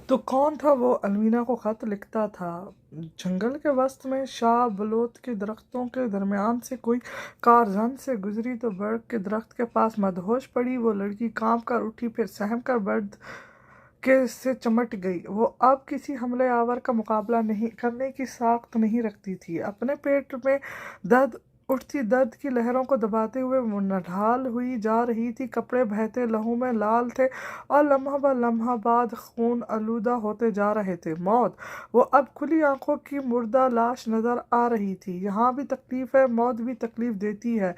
تو کون تھا وہ الوینا کو خط لکھتا تھا؟ جنگل کے وسط میں شاہ بلوط کے درختوں کے درمیان سے کوئی کار زن سے گزری تو برگ کے درخت کے پاس مدہوش پڑی۔ وہ لڑکی کانپ کر اٹھی، پھر سہم کر برد کے سے چمٹ گئی۔ وہ اب کسی حملے آور کا مقابلہ کرنے کی ساخت نہیں رکھتی تھی۔ اپنے پیٹ میں اٹھتی درد کی لہروں کو دباتے ہوئے وہ نڈھال ہوئی جا رہی تھی۔ کپڑے بہتے لہو میں لال تھے اور لمحہ بہ لمحہ بعد خون آلودہ ہوتے جا رہے تھے۔ موت! وہ اب کھلی آنکھوں کی مردہ لاش نظر آ رہی تھی۔ یہاں بھی تکلیف ہے، موت بھی تکلیف دیتی ہے۔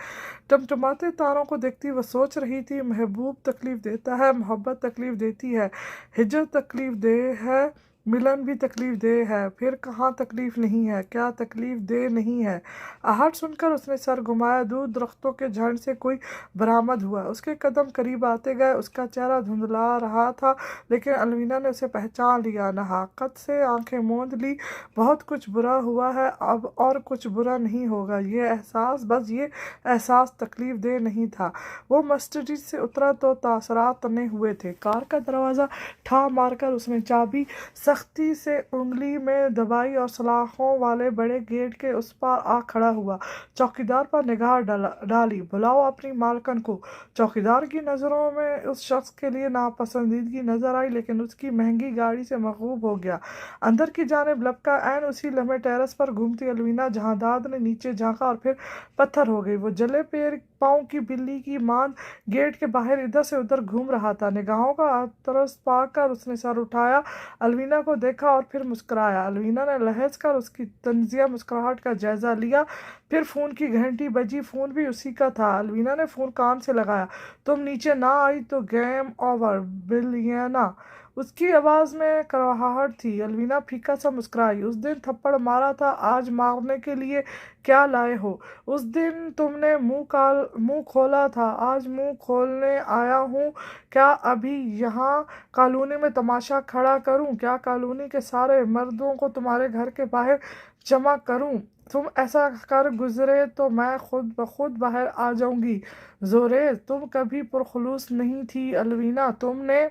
ٹمٹماتے تاروں کو دیکھتی وہ سوچ رہی تھی، محبوب تکلیف دیتا ہے، محبت تکلیف دیتی ہے، ہجر تکلیف دہ ہے، ملن بھی تکلیف دہ ہے، پھر کہاں تکلیف نہیں ہے؟ کیا تکلیف دہ نہیں ہے؟ آہٹ سن کر اس نے سر گھمایا۔ دور درختوں کے جھنڈ سے کوئی برآمد ہوا۔ اس کے قدم قریب آتے گئے۔ اس کا چہرہ دھندلا رہا تھا، لیکن الوینا نے اسے پہچان لیا۔ نحاقت سے آنکھیں موند لی۔ بہت کچھ برا ہوا ہے، اب اور کچھ برا نہیں ہوگا۔ یہ احساس، بس یہ احساس تکلیف دہ نہیں تھا۔ وہ مرسڈیز سے اترا تو تاثرات تنے ہوئے تھے۔ کار کا دروازہ ٹھا مار کر اس نے چابی سختی سے انگلی میں دبائی اور سلاخوں والے بڑے گیٹ کے اس پار آ کھڑا ہوا۔ چوکیدار پر نگاہ ڈالی۔ بلاؤ اپنی مالکن کو۔ چوکیدار کی نظروں میں اس شخص کے لیے ناپسندیدگی نظر آئی، لیکن اس کی مہنگی گاڑی سے مرغوب ہو گیا۔ اندر کی جانب لپکا۔ عین اسی لمحے ٹیرس پر گھومتی الوینا جہانداد نے نیچے جھانکا اور پھر پتھر ہو گئی۔ وہ جلے پاؤں کی بلی کی ماند گیٹ کے باہر ادھر سے ادھر گھوم رہا تھا۔ نگاہوں کا اعتراض پا کر اس نے سر اٹھایا، الوینا کو دیکھا اور پھر مسکرایا۔ الوینا نے لحاظ کر اس کی طنزیہ مسکراہٹ کا جائزہ لیا۔ پھر فون کی گھنٹی بجی۔ فون بھی اسی کا تھا۔ الوینا نے فون کان سے لگایا۔ تم نیچے نہ آئی تو گیم اوور بلیانا۔ اس کی آواز میں کڑواہٹ تھی۔ الوینا پھیکا سا مسکرائی۔ اس دن تھپڑ مارا تھا، آج مارنے کے لیے کیا لائے ہو؟ اس دن تم نے منہ کھولا تھا، آج منہ کھولنے آیا ہوں۔ کیا ابھی یہاں کالونی میں تماشا کھڑا کروں؟ کیا کالونی کے سارے مردوں کو تمہارے گھر کے باہر جمع کروں؟ تم ایسا کر گزرے تو میں خود بخود باہر آ جاؤں گی۔ زوریز، تم کبھی پرخلوص نہیں تھی الوینا، تم نے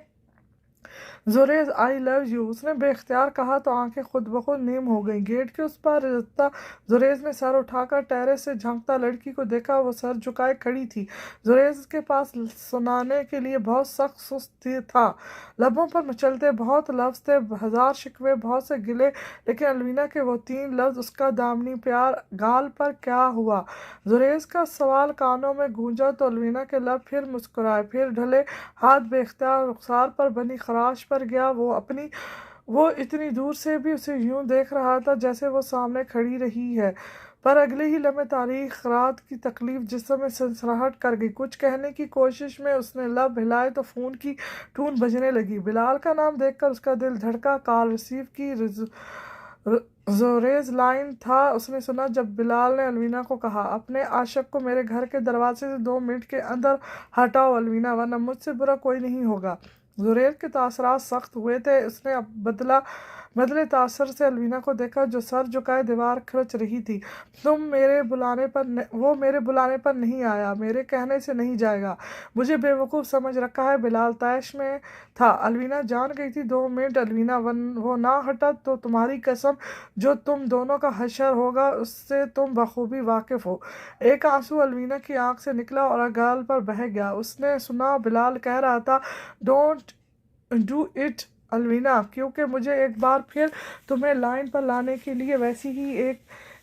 زوریز آئی لو یو، اس نے بے اختیار کہا تو آنکھیں خود بخود نیم ہو گئیں۔ گیٹ کے اس پار رضتا زوریز نے سر اٹھا کر ٹیرس سے جھانکتا لڑکی کو دیکھا۔ وہ سر جھکائے کھڑی تھی۔ زوریز کے پاس سنانے کے لیے بہت سخت سست تھا۔ لبوں پر مچلتے بہت لفظ تھے، ہزار شکوے، بہت سے گلے، لیکن الوینا کے وہ 3 لفظ، اس کا دامنی پیار، گال پر کیا ہوا؟ زوریز کا سوال کانوں میں گونجا تو الوینا کے لب پھر مسکرائے، پھر ڈھلے ہاتھ بے اختیار رخسار پر بنی خراش پر گیا۔ وہ اتنی دور سے بھی اسے یوں دیکھ رہا تھا جیسے وہ سامنے کھڑی رہی ہے، پر اگلے ہی لمحے تاریخ رات کی تکلیف جسم میں سنسناہٹ کر گئی۔ کچھ کہنے کی کوشش میں اس نے لب ہلائے تو فون کی ٹون بجنے لگی۔ بلال کا نام دیکھ کر اس کا دل دھڑکا۔ کال ریسیو کی۔ زوریز لائن تھا۔ اس نے سنا جب بلال نے الوینا کو کہا، اپنے عاشق کو میرے گھر کے دروازے سے 2 منٹ کے اندر ہٹاؤ الوینا، ورنہ مجھ سے برا کوئی نہیں ہوگا۔ زوریز کے تاثرات سخت ہوئے تھے۔ اس نے بدلے تاثر سے الوینا کو دیکھا جو سر جھکائے دیوار کھرچ رہی تھی۔ وہ میرے بلانے پر نہیں آیا، میرے کہنے سے نہیں جائے گا۔ مجھے بے وقوف سمجھ رکھا ہے۔ بلال طیش میں تھا۔ الوینا جان گئی تھی 2 منٹ الوینا وہ نہ ہٹا تو تمہاری قسم جو تم دونوں کا حشر ہوگا اس سے تم بخوبی واقف ہو۔ ایک آنسو الوینا کی آنکھ سے نکلا اور گال پر بہہ گیا۔ اس نے سنا بلال کہہ رہا تھا، ڈونٹ ڈو اٹ الوینا، کیونکہ مجھے ایک بار پھر تمہیں لائن پر لانے کے لیے ویسی ہی ایک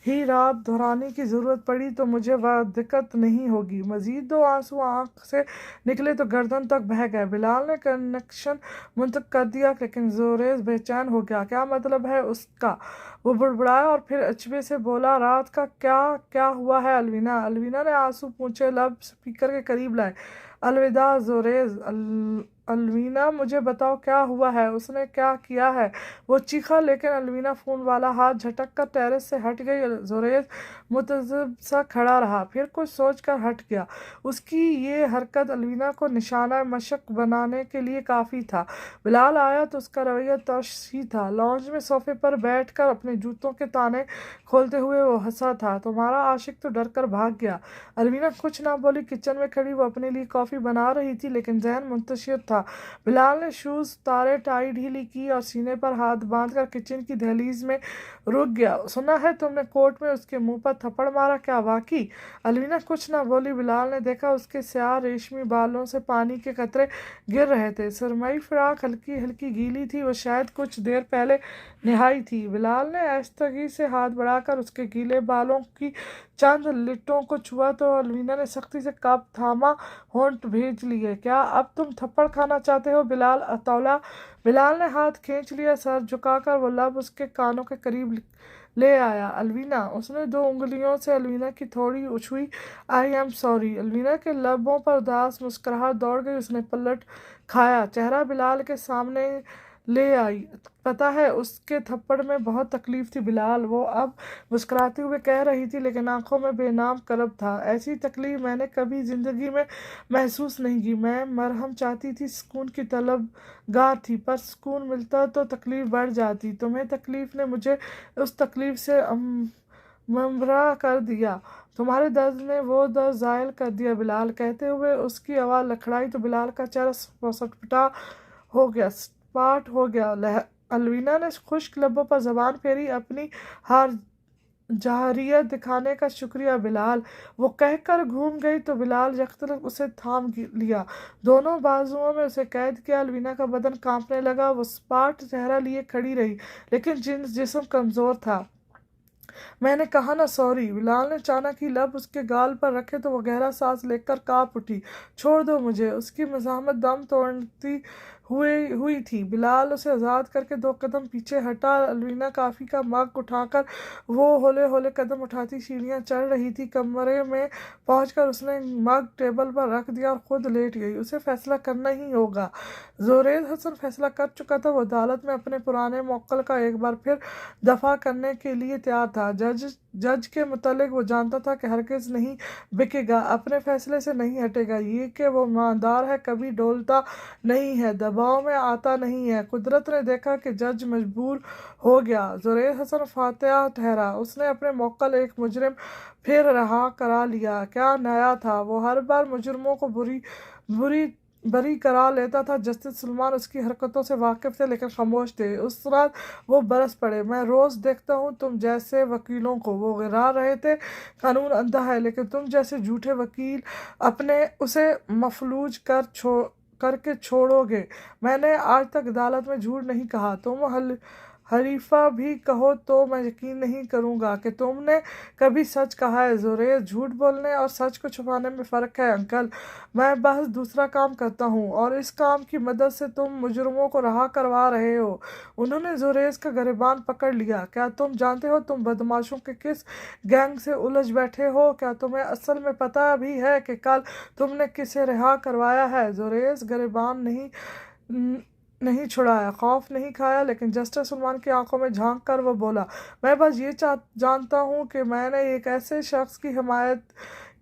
ہی رات دہرانے کی ضرورت پڑی تو مجھے دقت نہیں ہوگی۔ مزید 2 آنسو آنکھ سے نکلے تو گردن تک بہہ گئے۔ بلال نے کنیکشن منقطع کر دیا، لیکن زوریز بے چین ہو گیا۔ کیا مطلب ہے اس کا؟ وہ بڑبڑایا اور پھر اچبے سے بولا، رات کا کیا ہوا ہے الوینا؟ الوینا نے آنسو پونچھے لب سپیکر کے قریب لائے۔ الوداع زوریز۔ الوینا مجھے بتاؤ کیا ہوا ہے؟ اس نے کیا کیا ہے؟ وہ چیخا، لیکن الوینا فون والا ہاتھ جھٹک کر ٹیرس سے ہٹ گئی۔ زوریز متذبذب سا کھڑا رہا، پھر کچھ سوچ کر ہٹ گیا۔ اس کی یہ حرکت الوینا کو نشانہ مشق بنانے کے لیے کافی تھا۔ بلال آیا تو اس کا رویہ ترش ہی تھا۔ لاؤنج میں صوفے پر بیٹھ کر اپنے جوتوں کے تانے کھولتے ہوئے وہ ہنسا تھا، تمہارا عاشق تو ڈر کر بھاگ گیا۔ الوینا کچھ نہ بولی۔ کچن میں کھڑی وہ اپنے لیے کافی بنا رہی تھی، لیکن ذہن منتشر تھا۔ था। बिलाल ने शूज़ उतारे, टाई ढीली की और सीने पर हाथ बांधकर किचन की दहलीज में रुक गया। सुना है तुमने कोर्ट में उसके मुंह पर थप्पड़ मारा, क्या वाकई? अलवीना कुछ न बोली। बिलाल ने देखा उसके स्याह रेशमी बालों से पानी के कतरे गिर रहे थे। सुरमई फ्राक हल्की हल्की गीली थी, वो शायद कुछ देर पहले नहाई थी। बिलाल ने आहिस्तगी से हाथ बढ़ाकर उसके गीले बालों की चंद लिटों को छुआ तो अलवीना ने सख्ती से कप थामा, होंठ भेज लिए। क्या अब तुम थप्पड़ खाना चाहते हो? बिलाल अतौला। बिलाल ने हाथ खींच लिया, सर झुकाकर वो लब उसके कानों के करीब ले आया। अलवीना, उसने 2 उंगलियों से अलवीना की थोड़ी छुई। I am sorry. अलवीना के लबों पर उदास मुस्कुराहट दौड़ गई। उसने पलट खाया, चेहरा बिलाल के सामने ले आई। पता है उसके थप्पड़ में बहुत तकलीफ थी बिलाल, वो अब मुस्कुराते हुए कह रही थी, लेकिन आंखों में बेनाम करब था। ऐसी तकलीफ मैंने कभी जिंदगी में महसूस नहीं की। मैं मरहम चाहती थी, सुकून की तलबगार थी, पर सुकून मिलता तो तकलीफ बढ़ जाती। तुम्हें तकलीफ ने मुझे उस तकलीफ से ममरा कर दिया। तुम्हारे दर्द ने वो दर्द ज़ायल कर दिया। बिलाल कहते हुए उसकी आवाज़ लखड़ाई तो बिलाल का चेहरा सटपटा हो गया, सपाट हो गया। अलवीना ने खुश्क लबों पर जबान फेरी, अपनी हार जाहिरियत दिखाने का शुक्रिया बिलाल। वो कहकर घूम गई तो बिलाल यकदम उसे थाम लिया, दोनों बाजुओं में उसे कैद किया। अलवीना का बदन कांपने लगा, वो सपाट चेहरा लिए खड़ी रही, लेकिन जिस्म कमज़ोर था। मैंने कहा ना सॉरी। बिलाल ने अचानक ही लब उसके गाल पर रखे तो वो गहरा सांस लेकर कांप उठी। छोड़ दो मुझे। उसकी मज़ाहमत दम तोड़ती हुई थी। बिलाल उसे आज़ाद करके 2 कदम पीछे हटा। अलवीना काफ़ी का मग उठाकर वो हौले हौले कदम उठाती सीढ़ियाँ चढ़ रही थी। कमरे में पहुंचकर उसने मग टेबल पर रख दिया और खुद लेट गई। उसे फैसला करना ही होगा। जोरेद हसन फैसला कर चुका था। वो अदालत में अपने पुराने मौक्कल का एक बार फिर दफा करने के लिए तैयार था। जज के मुतालिक वो जानता था कि हरगिज़ नहीं बिकेगा, अपने फैसले से नहीं हटेगा। ये कि वो ईमानदार है, कभी डोलता नहीं है, दबाव में आता नहीं है। कुदरत ने देखा कि जज मजबूर हो गया। जोरेद हसन फातिहा ठहरा। उसने अपने मौक्कल एक मुजरिम फिर रहा करा लिया। क्या नया था? वो हर बार मुजरिमों को बरी करा लेता था। जस्टिस सुलेमान उसकी हरकतों से वाकिफ थे, लेकिन खामोश थे। उस रात वो बरस पड़े। मैं रोज़ देखता हूँ तुम जैसे वकीलों को, वो गिरा रहे थे। कानून अंधा है, लेकिन तुम जैसे झूठे वकील अपने उसे मफलूज करके छोड़ोगे। मैंने आज तक अदालत में झूठ नहीं कहा। तुम हरीफा भी कहो तो मैं यकीन नहीं करूँगा कि तुमने कभी सच कहा है। जोरेद, झूठ बोलने और सच को छुपाने में फ़र्क है अंकल। मैं बस दूसरा काम करता हूँ और इस काम की मदद से तुम मुजरिमों को रहा करवा रहे हो। उन्होंने जोरेद का गिरबान पकड़ लिया। क्या तुम जानते हो तुम बदमाशों के किस गैंग से उलझ बैठे हो? क्या तुम्हें असल में पता भी है कि कल तुमने किसे रिहा करवाया है? जोरेद गिरबान नहीं छुड़ाया, खौफ नहीं खाया, लेकिन जस्टिस सुलेमान की आंखों में झांक कर वो बोला, मैं बस ये जानता हूँ कि मैंने एक ऐसे शख्स की हिमायत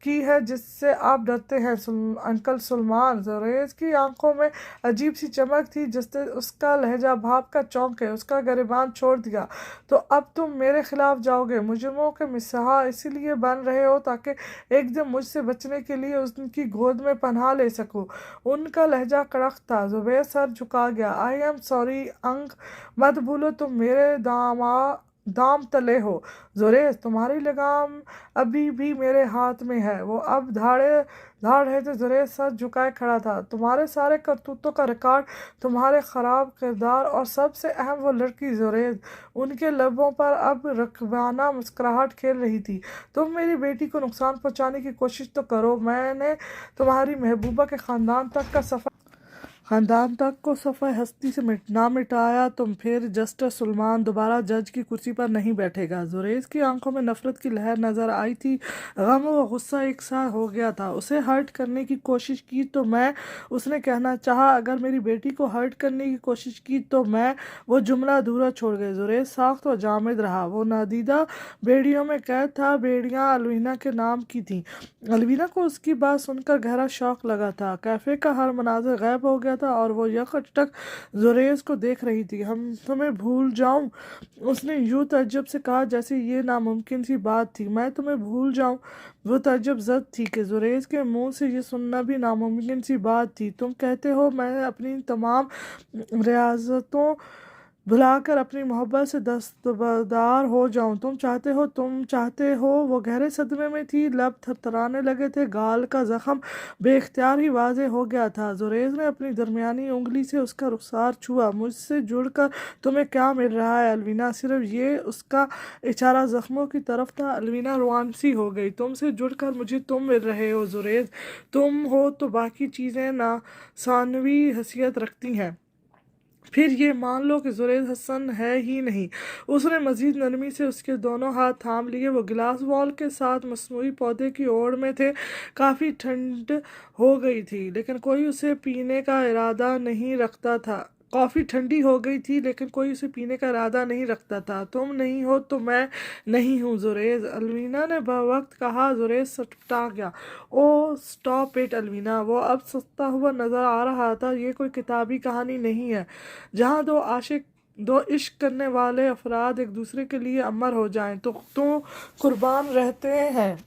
की है जिससे आप डरते हैं, अंकल सुलेमान। जोरेद की आंखों में अजीब सी चमक थी, जिससे उसका लहजा भाप का चौंक है। उसका गिरबान छोड़ दिया। तो अब तुम मेरे खिलाफ जाओगे? मुजरिमों के मिसहा इसीलिए बन रहे हो ताकि एक दिन मुझसे बचने के लिए उनकी गोद में पनाह ले सको। उनका लहजा कड़क था। जुबैर सर झुका गया। आई एम सॉरी अंक, मत भूलो तुम मेरे दाम तले हो। जोरेद, तुम्हारी लगाम अभी भी मेरे हाथ में है। वो अब धाड़ रहे थे। जोरेद सर झुकाए खड़ा था। तुम्हारे सारे करतूतों का रिकॉर्ड, तुम्हारे ख़राब किरदार और सबसे अहम वो लड़की। जोरेद, उनके लबों पर अब रकबाना मुस्कुराहट खेल रही थी। तुम मेरी बेटी को नुकसान पहुंचाने की कोशिश तो करो। मैंने तुम्हारी महबूबा के ख़ानदान तक को सफ़ा हस्ती से ना मिटाया तुम फिर जस्टिस सुलेमान दोबारा जज की कुर्सी पर नहीं बैठेगा। जोरेद की आंखों में नफरत की लहर नजर आई थी। गम व गुस्सा एक सा हो गया था। उसे हर्ट करने की कोशिश की तो मैं, उसने कहना चाहा, अगर मेरी बेटी को हर्ट करने की कोशिश की तो मैं, वो जुमला अधूरा छोड़ गए। जोरेद साख्त व जामिद रहा। वो नादीदा बेड़ियों में कैद था। बेड़ियाँ अलवीना के नाम की थीं। अलवीना को उसकी बात सुनकर गहरा शौक लगा था। कैफे का हर मनाजर गायब हो गया था। تھا اور وہ यकटक जुरेज को देख रही थी। हम तुम्हें भूल जाऊं, उसने यूं तअज्जुब से कहा जैसे ये नामुमकिन सी बात थी। मैं तुम्हें भूल जाऊं, वो तअज्जुब ज़द थी कि जुरेज के मुंह से ये सुनना भी नामुमकिन सी बात थी। तुम कहते हो मैं अपनी तमाम रियासतों भुलाकर अपनी मोहब्बत से दस्तबरदार हो जाऊं। तुम चाहते हो। वो गहरे सदमे में थी, लब थरथराने लगे थे, गाल का जख्म बेख्तियार ही वाज़े हो गया था। जुरेज ने अपनी दरमियानी उंगली से उसका रुखसार छुआ। मुझसे जुड़कर तुम्हें क्या मिल रहा है अलवीना? सिर्फ ये उसका इशारा जख्मों की तरफ था। अलवीना रुआनसी हो गई। तुमसे जुड़कर मुझे तुम मिल रहे हो जुरेज। तुम हो तो बाकी चीज़ें नासानवी हैसियत रखती हैं। फिर ये मान लो कि जुरेज हसन है ही नहीं। उसने मजीद नरमी से उसके दोनों हाथ थाम लिए। वो गिलास वॉल के साथ मसनूई पौधे की ओड़ में थे। काफ़ी ठंड हो गई थी लेकिन कोई उसे पीने का इरादा नहीं रखता था। कॉफ़ी ठंडी हो गई थी लेकिन कोई उसे पीने का इरादा नहीं रखता था। तुम नहीं हो तो मैं नहीं हूँ जुरेज, अलवीना ने बवक्त कहा। जुरेज सटपटा गया। ओ स्टॉप इट अलवीना। वो अब सस्ता हुआ नज़र आ रहा था। ये कोई किताबी कहानी नहीं है जहाँ दो इश्क करने वाले अफराद एक दूसरे के लिए अमर हो जाएं तो कुर्बान रहते हैं।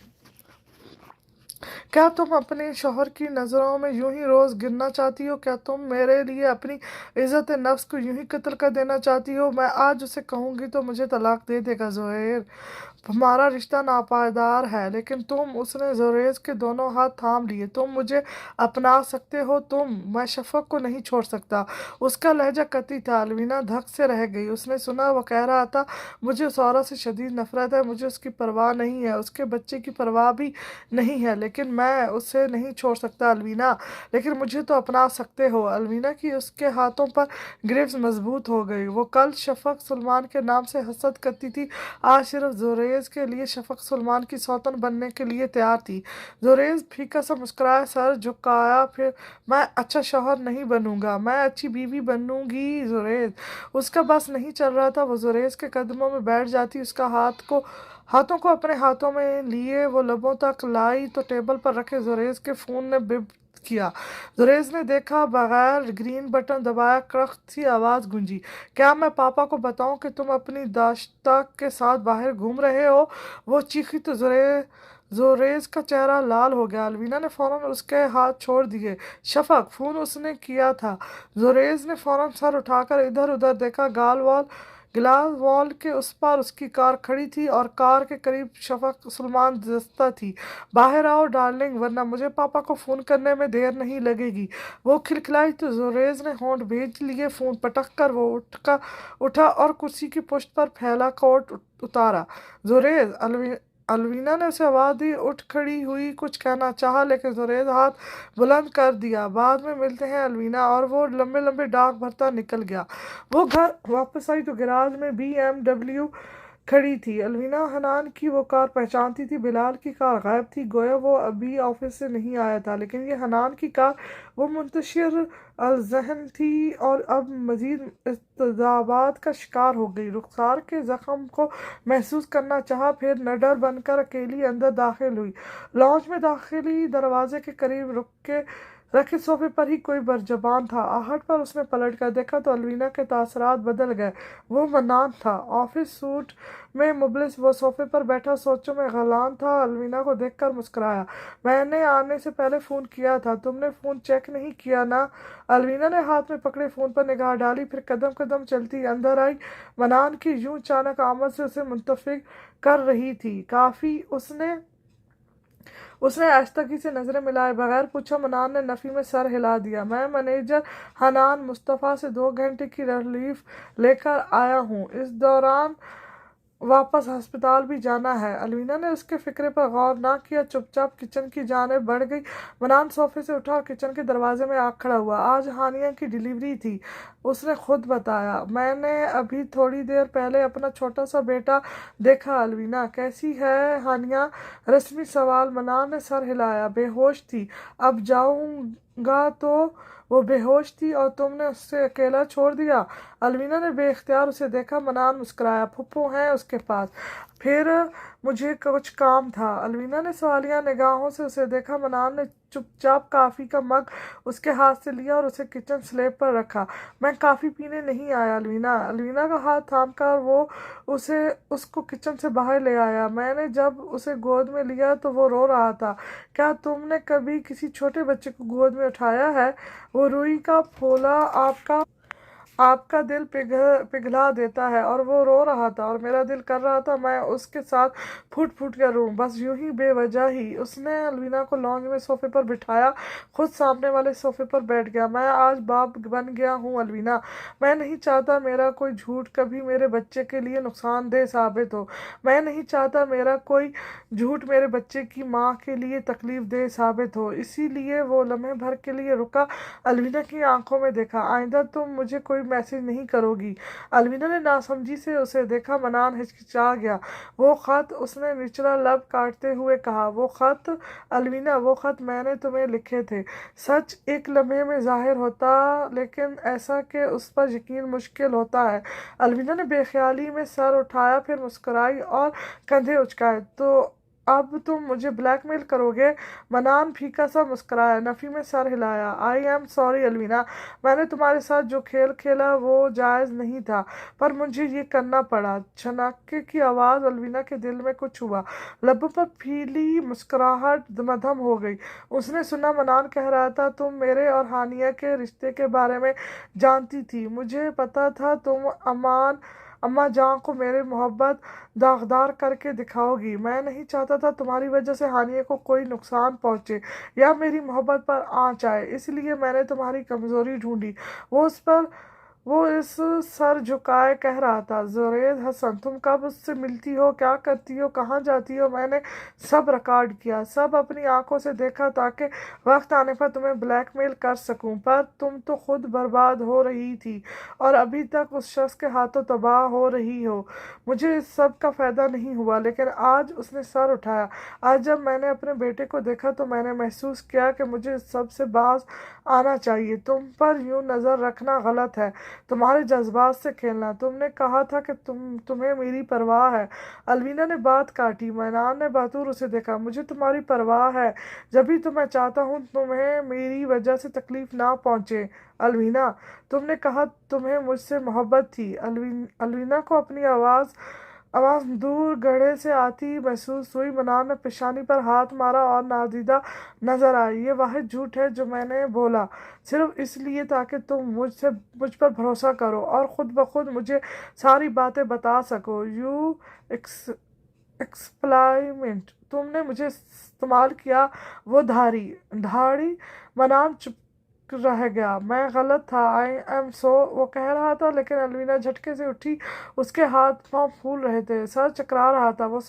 क्या तुम अपने शौहर की नज़रों में यूं ही रोज़ गिरना चाहती हो? क्या तुम मेरे लिए अपनी इज़्ज़त नफ्स को यूं ही कत्ल कर देना चाहती हो? मैं आज उसे कहूँगी तो मुझे तलाक दे देगा ज़ुहैर। हमारा रिश्ता नापायदार है। लेकिन उसने जुरेज के दोनों हाथ थाम लिए। तुम मुझे अपना सकते हो मैं शफक को नहीं छोड़ सकता। उसका लहजा कती था। अलवीना धक से रह गई। उसने सुना वो कह रहा था मुझे उस औरत से शदीद नफरत है, मुझे उसकी परवाह नहीं है, उसके बच्चे की परवाह भी नहीं है, लेकिन मैं उसे नहीं छोड़ सकता अलवीना। लेकिन मुझे तो अपना सकते हो। अलवीना की उसके हाथों पर ग्रिप्स मजबूत हो गई। वो कल शफक सुलेमान के नाम से हसद करती थी, आज सिर्फ जुरेज के लिए शफक सुलेमान की सौतन बनने के लिए तैयार थी। जुरेज फीका सा मुस्कुराया, सर झुकाया। फिर मैं अच्छा शौहर नहीं बनूंगा, मैं अच्छी बीवी बनूंगी जुरेज। उसका बस नहीं चल रहा था। वो जुरेज के कदमों में बैठ जाती, उसका हाथों को अपने हाथों में लिए वो लबों तक लाई तो टेबल पर रखे जुरेज के फ़ोन ने बिप किया। जुरेज ने देखा, बगैर ग्रीन बटन दबाया कड़क सी आवाज़ गूंजी। क्या मैं पापा को बताऊं कि तुम अपनी दाश्ता के साथ बाहर घूम रहे हो? वो चीखी तो जुरेज का चेहरा लाल हो गया। अलवीना ने फौरन उसके हाथ छोड़ दिए। शफक, फ़ोन उसने किया था। जुरेज ने फौरन सर उठाकर इधर उधर देखा। गिलास वॉल के उस पार उसकी कार खड़ी थी और कार के करीब शफक सुलेमान दस्ता थी। बाहर आओ डार्लिंग, वरना मुझे पापा को फ़ोन करने में देर नहीं लगेगी। वो खिलखिलाई तो जुरेज ने होंठ भेज लिए। फ़ोन पटक कर वो उठा और कुर्सी की पुश्त पर फैला कोट उतारा। जुरेज, अलवीना ने उसे आवाज़ दी। उठ खड़ी हुई, कुछ कहना चाहा लेकिन जुरेज हाथ बुलंद कर दिया। बाद में मिलते हैं अलवीना। और वो लंबे लंबे डाक भरता निकल गया। वो घर वापस आई तो गैराज में BMW खड़ी थी। अलवीना हनान की वो कार पहचानती थी। बिलाल की कार गायब थी, गोया वो अभी ऑफिस से नहीं आया था। लेकिन ये हनान की कार, वो मुंतशिर अलजहन थी और अब मजीद इस्तजाबात का शिकार हो गई। रुखसार के जख्म को महसूस करना चाहा, फिर नडर बनकर अकेली अंदर दाखिल हुई। लॉन्च में दाखिली दरवाजे के करीब रखे सोफे पर ही कोई बरजबान था। आहट पर उसने पलट कर देखा तो अलवीना के तासरात बदल गए। वो मन्नान था, ऑफिस सूट में मुबलिस। वो सोफे पर बैठा सोचों में गलान था। अलवीना को देखकर मुस्कुराया। मैंने आने से पहले फ़ोन किया था, तुमने फ़ोन चेक नहीं किया ना? अलवीना ने हाथ में पकड़े फ़ोन पर निगाह डाली, फिर कदम कदम चलती अंदर आई। मन्नान की यूं अचानक आमद से उसे मुंतफिक कर रही थी। काफ़ी उसने आश्तगी से नजरें मिलाए बगैर पूछा। मन्नान ने नफ़ी में सर हिला दिया। मैं मैनेजर हनान मुस्तफ़ा से 2 घंटे की रिलीफ लेकर आया हूँ, इस दौरान वापस अस्पताल भी जाना है। अलवीना ने उसके फिक्रे पर गौर ना किया, चुपचाप किचन की जानिब बढ़ गई। मन्नान सोफे से उठा और किचन के दरवाजे में आ खड़ा हुआ। आज हानिया की डिलीवरी थी, उसने खुद बताया। मैंने अभी थोड़ी देर पहले अपना छोटा सा बेटा देखा। अलवीना, कैसी है हानिया? रस्मी सवाल। मन्नान ने सर हिलाया। बेहोश थी, अब जाऊंगा तो। वो बेहोश थी और तुमने उससे अकेला छोड़ दिया? अलवीना ने बेख्तियार उसे देखा। मन्नान मुस्कुराया। फुप्पू हैं उसके पास। फिर मुझे कुछ काम था। अलवीना ने सवालिया निगाहों से उसे देखा। मनान ने चुपचाप कॉफ़ी का मग उसके हाथ से लिया और उसे किचन स्लैब पर रखा। मैं कॉफ़ी पीने नहीं आया अलवीना। अलवीना का हाथ थाम कर वो उसको किचन से बाहर ले आया। मैंने जब उसे गोद में लिया तो वो रो रहा था। क्या तुमने कभी किसी छोटे बच्चे को गोद में उठाया है? वो रुई का फूला आपका दिल पिघला देता है। और वो रो रहा था और मेरा दिल कर रहा था मैं उसके साथ फूट फूट कर रोऊं, बस यूं ही बेवजह ही। उसने अलवीना को लॉन्ज में सोफे पर बिठाया, खुद सामने वाले सोफे पर बैठ गया। मैं आज बाप बन गया हूँ अलवीना। मैं नहीं चाहता मेरा कोई झूठ कभी मेरे बच्चे के लिए नुकसानदेह साबित हो। मैं नहीं चाहता मेरा कोई झूठ मेरे बच्चे की माँ के लिए तकलीफ दे साबित हो। इसीलिए वो लम्हे भर के लिए रुका। अलवीना की आंखों में देखा। आइंदा तुम मुझे कोई मैसेज नहीं करोगी? अलवीना ने नासमझी से उसे देखा। मनान हिचकिचा गया। वो खत, उसने निचला लब काटते हुए कहा। वो खत अलवीना, वो खत मैंने तुम्हें लिखे थे। सच एक लम्हे में जाहिर होता, लेकिन ऐसा कि उस पर यकीन मुश्किल होता है। अलवीना ने बेख्याली में सर उठाया, फिर मुस्कुराई और कंधे उचकाए। तो अब तुम मुझे ब्लैकमेल करोगे? मनान फीका सा मुस्कुराया। नफी में सर हिलाया। आई एम सॉरी अलवीना, मैंने तुम्हारे साथ जो खेल खेला वो जायज़ नहीं था, पर मुझे ये करना पड़ा। छनाके की आवाज़। अलवीना के दिल में कुछ हुआ। लबों पर फीली मुस्कुराहट मद्धम हो गई। उसने सुना मनान कह रहा था, तुम मेरे और हानिया के रिश्ते के बारे में जानती थी। मुझे पता था तुम अम्मा जान को मेरी मोहब्बत दागदार करके दिखाओगी। मैं नहीं चाहता था तुम्हारी वजह से हानिया को कोई नुकसान पहुंचे या मेरी मोहब्बत पर आँच आए। इसलिए मैंने तुम्हारी कमज़ोरी ढूंढी। वो इस सर झुकाए कह रहा था, जुरैद हसन, तुम कब उससे मिलती हो, क्या करती हो, कहाँ जाती हो? मैंने सब रिकॉर्ड किया, सब अपनी आंखों से देखा, ताकि वक्त आने पर तुम्हें ब्लैकमेल कर सकूं। पर तुम तो खुद बर्बाद हो रही थी और अभी तक उस शख्स के हाथों तबाह हो रही हो। मुझे इस सब का फ़ायदा नहीं हुआ, लेकिन आज। उसने सर उठाया। आज जब मैंने अपने बेटे को देखा तो मैंने महसूस किया कि मुझे इस सब से बाज आना चाहिए। तुम पर यूं नज़र रखना गलत है, तुम्हारे जज्बात से खेलना। तुमने कहा था कि तुम्हें मेरी परवाह है। अलवीना ने बात काटी। मैनान ने बहादुर उसे देखा। मुझे तुम्हारी परवाह है, जभी तो मैं चाहता हूँ तुम्हें मेरी वजह से तकलीफ ना पहुँचे। अलवीना, तुमने कहा तुम्हें मुझसे मोहब्बत थी। अलवीना को अपनी आवाज़ दूर गढ़े से आती महसूस हुई। मनान ने पेशानी पर हाथ मारा और नादीदा नजर आई। ये वाहिद झूठ है जो मैंने बोला, सिर्फ इसलिए ताकि तुम मुझ पर भरोसा करो और खुद ब खुद मुझे सारी बातें बता सको। यू एक्सप्लाइमेंट, तुमने मुझे इस्तेमाल किया। वो धाड़ी। मनान चुप रह गया। मैं गलत था। आई एम सो, वो कह रहा था, लेकिन अलवीना झटके से उठी। उसके हाथ पांव फूल रहे थे, सर चकरा रहा था। वो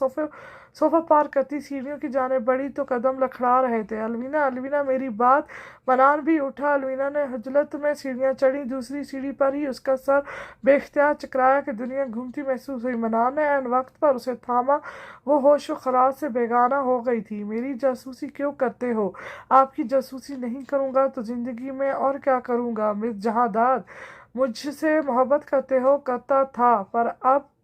सोफा पार करती सीढ़ियों की जाने बढ़ी तो कदम लखड़ा रहे थे। अलवीना, अलवीना, मेरी बात। मनान भी उठा। अलवीना ने हजलत में सीढ़ियाँ चढ़ी। दूसरी सीढ़ी पर ही उसका सर बेख्तियार चकराया कि दुनिया घूमती महसूस हुई। मनान ने ऐन वक्त पर उसे थामा। वो होश व खराश से बेगाना हो गई थी। मेरी जासूसी क्यों करते हो? आपकी जासूसी नहीं करूँगा तो ज़िंदगी में और क्या करूँगा? मिस जहांदार, मुझसे मोहब्बत करते हो? करता था, पर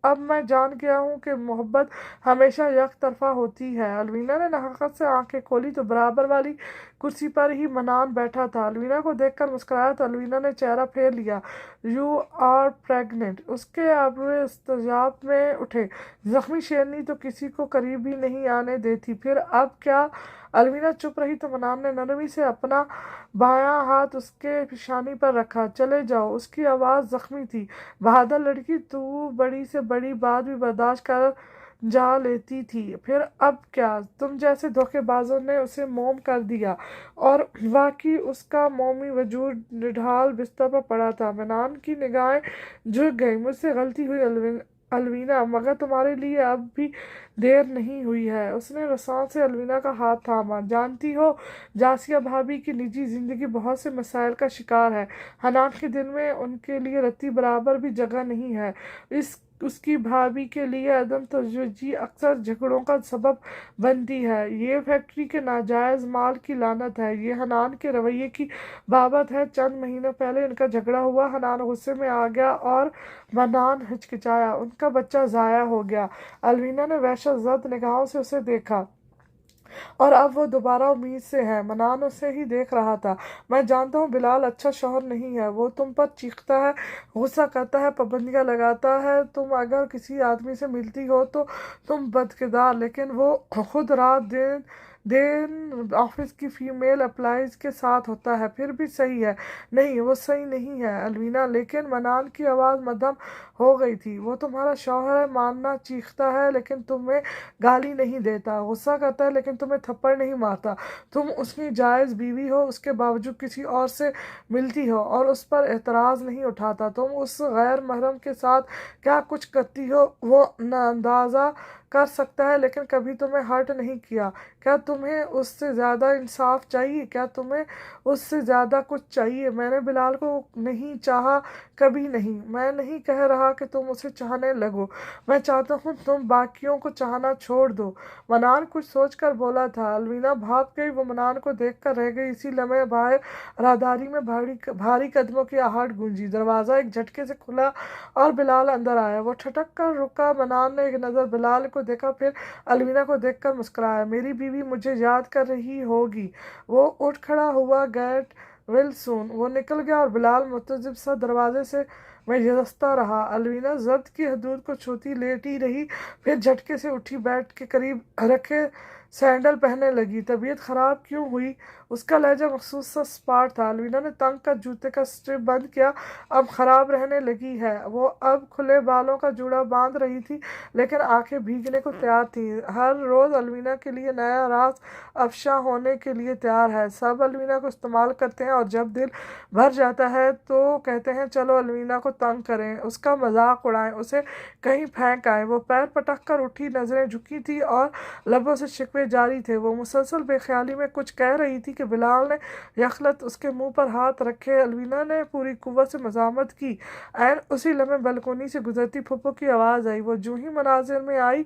अब मैं जान गया हूँ कि मोहब्बत हमेशा एक तरफा होती है। अलवीना ने नहाकत से आंखें खोली तो बराबर वाली कुर्सी पर ही मनान बैठा था। अलवीना को देखकर मुस्कुराया तो अलवीना ने चेहरा फेर लिया। You are pregnant. उसके आबरू इस्तेजाब में उठे। जख्मी शेरनी तो किसी को करीब भी नहीं आने देती, फिर अब क्या? अलवीना चुप रही तो मनान ने नरमी से अपना बायां हाथ उसके पेशानी पर रखा। चले जाओ। उसकी आवाज़ जख्मी थी। बहादुर लड़की, तू बड़ी से बड़ी बात भी बर्दाश्त कर जा लेती थी, फिर अब क्या? तुम जैसे धोखेबाजों ने उसे मोम कर दिया। और वाकई उसका मोमी वजूद निढाल बिस्तर पर पड़ा था। मनान की निगाहें झुक गई। मुझसे गलती हुई अलवीना, मगर तुम्हारे लिए अब भी देर नहीं हुई है। उसने रसान से अलवीना का हाथ थामा। जानती हो, जासिया भाभी की निजी जिंदगी बहुत से मसाइल का शिकार है। हनान के दिल में उनके लिए रत्ती बराबर भी जगह नहीं है। उसकी भाभी के लिए अदम तवज्जो अक्सर झगड़ों का सबब बनती है। ये फैक्ट्री के नाजायज़ माल की लानत है। ये हनान के रवैये की बाबत है। चंद महीने पहले इनका झगड़ा हुआ। हनान गुस्से में आ गया और मनान हिचकिचाया। उनका बच्चा ज़ाया हो गया। अलवीना ने वहशत वहशत ज़द निगाहों से उसे देखा, और अब वो दोबारा उम्मीद से है। मनान उसे ही देख रहा था। मैं जानता हूँ बिलाल अच्छा शौहर नहीं है। वो तुम पर चीखता है, गुस्सा करता है, पाबंदियाँ लगाता है। तुम अगर किसी आदमी से मिलती हो तो तुम बदकिरदार, लेकिन वो खुद रात दिन दिन ऑफिस की फीमेल एम्प्लॉइज के साथ होता है। फिर भी सही है। नहीं, वो सही नहीं है अलवीना। लेकिन मनान की आवाज़ मध्यम हो गई थी। वो तुम्हारा शौहर है, मानना, चीखता है लेकिन तुम्हें गाली नहीं देता, गुस्सा करता है लेकिन तुम्हें थप्पड़ नहीं मारता। तुम उसकी जायज़ बीवी हो, उसके बावजूद किसी और से मिलती हो और उस पर एतराज़ नहीं उठाता। तुम उस गैर महरम के साथ क्या कुछ करती हो वो न अंदाज़ा कर सकता है, लेकिन कभी तुम्हें हर्ट नहीं किया। क्या तुम्हें उससे ज़्यादा इंसाफ चाहिए? क्या तुम्हें उससे ज़्यादा कुछ चाहिए? मैंने बिलाल को नहीं चाहा, कभी नहीं। मैं नहीं कह रहा कि तुम उसे चाहने लगो, मैं चाहता हूँ तुम बाकियों को चाहना छोड़ दो। मनान कुछ सोचकर बोला था। अलवीना भाग गई। वो मनान को देखकर रह गई। इसी लम्हे बाहर राहदारी में भारी भारी कदमों की आहट गूंजी। दरवाज़ा एक झटके से खुला और बिलाल अंदर आया। वो ठटक कर रुका। मनान ने एक नज़र बिलाल को देखा, फिर अलवीना को देखकर मुस्कुराया। मेरी बीवी मुझे याद कर रही होगी। वो उठ खड़ा हुआ। Get well soon. वो निकल गया और बिलाल मुतज़िब सा दरवाजे से मैं यस्ता रहा। अलवीना ज़ब्त की हदूद को छूती लेटी रही, फिर झटके से उठी, बेड के करीब रखे सैंडल पहनने लगी। तबीयत ख़राब क्यों हुई? उसका लहजा मखसूस सा स्पार्ट था। अलवीना ने तंग कर जूते का स्ट्रिप बंद किया। अब ख़राब रहने लगी है। वो अब खुले बालों का जूड़ा बांध रही थी, लेकिन आंखें भीगने को तैयार थी। हर रोज़ अलवीना के लिए नया राज अफशा होने के लिए तैयार है। सब अलवीना को इस्तेमाल करते हैं और जब दिल भर जाता है तो कहते हैं चलो अलवीना को तंग करें, उसका मजाक उड़ाएं, उसे कहीं फेंक आएं। वो पैर पटक कर उठी, नज़रें झुकी थी और लबों से शिकवे जारी थे। वो मुसलसल बेख्याली में कुछ कह रही थी कि बिलाल ने यखलत उसके मुंह पर हाथ रखे। अलवीना ने पूरी कुव्वत से मज़ामत की। एन उसी लम्हे बालकोनी से गुजरती फुप्पो की आवाज़ आई। वो जूं ही मनाजिर में आई,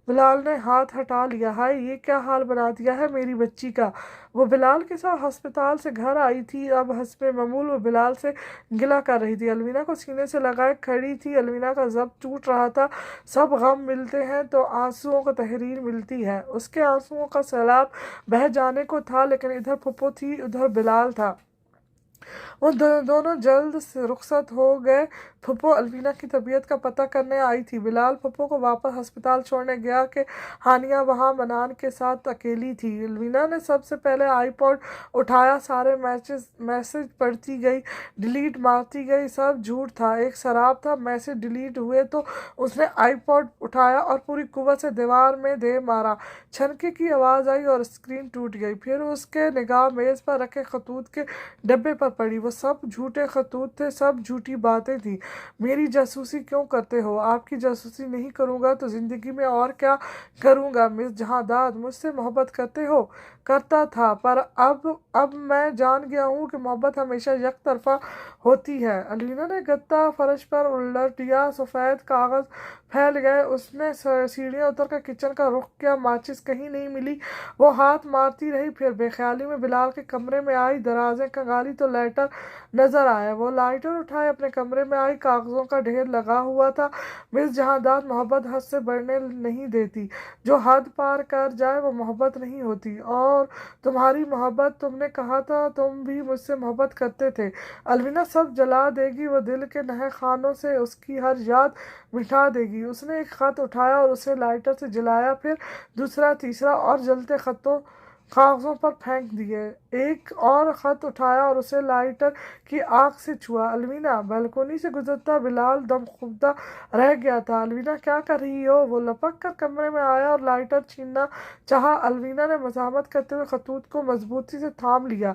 बिलाल ने हाथ हटा लिया। हाय, ये क्या हाल बना दिया है मेरी बच्ची का। वो बिलाल के साथ अस्पताल से घर आई थी। अब हस्बे मामूल वो बिलाल से गिला कर रही थी। अलवीना को सीने से लगाए खड़ी थी। अलवीना का ज़ब्त टूट रहा था। सब गम मिलते हैं तो आंसुओं को तहरीर मिलती है। उसके आंसुओं का सैलाब बह जाने को था, लेकिन इधर फुप्पो थी, उधर बिलाल था। वो दोनों जल्द से रुखसत हो गए। फुप्पो अलवीना की तबीयत का पता करने आई थी। बिलाल फुप्पो को वापस अस्पताल छोड़ने गया कि हानिया वहाँ मनान के साथ अकेली थी। अलवीना ने सबसे पहले आईपॉड उठाया। सारे मैसेज पढ़ती गई, डिलीट मारती गई। सब झूठ था, एक शराब था। मैसेज डिलीट हुए तो उसने आईपॉड उठाया और पूरी कुव्वत से दीवार में दे मारा। छनके की आवाज़ आई और स्क्रीन टूट गई। फिर उसके निगाह मेज़ पर रखे खतूत के डब्बे पर पड़ी। वो सब झूठे खतूत थे, सब झूठी बातें थी। मेरी जासूसी क्यों करते हो? आपकी जासूसी नहीं करूँगा तो ज़िंदगी में और क्या करूँगा? मिस जहांदाद, मुझसे मोहब्बत करते हो? करता था, पर अब मैं जान गया हूँ कि मोहब्बत हमेशा एक तरफा होती है। अलीना ने गत्ता फर्श पर उलट दिया। सफ़ेद कागज़ फैल गए। उसने सीढ़ियाँ उतर कर किचन का रुख किया। माचिस कहीं नहीं मिली। वो हाथ मारती रही, फिर बेख्याली में बिलाल के कमरे में आई। दराज़ें खंगाली तो लाइटर नजर आया। वो लाइटर उठाए अपने कमरे में आई। कागजों का ढेर लगा हुआ था। मिस जहांदाद, मोहब्बत हद से बढ़ने नहीं देती। जो हद पार कर जाए वो मोहब्बत नहीं होती। और तुम्हारी मोहब्बत, तुमने कहा था तुम भी मुझसे मोहब्बत करते थे। अलविना सब जला देगी। वो दिल के नहे खानों से उसकी हर याद मिटा देगी। उसने एक खत उठाया और उसे लाइटर से जलाया, फिर दूसरा, तीसरा और जलते खतों कागजों पर फेंक दिए। एक और खत उठाया और उसे लाइटर की आग से छुआ। अलवीना, बालकोनी से गुजरता बिलाल दमखुदा रह गया था। अलवीना, क्या कर रही हो? वो लपक कर कमरे में आया और लाइटर छीनना चाहा। अलवीना ने मजामत करते हुए खतूत को मजबूती से थाम लिया।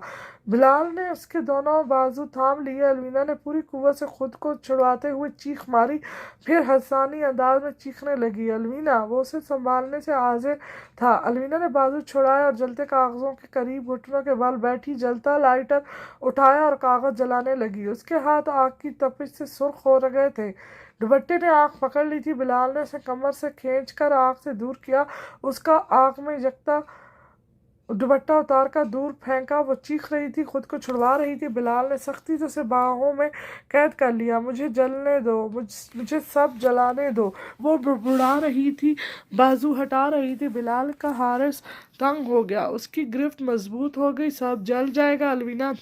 बिलाल ने उसके दोनों बाजू थाम लिए। अलवीना ने पूरी कुव्वत से खुद को छुड़वाते हुए चीख मारी, फिर हंसानी अंदाज में चीखने लगी। अलवीना, वो उसे संभालने से आजिर था। अलवीना ने बाजू छुड़ाया और जलते कागजों के करीब घुटनों के बल बैठी। जलता लाइटर उठाया और कागज जलाने लगी। उसके हाथ आग की तपिश से सुर्ख हो गए थे। दुपट्टे ने आग पकड़ ली थी। बिलाल ने उसे कमर से खींच कर आग से दूर किया। उसका आग में यकता दुपट्टा उतार कर दूर फेंका। वो चीख रही थी, खुद को छुड़वा रही थी। बिलाल ने सख्ती से उसे बाहों में कैद कर लिया। मुझे जलने दो, मुझे सब जलाने दो, वो बुड़बुड़ा रही थी, बाजू हटा रही थी। बिलाल का हारिस तंग हो गया, उसकी गिरफ्त मजबूत हो गई। सब जल जाएगा अलवीना,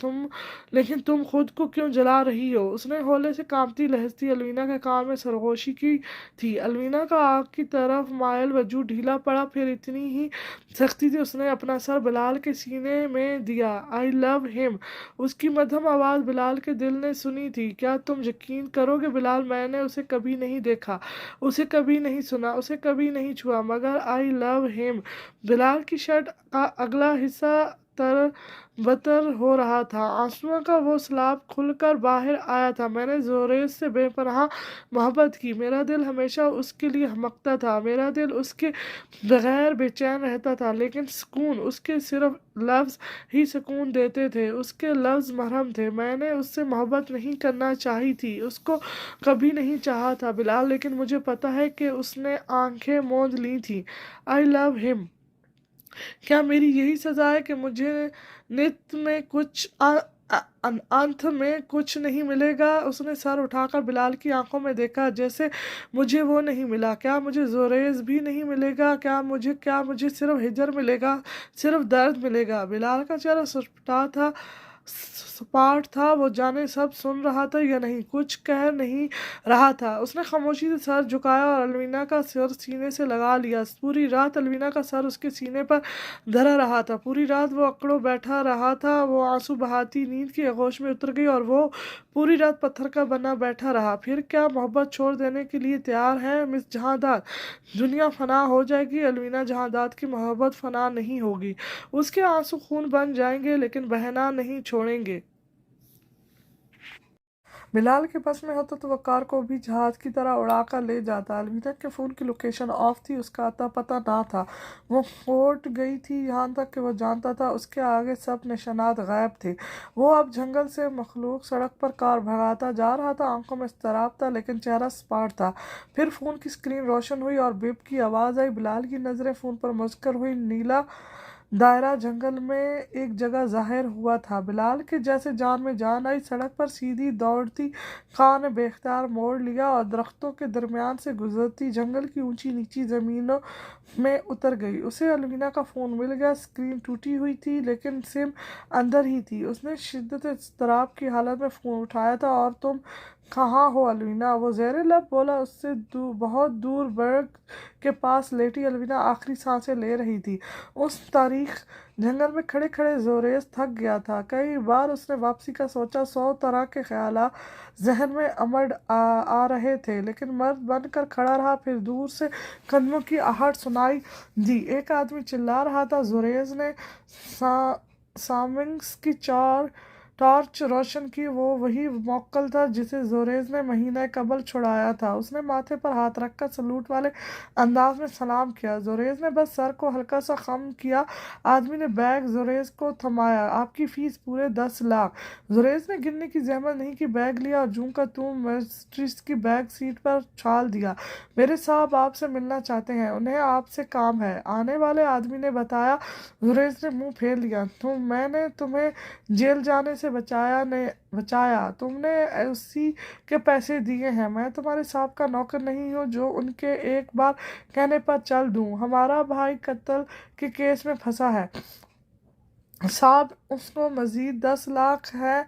लेकिन तुम खुद को क्यों जला रही हो? उसने होले से कांपती लहजती अलवीना के कान में सरगोशी की थी। अलवीना का आग की तरफ मायल वजूद ढीला पड़ा। फिर इतनी ही सख्ती से उसने अपना सर बिलाल के सीने में दिया। आई लव हिम, उसकी मध्यम आवाज़ बिलाल के दिल ने सुनी थी। क्या तुम यकीन करोगे बिलाल, मैंने उसे कभी नहीं देखा, उसे कभी नहीं सुना, उसे कभी नहीं छुआ, मगर आई लव हिम। बिलाल की शर्ट का अगला हिस्सा तर बतर हो रहा था। आंसुओं का वो सैलाब खुलकर बाहर आया था। मैंने जोरेस से बेपनाह मोहब्बत की। मेरा दिल हमेशा उसके लिए धड़कता था, मेरा दिल उसके बगैर बेचैन रहता था। लेकिन सुकून, उसके सिर्फ लफ्ज़ ही सुकून देते थे, उसके लफ्ज़ मरहम थे। मैंने उससे मोहब्बत नहीं करना चाही थी, उसको कभी नहीं चाहा था बिलाल, लेकिन मुझे पता है कि उसने आंखें मूंद ली थी। I love him. क्या मेरी यही सज़ा है कि मुझे नित में कुछ अंत में कुछ नहीं मिलेगा? उसने सर उठाकर बिलाल की आंखों में देखा। जैसे मुझे वो नहीं मिला, क्या मुझे जोरेज भी नहीं मिलेगा? क्या मुझे सिर्फ हिजर मिलेगा, सिर्फ दर्द मिलेगा? बिलाल का चेहरा सपाट था। वो जाने सब सुन रहा था या नहीं, कुछ कह नहीं रहा था। उसने खामोशी से सर झुकाया और अलवीना का सिर सीने से लगा लिया। पूरी रात अलवीना का सर उसके सीने पर धरा रहा था। पूरी रात वो अकड़ो बैठा रहा था। वो आंसू बहाती नींद की आगोश में उतर गई और वो पूरी रात पत्थर का बना बैठा रहा। फिर क्या मोहब्बत छोड़ देने के लिए तैयार है मिस जहांदार? दुनिया फना हो जाएगी, अलवीना जहांदार की मोहब्बत फना नहीं होगी। उसके आंसू खून बन जाएंगे, लेकिन बहना नहीं छोड़ेंगे। बिलाल के बस में होता तो वो कार को भी जहाज की तरह उड़ा कर ले जाता। अलविदा के फ़ोन की लोकेशन ऑफ थी, उसका अता पता ना था। वो फौट गई थी, यहाँ तक कि वो जानता था उसके आगे सब निशानात गायब थे। वो अब जंगल से मखलूक सड़क पर कार भगाता जा रहा था। आंखों में इस्तराब था, लेकिन चेहरा सपाट था। फिर फ़ोन की स्क्रीन रोशन हुई और बिप की आवाज़ आई। बिलाल की नज़रें फ़ोन पर मुस्कर हुई। नीला दायरा जंगल में एक जगह जाहिर हुआ था। बिलाल के जैसे जान में जान आई। सड़क पर सीधी दौड़ती कार ने बेख्तियार मोड़ लिया और दरख्तों के दरमियान से गुजरती जंगल की ऊंची नीची ज़मीनों में उतर गई। उसे अलवीना का फ़ोन मिल गया। स्क्रीन टूटी हुई थी, लेकिन सिम अंदर ही थी। उसने शिद्दत इज़्तिराब की हालत में फ़ोन उठाया था। और तुम कहाँ हो अलवीना? वो ज़ेरे लब बोला। उससे बहुत दूर बर्ग के पास लेटी अलवीना आखिरी सांसें ले रही थी। उस तारीख जंगल में खड़े खड़े जोरेस थक गया था। कई बार उसने वापसी का सोचा, 100 तरह के ख्यालात जहन में आ रहे थे, लेकिन मर्द बनकर खड़ा रहा। फिर दूर से कदमों की आहट सुनाई दी। एक आदमी चिल्ला रहा था। जोरेस ने सामिंग्स की टॉर्च रोशन की। वो वही मोक्कल था जिसे जोरेज ने महीने कबल छुड़ाया था। उसने माथे पर हाथ रखकर सलूट वाले अंदाज में सलाम किया। जोरेज ने बस सर को हल्का सा खम किया। आदमी ने बैग जोरेज को थमाया। आपकी फीस पूरे 10 लाख। जोरेज ने गिनने की जहमत नहीं की। बैग लिया और जूं का तूं मजिस्ट्रेट की बैग सीट पर छाल दिया। मेरे साहब आपसे मिलना चाहते हैं, उन्हें आपसे काम है, आने वाले आदमी ने बताया। जोरेज ने मुंह फेर लिया। मैंने तुम्हें जेल जाने से बचाया, तुमने उसी के पैसे दिए हैं। मैं तुम्हारे साहब का नौकर नहीं हूँ जो उनके एक बार कहने पर चल दूँ। हमारा भाई कत्ल के केस में फंसा है साहब, उसको मजीद 10 लाख है,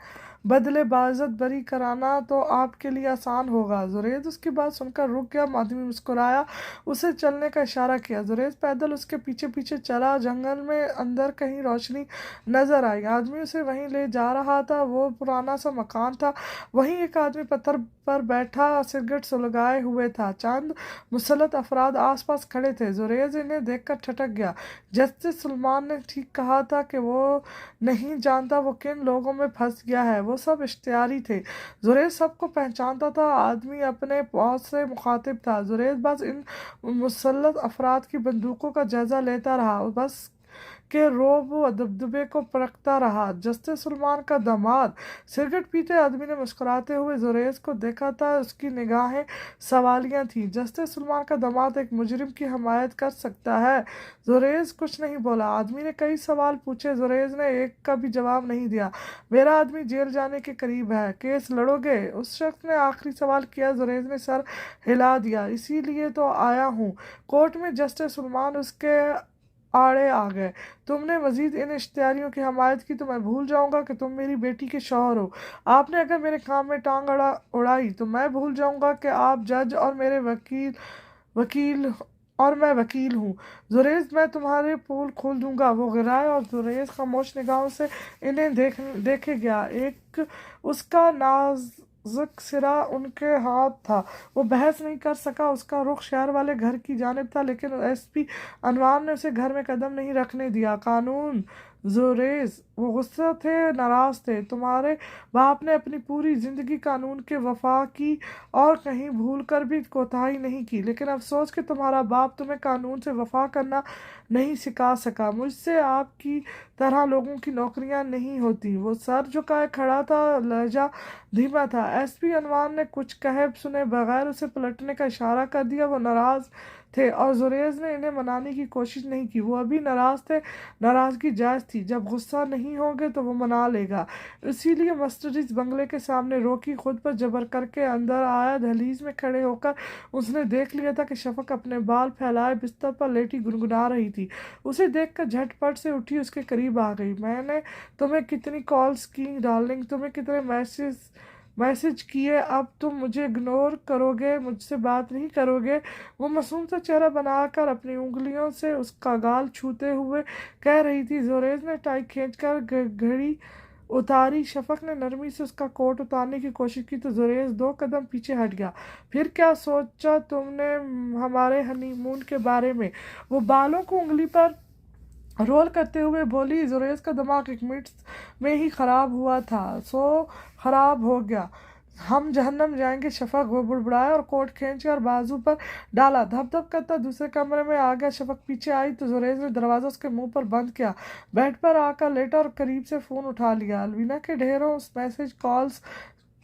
बदले बाजत बरी कराना तो आपके लिए आसान होगा। जुरेद उसकी बात सुनकर रुक गया। आदमी मुस्कुराया, उसे चलने का इशारा किया। जुरेद पैदल उसके पीछे पीछे चला। जंगल में अंदर कहीं रोशनी नजर आई। आदमी उसे वहीं ले जा रहा था। वो पुराना सा मकान था। वहीं एक आदमी पत्थर पर बैठा सिगरेट सुलगाए हुए था। चंद मुसल्लत अफराद आसपास खड़े थे। जुरेज इन्हें देखकर ठटक गया। जस्टिस सुलेमान ने ठीक कहा था कि वो नहीं जानता वो किन लोगों में फंस गया है। वो सब इश्तियारी थे। जुरेज सबको पहचानता था। आदमी अपने बहुत से मुखातिब था। जुरेज बस इन मुसल्लत अफराद की बंदूकों का जायजा लेता रहा। बस के रोब व दबदबे को परखता रहा। जस्टिस सलमान का दामाद सिगरेट पीते आदमी ने मुस्कुराते हुए जुरैज को देखा था। उसकी निगाहें सवालिया थीं। जस्टिस सलमान का दामाद एक मुजरिम की हमायत कर सकता है? जुरैज कुछ नहीं बोला। आदमी ने कई सवाल पूछे, जुरैज ने एक का भी जवाब नहीं दिया। मेरा आदमी जेल जाने के करीब है, केस लड़ोगे? उस शख्स ने आखिरी सवाल किया। जुरैज ने सर हिला दिया। इसीलिए तो आया हूँ। कोर्ट में जस्टिस सलमान उसके आड़े आ गए। तुमने मजीद इन इश्तिहारियों की हमायत की तो मैं भूल जाऊंगा कि तुम मेरी बेटी के शौहर हो। आपने अगर मेरे काम में टांग उड़ाई तो मैं भूल जाऊंगा कि आप जज और मेरे वकील और मैं वकील हूँ। जुरैज, मैं तुम्हारे पोल खोल दूंगा। वो गिराए और जुरैज खामोश निगाहों से इन्हें देखे गया। एक उसका नाजुक सिरा उनके हाथ था। वो बहस नहीं कर सका। उसका रुख शहर वाले घर की जानिब था, लेकिन एसपी अनवर ने उसे घर में कदम नहीं रखने दिया। कानून जुरैज, वो गुस्सा थे, नाराज थे। तुम्हारे बाप ने अपनी पूरी जिंदगी कानून के वफा की और कहीं भूल कर भी कोताही नहीं की, लेकिन अफसोस कि तुम्हारा बाप तुम्हें कानून से वफा करना नहीं सिखा सका। मुझसे आपकी तरह लोगों की नौकरियां नहीं होती। वो सर झुकाए खड़ा था, लहजा धीमा था। एसपी अनवर ने कुछ कहे सुने बगैर उसे पलटने का इशारा कर दिया। वो नाराज थे और जुरैज ने इन्हें मनाने की कोशिश नहीं की। वो अभी नाराज थे, नाराजगी जायज़ थी। जब गुस्सा नहीं होगे तो वो मना लेगा। इसीलिए मस्टरीज बंगले के सामने रोकी, खुद पर जबर करके अंदर आया। दहलीज में खड़े होकर उसने देख लिया था कि शफक अपने बाल फैलाए बिस्तर पर लेटी गुनगुना रही थी। उसे देखकर झटपट से उठी, उसके करीब आ गई। मैंने तुम्हें कितनी कॉल्स की डार्लिंग, तुम्हें कितने मैसेज किए, अब तुम मुझे इग्नोर करोगे, मुझसे बात नहीं करोगे? वो मासूम सा चेहरा बनाकर अपनी उंगलियों से उसका गाल छूते हुए कह रही थी। जुरैज ने टाई खींचकर घड़ी उतारी। शफक ने नरमी से उसका कोट उतारने की कोशिश की तो जुरैज 2 कदम पीछे हट गया। फिर क्या सोचा तुमने हमारे हनीमून के बारे में? वो बालों को उंगली पर रोल करते हुए बोली। जुरैज का दिमाग 1 मिनट में ही खराब हुआ था, सो खराब हो गया। हम जहन्नम जाएंगे। शफक वो बुड़बुड़ाया और कोट खींच कर बाजू पर डाला। धप धप करता दूसरे कमरे में आ गया। शफक पीछे आई तो जुरैज ने दरवाजा उसके मुंह पर बंद किया। बेड पर आकर लेटा और करीब से फोन उठा लिया। अलवीना के ढेरों मैसेज कॉल्स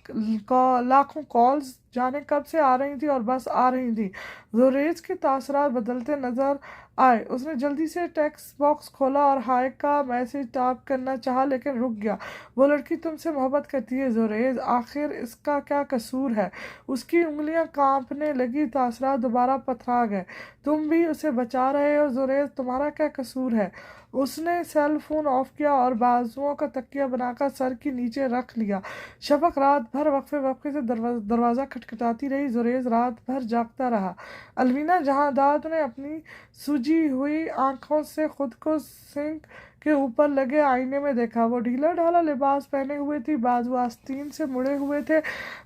लाखों कॉल्स जाने कब से आ रही थी और बस आ रही थी। जुरैज के तासरात बदलते नजर आए। उसने जल्दी से टेक्स्ट बॉक्स खोला और हाय का मैसेज टाइप करना चाहा, लेकिन रुक गया। वो लड़की तुमसे मोहब्बत करती है जुरैज, आखिर इसका क्या कसूर है? उसकी उंगलियां कांपने लगी। तासरात दोबारा पथरा गए। तुम भी उसे बचा रहे हो जुरैज, तुम्हारा क्या कसूर है? उसने सेल फोन ऑफ किया और बाजुओं का तकिया बनाकर सर के नीचे रख लिया। शफक रात भर वक्फे वक्फे से दरवाज़ा खटखटाती रही। जुरैज रात भर जागता रहा। अलवीना जहांदाद ने अपनी सूजी हुई आंखों से खुद को सिंक के ऊपर लगे आईने में देखा। वो ढीला ढाला लिबास पहने हुए थी, बाजू आस्तीन से मुड़े हुए थे,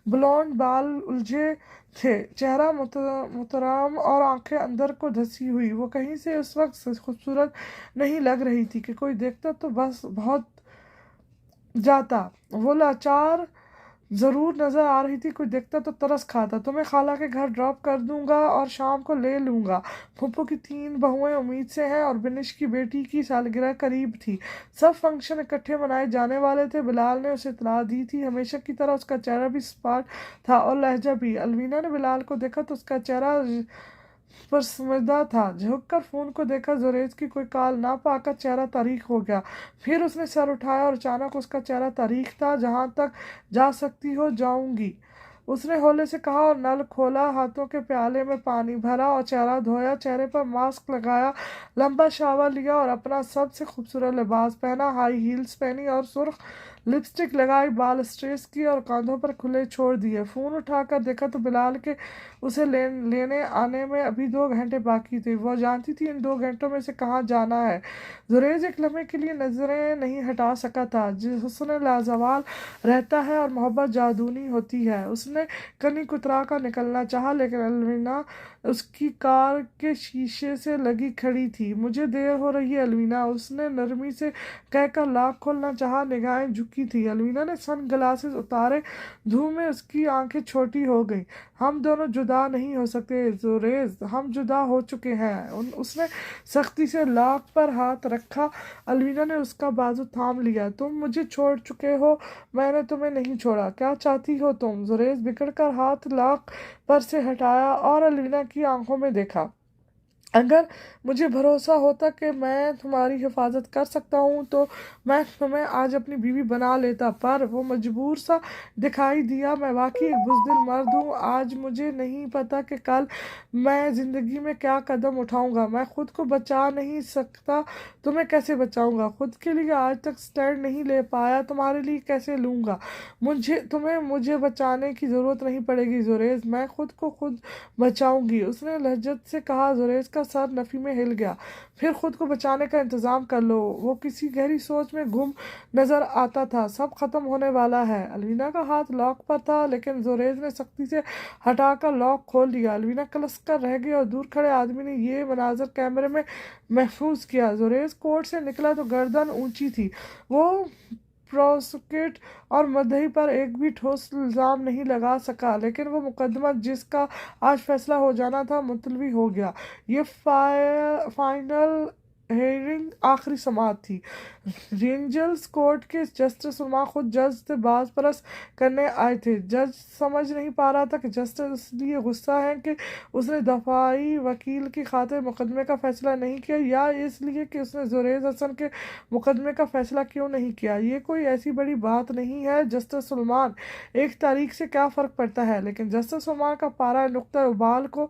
ब्लॉन्ड बाल उलझे थे, चेहरा मुतराम और आंखें अंदर को धसी हुई। वो कहीं से उस वक्त खूबसूरत नहीं लग रही थी कि कोई देखता तो बस बहुत जाता। वो लाचार ज़रूर नज़र आ रही थी, कोई देखता तो तरस खाता। तुम्हें खाला के घर ड्रॉप कर दूंगा और शाम को ले लूँगा। फूफो की 3 बहुएं उम्मीद से हैं और बिनिश की बेटी की सालगिरह करीब थी। सब फंक्शन इकट्ठे मनाए जाने वाले थे। बिलाल ने उसे इत्तला दी थी। हमेशा की तरह उसका चेहरा भी स्पार्ट था और लहजा भी। अलवीना ने बिलाल को देखा तो उसका चेहरा पर समझदार था। झुक कर फोन को देखा। जुरैज की कोई कॉल ना पाकर चेहरा तारीख हो गया। फिर उसने सर उठाया और अचानक उसका चेहरा तारीख था। जहां तक जा सकती हो जाऊंगी, उसने हौले से कहा और नल खोला। हाथों के प्याले में पानी भरा और चेहरा धोया। चेहरे पर मास्क लगाया, लंबा शावर लिया और अपना सबसे खूबसूरत लिबास पहना। हाई हील्स पहनी और सुर्ख लिपस्टिक लगाई, बाल स्ट्रेस की और कांधों पर खुले छोड़ दिए। फ़ोन उठाकर देखा तो बिलाल के उसे लेने आने में अभी 2 घंटे बाकी थे। वह जानती थी इन 2 घंटों में से कहाँ जाना है। जुरैज एक लम्हे के लिए नजरें नहीं हटा सका था। जिस हुस्न लाजवाल रहता है और मोहब्बत जादूनी होती है। उसने कनी कुतरा कर निकलना चाहा, लेकिन अलवीना उसकी कार के शीशे से लगी खड़ी थी। मुझे देर हो रही है अलवीना, उसने नरमी से कहकर लॉक खोलना चाहा। निगाहें झुकी चुकी थी। अलवीना ने सन ग्लासेस उतारे, धूम में उसकी आंखें छोटी हो गईं। हम दोनों जुदा नहीं हो सकते जुरेज, हम जुदा हो चुके हैं। उसने सख्ती से लॉक पर हाथ रखा। अलवीना ने उसका बाजू थाम लिया। तुम मुझे छोड़ चुके हो, मैंने तुम्हें नहीं छोड़ा। क्या चाहती हो तुम? जुरेज बिगड़कर हाथ लॉक पर से हटाया और अलवीना की आंखों में देखा। अगर मुझे भरोसा होता कि मैं तुम्हारी हिफाजत कर सकता हूँ तो मैं तुम्हें आज अपनी बीवी बना लेता, पर वो मजबूर सा दिखाई दिया। मैं वाकई एक बुज़दिल मर्द हूँ। आज मुझे नहीं पता कि कल मैं ज़िंदगी में क्या कदम उठाऊँगा। मैं खुद को बचा नहीं सकता, तुम्हें कैसे बचाऊँगा? खुद के लिए आज तक स्टैंड नहीं ले पाया, तुम्हारे लिए कैसे लूँगा? मुझे बचाने की ज़रूरत नहीं पड़ेगी जुरेज, मैं खुद को खुद बचाऊंगी, उसने लहजत से कहा। जुरेज का सर नफी में हिल गया। फिर खुद को बचाने का इंतजाम कर लो। वो किसी गहरी सोच में गुम नजर आता था। सब खत्म होने वाला है। अलवीना का हाथ लॉक पर था, लेकिन जुरेज ने सख्ती से हटाकर लॉक खोल लिया। अलवीना कलस कर रह गई और दूर खड़े आदमी ने ये मनाजर कैमरे में महफूज किया। जुरेज कोर्ट से निकला तो गर्दन ऊंची थी। वो प्रोसिक्यूट और मदही पर एक भी ठोस इल्ज़ाम नहीं लगा सका, लेकिन वो मुकदमा जिसका आज फैसला हो जाना था मुलतवी हो गया। ये फाइनल हेयरिंग आखिरी समाअत थी। रेंजर्स कोर्ट के जस्टिस उमा खुद जज से बाज परस करने आए थे। जज समझ नहीं पा रहा था कि जस्टिस इसलिए गुस्सा है कि उसने दफाई वकील की खातिर मुकदमे का फैसला नहीं किया, या इसलिए कि उसने जुरेज हसन के मुकदमे का फैसला क्यों नहीं किया। ये कोई ऐसी बड़ी बात नहीं है जस्टिस सलमान, एक तारीख से क्या फ़र्क पड़ता है। लेकिन जस्टिस सलमान का पारा नुक्ता उबाल को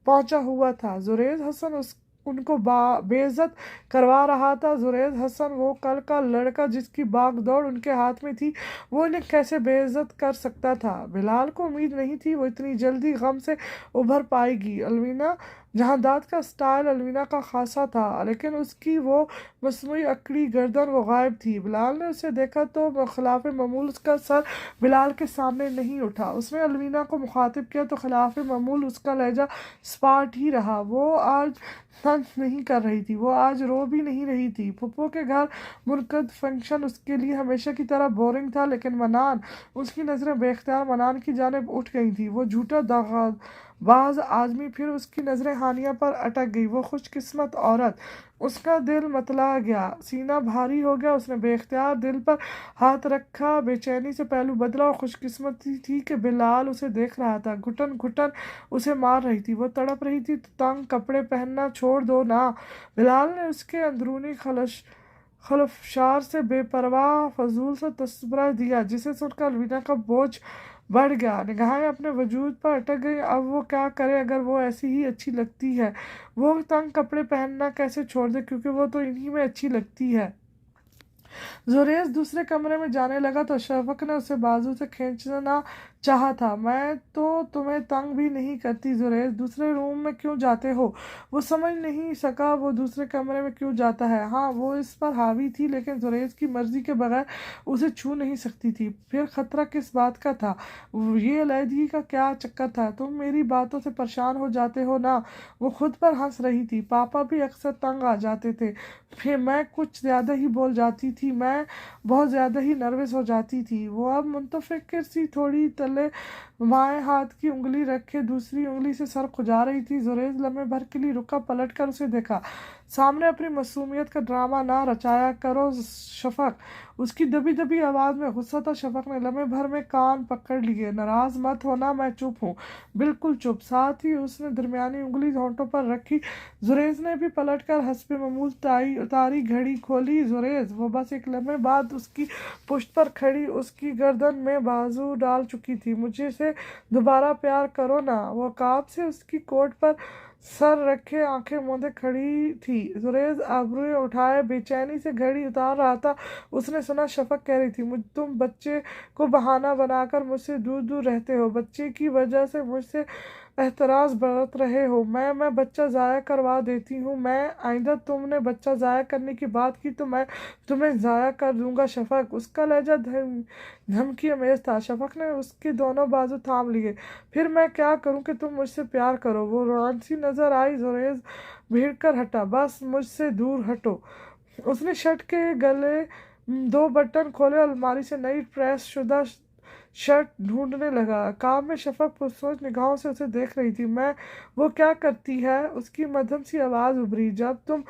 पहुंचा हुआ था। जुरेज हसन उनको बेइज्जत करवा रहा था। जुरेज हसन, वो कल का लड़का जिसकी बाग दौड़ उनके हाथ में थी, वो इन्हें कैसे बेइज्जत कर सकता था? बिलाल को उम्मीद नहीं थी वो इतनी जल्दी गम से उभर पाएगी। अलवीना जहांदाद का स्टाइल अलवीना का खासा था, लेकिन उसकी वो मसनूई अकड़ी गर्दन वो गायब थी। बिलाल ने उसे देखा तो खिलाफ मामूल उसका सर बिलाल के सामने नहीं उठा। उसने अलवीना को मुखातिब किया तो खिलाफ मामूल उसका लहजा स्पार्ट ही रहा। वो आज तंज नहीं कर रही थी, वो आज रो भी नहीं रही थी। पप्पो के घर मुनक़द फंक्शन उसके लिए हमेशा की तरह बोरिंग था, लेकिन मनान, उसकी नज़रें बेख्तियार मनान की जानिब उठ गई थी। वो झूठा बाज आदमी, फिर उसकी नज़रें हानिया पर अटक गई। वो खुशकिस्मत औरत, उसका दिल मतला गया, सीना भारी हो गया। उसने बेख्तियार दिल पर हाथ रखा, बेचैनी से पहलू बदला और खुशकिस्मती थी कि बिलाल उसे देख रहा था। घुटन घुटन उसे मार रही थी, वो तड़प रही थी। तंग कपड़े पहनना छोड़ दो ना। बिलाल ने उसके अंदरूनी खलफशार से बेपरवाह फजूल सा तस्वरा दिया, जिसे सुनकर अलवीना का बोझ बढ़ गया। निगाहें अपने वजूद पर अटक गई। अब वो क्या करे अगर वो ऐसी ही अच्छी लगती है? वो तंग कपड़े पहनना कैसे छोड़ दे, क्योंकि वो तो इन्हीं में अच्छी लगती है। जुरेज दूसरे कमरे में जाने लगा तो शफक ने उसे बाजू से खींचना चाहा था। मैं तो तुम्हें तंग भी नहीं करती जुरेज, दूसरे रूम में क्यों जाते हो? वो समझ नहीं सका वो दूसरे कमरे में क्यों जाता है। हाँ, वो इस पर हावी थी, लेकिन जुरेज की मर्जी के बगैर उसे छू नहीं सकती थी। फिर खतरा किस बात का था? ये अलहदगी का क्या चक्कर था? तुम मेरी बातों से परेशान हो जाते हो ना। वो खुद पर हंस रही थी। पापा भी अक्सर तंग आ जाते थे, फिर मैं कुछ ज़्यादा ही बोल जाती थी, मैं बहुत ज़्यादा ही नर्वस हो जाती थी। वो अब मुतफिक्र सी थोड़ी तले बाएं हाथ की उंगली रखे दूसरी उंगली से सर खुजा रही थी। जुरेज लम्हे भर के लिए रुका, पलट कर उसे देखा। सामने अपनी मासूमियत का ड्रामा ना रचाया करो शफक, उसकी दबी दबी आवाज़ में गुस्सा था। शफक ने लम्हे भर में कान पकड़ लिए। नाराज़ मत होना, मैं चुप हूँ, बिल्कुल चुप। साथ ही उसने दरमियानी उंगली होंठों पर रखी। जुरेज ने भी पलट कर हस्बे मामूल उतारी, घड़ी खोली। जुरेज, वो बस एक लम्हे बाद उसकी पुश्त पर खड़ी उसकी गर्दन में बाजू डाल चुकी थी। मुझे से दोबारा प्यार करो ना। वो काब से उसकी कोट पर सर रखे आंखें मूंदे खड़ी थी। जुरेज आबरूएं उठाए बेचैनी से घड़ी उतार रहा था। उसने सुना शफक कह रही थी, तुम बच्चे को बहाना बनाकर मुझसे दूर दूर रहते हो, बच्चे की वजह से मुझसे एहतराज बरत रहे हो। मैं बच्चा ज़ाया करवा देती हूँ। मैं आइंदा तुमने बच्चा ज़ाया करने की बात की तो मैं तुम्हें ज़ाया कर दूंगा। शफक, उसका लहजा धमकी अमेज था। शफक ने उसके दोनों बाजू थाम लिए। फिर मैं क्या करूं कि तुम मुझसे प्यार करो? वो रोमांसी नजर आई। जुरेज भीड़ कर हटा। बस मुझसे दूर हटो। उसने शर्ट के गले दो बटन खोले, अलमारी से नई प्रेस शुदा शर्ट ढूंढने लगा। काम में शफक पुरसोच निगाहों से उसे देख रही थी। मैं, वो क्या करती है? उसकी मध्यम सी आवाज़ उभरी। जब तुम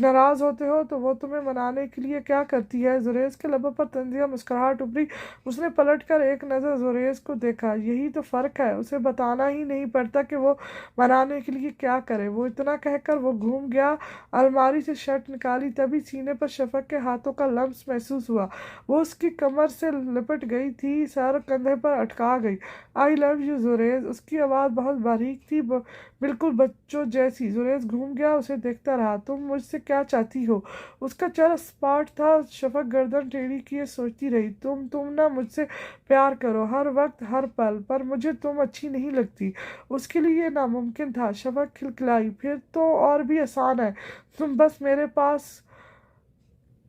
नाराज़ होते हो तो वो तुम्हें मनाने के लिए क्या करती है? जुरेज के लबों पर तंजिया मुस्कुराहट उभरी। उसने पलट कर एक नज़र जुरेज को देखा। यही तो फ़र्क है, उसे बताना ही नहीं पड़ता कि वो मनाने के लिए क्या करे। वो इतना कहकर वो घूम गया। अलमारी से शर्ट निकाली, तभी सीने पर शफक के हाथों का लम्स महसूस हुआ। वो उसकी कमर से लिपट गई थी, सर कंधे पर अटका गई। I love you Zuraiz. उसकी आवाज़ बहुत बारीक थी, बिल्कुल बच्चों जैसी। जुरेज घूम गया, उसे देखता रहा। तुम मुझसे क्या चाहती हो? उसका चेहरा स्पॉट था। शफक गर्दन टेढ़ी किए सोचती रही। तुम ना मुझसे प्यार करो, हर वक्त हर पल, पर मुझे तुम अच्छी नहीं लगती। उसके लिए ये नामुमकिन था। शफक खिलखिलाई। फिर तो और भी आसान है, तुम बस मेरे पास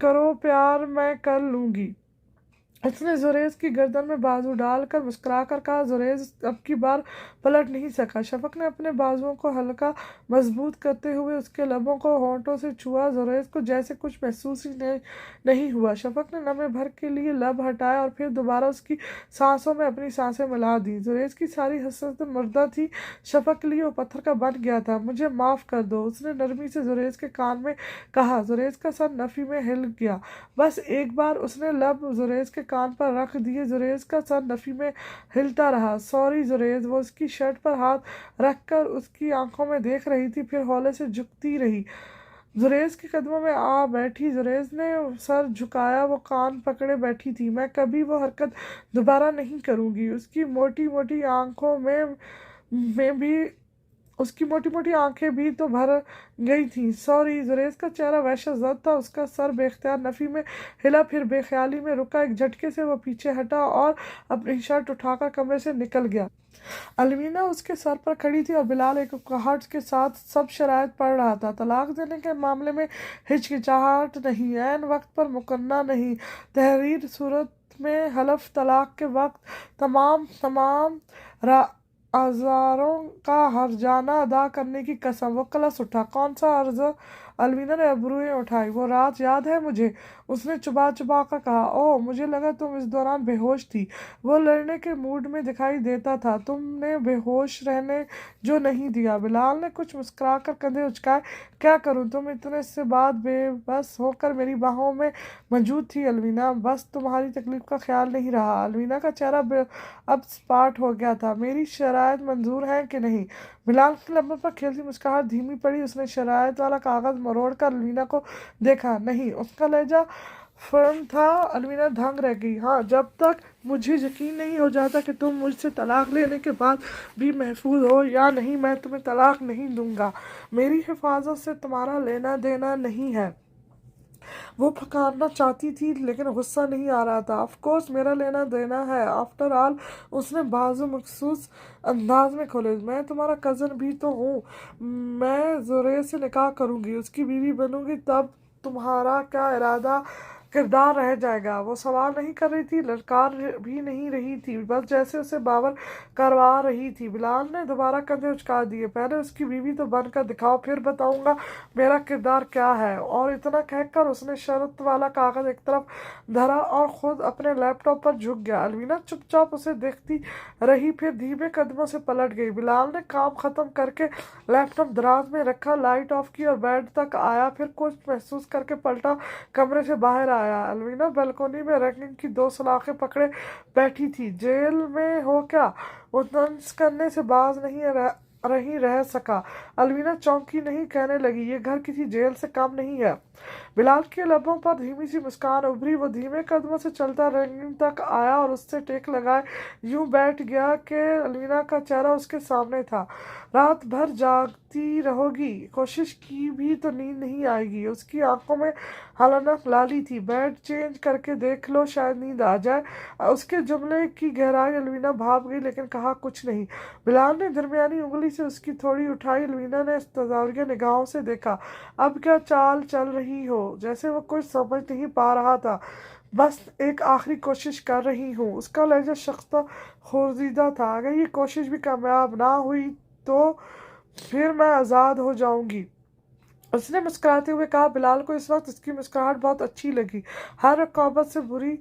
करो, प्यार मैं कर लूंगी। उसने जुरेज की गर्दन में बाजू डालकर मुस्कुरा कर कहा। जुरेज अब की बार पलट नहीं सका। शफक ने अपने बाजुओं को हल्का मजबूत करते हुए उसके लबों को होंठों से छुआ। जुरेज को जैसे कुछ महसूस ही नहीं हुआ। शफक ने लम्हे भर के लिए लब हटाया और फिर दोबारा उसकी सांसों में अपनी सांसें मिला दी। जुरेज की सारी हसरत मुर्दा थी। शफक के लिए वो पत्थर का बन गया था। मुझे माफ़ कर दो, उसने नरमी से जुरेज के कान में कहा। जुरेज का सर नफी में हिल गया। बस एक बार। उसने लब जुरेज के कान पर रख दिए। जुरेज का सर नफी में हिलता रहा। सॉरी जुरेज। वो उसकी शर्ट पर हाथ रखकर उसकी आंखों में देख रही थी, फिर हौले से झुकती रही। जुरेज के कदमों में आ बैठी। जुरेज ने सर झुकाया। वो कान पकड़े बैठी थी। मैं कभी वो हरकत दोबारा नहीं करूंगी। में भी उसकी मोटी मोटी आंखें भी तो भर गई थीं। सॉरी। जुरेज का चेहरा वहशत था। उसका सर बेख्तियार नफी में हिला, फिर बेख्याली में रुका। एक झटके से वो पीछे हटा और अपनी शर्ट उठाकर कमरे से निकल गया। अलमीना उसके सर पर खड़ी थी और बिलाल एक उकहाट के साथ सब शराइत पढ़ रहा था। तलाक देने के मामले में हिचकिचाहट नहीं, ऐन वक्त पर मुकरना नहीं, तहरीर सूरत में हलफ, तलाक के वक्त तमाम तमाम औजारों का हर्जाना अदा करने की कसम। वो कलश उठा। कौन सा अर्ज? अलमीना ने अबरूएं उठाई। वो रात याद है मुझे, उसने चुबा चुबा कर कहा। ओह, मुझे लगा तुम इस दौरान बेहोश थी। वो लड़ने के मूड में दिखाई देता था। तुमने बेहोश रहने जो नहीं दिया। बिलाल ने कुछ मुस्कुरा कर कंधे उचकाए। क्या करूं? तुम इतने से बाद बेबस होकर मेरी बाहों में मौजूद थी अलमीना। बस तुम्हारी तकलीफ का ख्याल नहीं रहा। अलमीना का चेहरा अब स्पाट हो गया था। मेरी शराइत मंजूर है कि नहीं? बिलाल के लबों पर खेलती मुस्कुराहट धीमी पड़ी। उसने शराइत वाला कागज मरोड़ कर अलमीना को देखा। नहीं। उसका लहजा फर्म था। अलमीना दंग रह गई। हाँ, जब तक मुझे यकीन नहीं हो जाता कि तुम मुझसे तलाक लेने के बाद भी महफूज हो या नहीं, मैं तुम्हें तलाक नहीं दूंगा। मेरी हिफाजत से तुम्हारा लेना देना नहीं है। वो फकारना चाहती थी लेकिन गुस्सा नहीं आ रहा था। ऑफ कोर्स मेरा लेना देना है। आफ्टर ऑल, उसने बाजू मखसूस अंदाज में खोले। मैं तुम्हारा कज़न भी तो हूँ। मैं ज़ोरे से निकाह करूँगी, उसकी बीवी बनूंगी। तब तुम्हारा क्या इरादा किरदार रह जाएगा? वो सवाल नहीं कर रही थी, ललकार भी नहीं रही थी, बस जैसे उसे बावर करवा रही थी। बिलाल ने दोबारा कंधे उचका दिए। पहले उसकी बीवी तो बनकर दिखाओ, फिर बताऊंगा मेरा किरदार क्या है। और इतना कहकर उसने शर्त वाला कागज एक तरफ धरा और खुद अपने लैपटॉप पर झुक गया। अलमीना चुपचाप उसे देखती रही, फिर धीमे कदमों से पलट गई। बिलाल ने काम खत्म करके लैपटॉप दराज में रखा, लाइट ऑफ की और बेड तक आया, फिर कुछ महसूस करके पलटा, कमरे से बाहर आया। अलमीना बालकनी में रैगिंग की दो सलाखें पकड़े बैठी थी। जेल में हो क्या? वो तंज करने से बाज नहीं रह सका। अलमीना चौंकी नहीं, कहने लगी, ये घर किसी जेल से कम नहीं है। बिलाल के लबों पर धीमी सी मुस्कान उभरी। वो धीमे कदमों से चलता रंगीन तक आया और उससे टेक लगाए यूं बैठ गया कि अलमीना का चेहरा उसके सामने था। रात भर जागती रहोगी? कोशिश की भी तो नींद नहीं आएगी। उसकी आंखों में हलनक लाली थी। बेड चेंज करके देख लो, शायद नींद आ जाए। उसके जुमले की गहराई अलमीना भाप गई, लेकिन कहा कुछ नहीं। बिलाल ने दरमियानी उंगली से उसकी थोड़ी उठाई। अलमीना ने तजावरिया निगाहों से देखा। अब क्या चाल चल रही हो? जैसे वो कुछ समझ नहीं पा रहा था। बस एक आखिरी कोशिश कर रही हूँ। उसका लहजा शख्ता खुर्जीदा था। अगर ये कोशिश भी कामयाब ना हुई तो फिर मैं आज़ाद हो जाऊंगी। اس نے مسکراتے ہوئے کہا۔ بلال کو اس وقت اس کی مسکراہٹ بہت اچھی لگی، ہر رقابت سے بری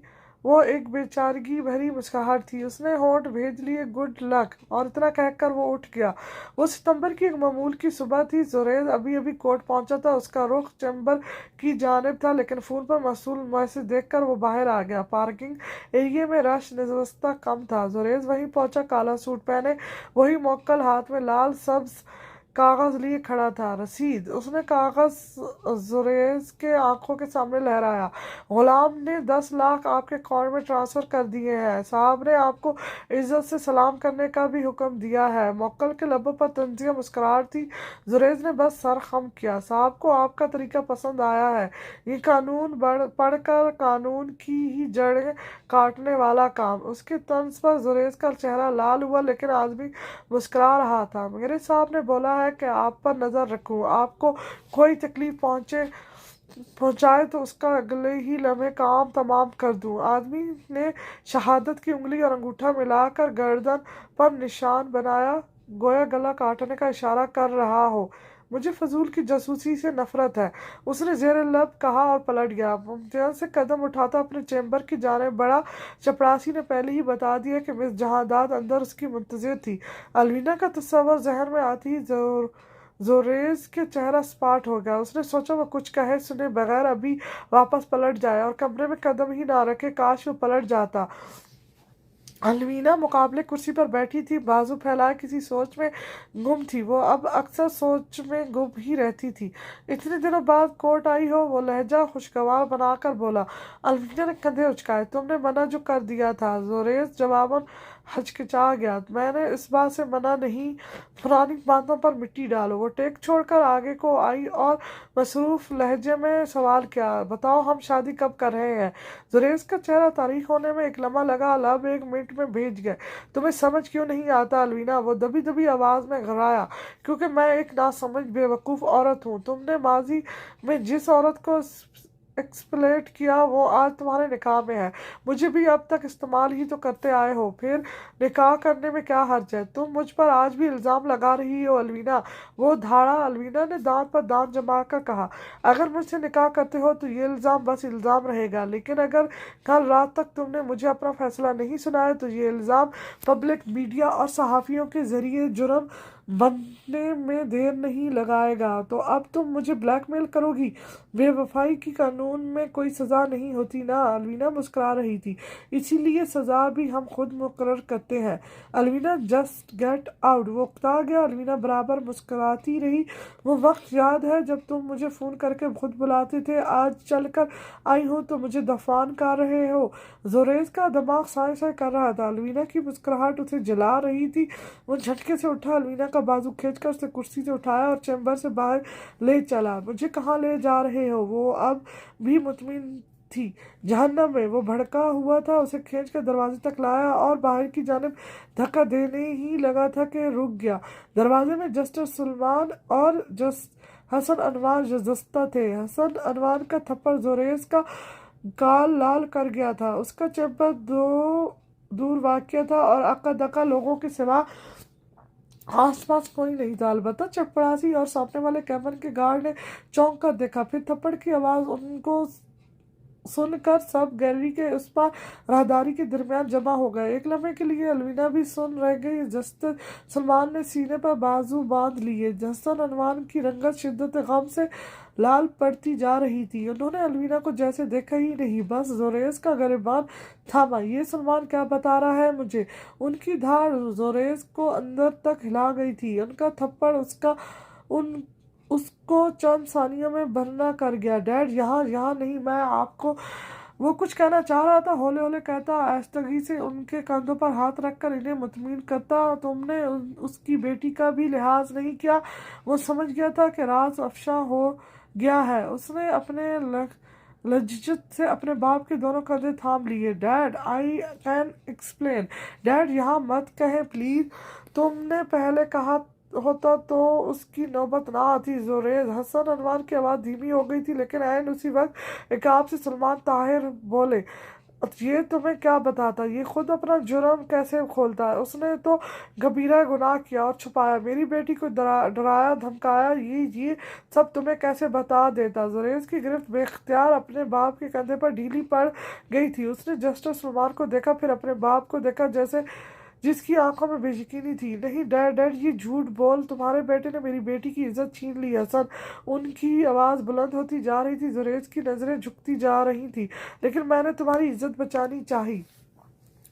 وہ ایک بیچارگی بھری مسکراہٹ تھی۔ اس نے ہونٹ بھیج لیے، گڈ لک، اور اتنا کہہ کر وہ اٹھ گیا۔ وہ ستمبر کی ایک معمول کی صبح تھی۔ زوریز ابھی ابھی کورٹ پہنچا تھا، اس کا رخ چیمبر کی جانب تھا، لیکن فون پر مرسول میسج دیکھ کر وہ باہر آ گیا۔ پارکنگ ایریے میں رش نسبتاً کم تھا۔ زوریز وہیں پہنچا، کالا سوٹ پہنے، وہی موکل ہاتھ میں لال سبز کاغذ لیے کھڑا تھا۔ رسید۔ اس نے کاغذ زوریز کے آنکھوں کے سامنے لہرایا۔ غلام نے 10 لاکھ آپ کے اکاؤنٹ میں ٹرانسفر کر دیے ہیں۔ صاحب نے آپ کو عزت سے سلام کرنے کا بھی حکم دیا ہے۔ موکل کے لبوں پر طنزیہ مسکراہٹ تھی۔ زوریز نے بس سر خم کیا۔ صاحب کو آپ کا طریقہ پسند آیا ہے، یہ قانون پڑھ کر قانون کی ہی جڑیں کاٹنے والا کام۔ اس کے طنز پر زوریز کا چہرہ لال ہوا، لیکن آدمی مسکرا رہا تھا۔ میرے صاحب نے بولا ہے کہ آپ پر نظر رکھوں، آپ کو کوئی تکلیف پہنچائے تو اس کا اگلے ہی لمحے کام تمام کر دوں۔ آدمی نے شہادت کی انگلی اور انگوٹھا ملا کر گردن پر نشان بنایا، گویا گلا کاٹنے کا اشارہ کر رہا ہو۔ مجھے فضول کی جاسوسی سے نفرت ہے، اس نے زیر لب کہا اور پلٹ گیا۔ ممتاز سے قدم اٹھاتا اپنے چیمبر کی جانب بڑھا۔ چپڑاسی نے پہلے ہی بتا دیا کہ مس جہاداد اندر اس کی منتظر تھی۔ الوینا کا تصور ذہن میں آتی ہی زوریز کے چہرہ سپاٹ ہو گیا۔ اس نے سوچا وہ کچھ کہے سنے بغیر ابھی واپس پلٹ جائے اور کمرے میں قدم ہی نہ رکھے، کاش وہ پلٹ جاتا۔ الوینا مقابلے کرسی پر بیٹھی تھی، بازو پھیلائے کسی سوچ میں گم تھی۔ وہ اب اکثر سوچ میں گم ہی رہتی تھی۔ اتنے دنوں بعد کورٹ آئی ہو، وہ لہجہ خوشگوار بنا کر بولا۔ الوینا نے کندھے اچکائے۔ تم نے منع جو کر دیا تھا۔ زوریز جواباً ہچکچا گیا۔ میں نے اس بات سے منع نہیں، پرانی باتوں پر مٹی ڈالو۔ وہ ٹیک چھوڑ کر آگے کو آئی اور مصروف لہجے میں سوال کیا، بتاؤ ہم شادی کب کر رہے ہیں؟ زوریز کا چہرہ تاریک ہونے میں ایک لمحہ لگا، لب 1 منٹ میں بھیج گئے۔ تمہیں سمجھ کیوں نہیں آتا الوینا؟ وہ دبی دبی آواز میں گھرایا۔ کیونکہ میں ایک ناسمجھ بے وقوف عورت ہوں۔ تم نے ماضی میں جس عورت کو ایکسپلائٹ کیا وہ آج تمہارے نکاح میں ہے۔ مجھے بھی اب تک استعمال ہی تو کرتے آئے ہو، پھر نکاح کرنے میں کیا حرج ہے؟ تم مجھ پر آج بھی الزام لگا رہی ہو الوینا۔ وہ دھاڑا۔ الوینا نے دانت پر دانت جما کر کہا، اگر مجھ سے نکاح کرتے ہو تو یہ الزام بس الزام رہے گا، لیکن اگر کل رات تک تم نے مجھے اپنا فیصلہ نہیں سنایا تو یہ الزام پبلک، میڈیا اور صحافیوں کے ذریعے جرم بننے میں دیر نہیں لگائے گا۔ تو اب تم مجھے بلیک میل کرو گی؟ بے وفائی کی قانون میں کوئی سزا نہیں ہوتی نا؟ الوینا مسکرا رہی تھی۔ اسی لیے سزا بھی ہم خود مقرر کرتے ہیں۔ Alvina just get out. وہ اکتا گیا۔ الوینا برابر مسکراتی رہی۔ وہ وقت یاد ہے جب تم مجھے فون کر کے خود بلاتے تھے، آج چل کر آئی ہوں تو مجھے دفان کر رہے ہو؟ زوریز کا دماغ سائیں سائیں کر رہا تھا۔ الوینا کی مسکراہٹ اسے جلا رہی تھی۔ وہ جھٹکے سے اٹھا، الوینا کا بازو کھینچ کر اسے کرسی سے اٹھایا اور چیمبر سے باہر لے چلا۔ مجھے کہاں لے جا رہے ہو؟ وہ اب بھی مطمئن تھی۔ جہنم میں۔ وہ بھڑکا ہوا تھا، اسے کھینچ کر دروازے تک لایا اور باہر کی جانب دھکا دینے ہی لگا تھا کہ رک گیا۔ دروازے میں جسٹس سلمان اور حسن انوار نشستہ تھے۔ حسن انوار کا تھپڑ زوریز کا گال لال کر گیا تھا۔ اس کا چیمبر دور واقع تھا اور اکا دکا لوگوں کے سوا آس پاس کوئی نہیں تھا، البتہ چپڑاسی اور سامنے والے کیبن کے گارڈ نے چونک کر دیکھا۔ پھر تھپڑ کی آواز ان کو سن کر سب گیلری کے اس پار راہداری کے درمیان جمع ہو گئے۔ ایک لمحے کے لیے الوینا بھی سن رہ گئی۔ جسٹس سلمان نے سینے پر بازو باندھ لیے۔ حسن انوار کی رنگت شدت غم سے لال پڑتی جا رہی تھی۔ انہوں نے الوینا کو جیسے دیکھا ہی نہیں، بس زوریز کا گریبان تھاما۔ یہ سلمان کیا بتا رہا ہے مجھے؟ ان کی دھاڑ زوریز کو اندر تک ہلا گئی تھی۔ ان کا تھپڑ اس کو چند ثانیوں میں برہنہ کر گیا۔ ڈیڈ یہاں نہیں، میں آپ کو… وہ کچھ کہنا چاہ رہا تھا، ہولے ہولے کہتا، آہستگی سے ان کے کندھوں پر ہاتھ رکھ کر انہیں مطمئن کرتا، تم نے اس کی بیٹی کا بھی لحاظ نہیں کیا؟ وہ سمجھ گیا تھا کہ راز افشا ہو گیا ہے۔ اس نے اپنے لججت سے اپنے باپ کے دونوں کندھے تھام لیے۔ Dad I can explain. Dad یہاں مت کہیں پلیز، تم نے پہلے کہا ہوتا تو اس کی نوبت نہ آتی۔ زوریز۔ حسن انوار کی آواز دھیمی ہو گئی تھی، لیکن عین اسی وقت عقاب سے سلمان طاہر بولے، یہ تمہیں کیا بتاتا، یہ خود اپنا جرم کیسے کھولتا ہے؟ اس نے تو کبیرہ گناہ کیا اور چھپایا، میری بیٹی کو ڈرایا دھمکایا، یہ سب تمہیں کیسے بتا دیتا؟ زریز کی گرفت بے اختیار اپنے باپ کے کندھے پر ڈھیلی پڑ گئی تھی۔ اس نے جسٹس سلمان کو دیکھا، پھر اپنے باپ کو دیکھا، جس کی آنکھوں میں بے یقینی تھی۔ نہیں ڈیڈ، یہ جھوٹ بول، تمہارے بیٹے نے میری بیٹی کی عزت چھین لی۔ حسن، ان کی آواز بلند ہوتی جا رہی تھی، زریز کی نظریں جھکتی جا رہی تھیں۔ لیکن میں نے تمہاری عزت بچانی چاہی۔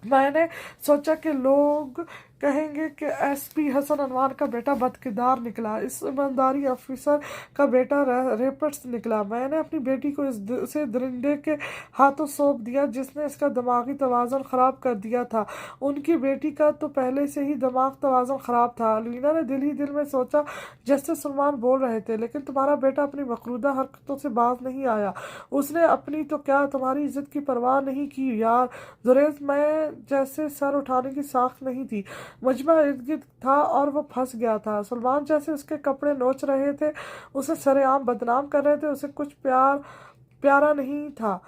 میں نے سوچا کہ لوگ کہیں گے کہ ایس پی حسن عنوان کا بیٹا بدکردار نکلا، اس ایمانداری افسر کا بیٹا ریپسٹ نکلا۔ میں نے اپنی بیٹی کو اسے درندے کے ہاتھوں سونپ دیا جس نے اس کا دماغی توازن خراب کر دیا تھا۔ ان کی بیٹی کا تو پہلے سے ہی دماغ توازن خراب تھا۔ الوینا نے دل ہی دل میں سوچا، جسٹس سلمان بول رہے تھے، لیکن تمہارا بیٹا اپنی مقرودہ حرکتوں سے باز نہیں آیا۔ اس نے اپنی تو کیا تمہاری عزت کی پرواہ نہیں کی یار۔ زریز میں جیسے سر اٹھانے کی ساکھ نہیں تھی، مجمع ارد گرد تھا اور وہ پھنس گیا تھا۔ سلمان جیسے اس کے کپڑے نوچ رہے تھے، اسے سرے عام بدنام کر رہے تھے۔ اسے کچھ پیارا نہیں تھا،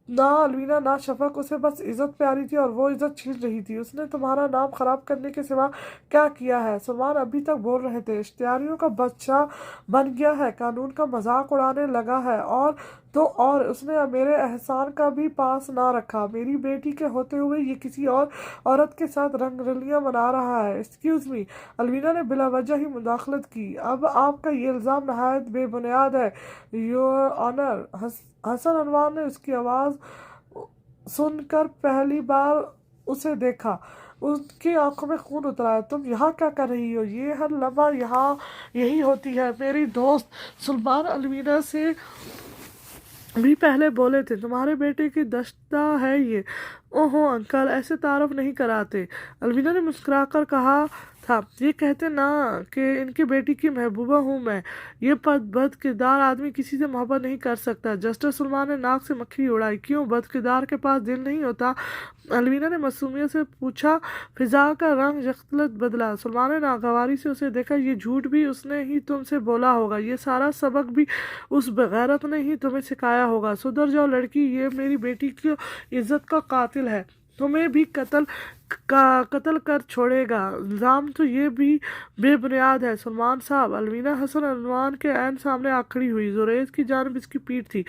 نہ الوینا نہ شفق، اسے بس عزت پیاری تھی اور وہ عزت چھین رہی تھی۔ اس نے تمہارا نام خراب کرنے کے سوا کیا کیا ہے؟ سلمان ابھی تک بول رہے تھے، اشتہاریوں کا بادشاہ بن گیا ہے، قانون کا مذاق اڑانے لگا ہے، اور اس نے میرے احسان کا بھی پاس نہ رکھا۔ میری بیٹی کے ہوتے ہوئے یہ کسی اور عورت کے ساتھ رنگ رلیاں منا رہا ہے۔ ایکسکیوز می، الوینا نے بلا وجہ ہی مداخلت کی، اب آپ کا یہ الزام نہایت بے بنیاد ہے یور آنر۔ حسن عنوان نے اس کی آواز سن کر پہلی بار اسے دیکھا، ان کی آنکھوں میں خون اتر آیا۔ تم یہاں کیا کر رہی ہو؟ یہ ہر لمحہ یہی ہوتی ہے میری دوست۔ سلمان الوینا سے بھی پہلے بولے تھے، تمہارے بیٹے کی دشتا ہے یہ۔ اوہو انکل، ایسے تعارف نہیں کراتے۔ الوینا نے مسکرا کر کہا تھا، یہ کہتے نا کہ ان کی بیٹی کی محبوبہ ہوں میں۔ یہ بد کردار آدمی کسی سے محبت نہیں کر سکتا۔ جسٹس سلمان نے ناک سے مکھی اڑائی، کیوں بد کردار کے پاس دل نہیں ہوتا؟ الوینا نے معصومیت سے پوچھا۔ فضا کا رنگ یکسلٹ بدلا۔ سلمان نے ناگواری سے اسے دیکھا، یہ جھوٹ بھی اس نے ہی تم سے بولا ہوگا، یہ سارا سبق بھی اس بغیرت نے ہی تمہیں سکھایا ہوگا۔ سدھر جاؤ لڑکی، یہ میری بیٹی کی عزت کا قاتل ہے، تمہیں بھی قتل کر چھوڑے گا۔ الزام تو یہ بھی بے بنیاد ہے سلمان صاحب۔ الوینا حسن عنوان کے عین سامنے آ کھڑی ہوئی، زریز کی جانب اس کی پیٹھ تھی۔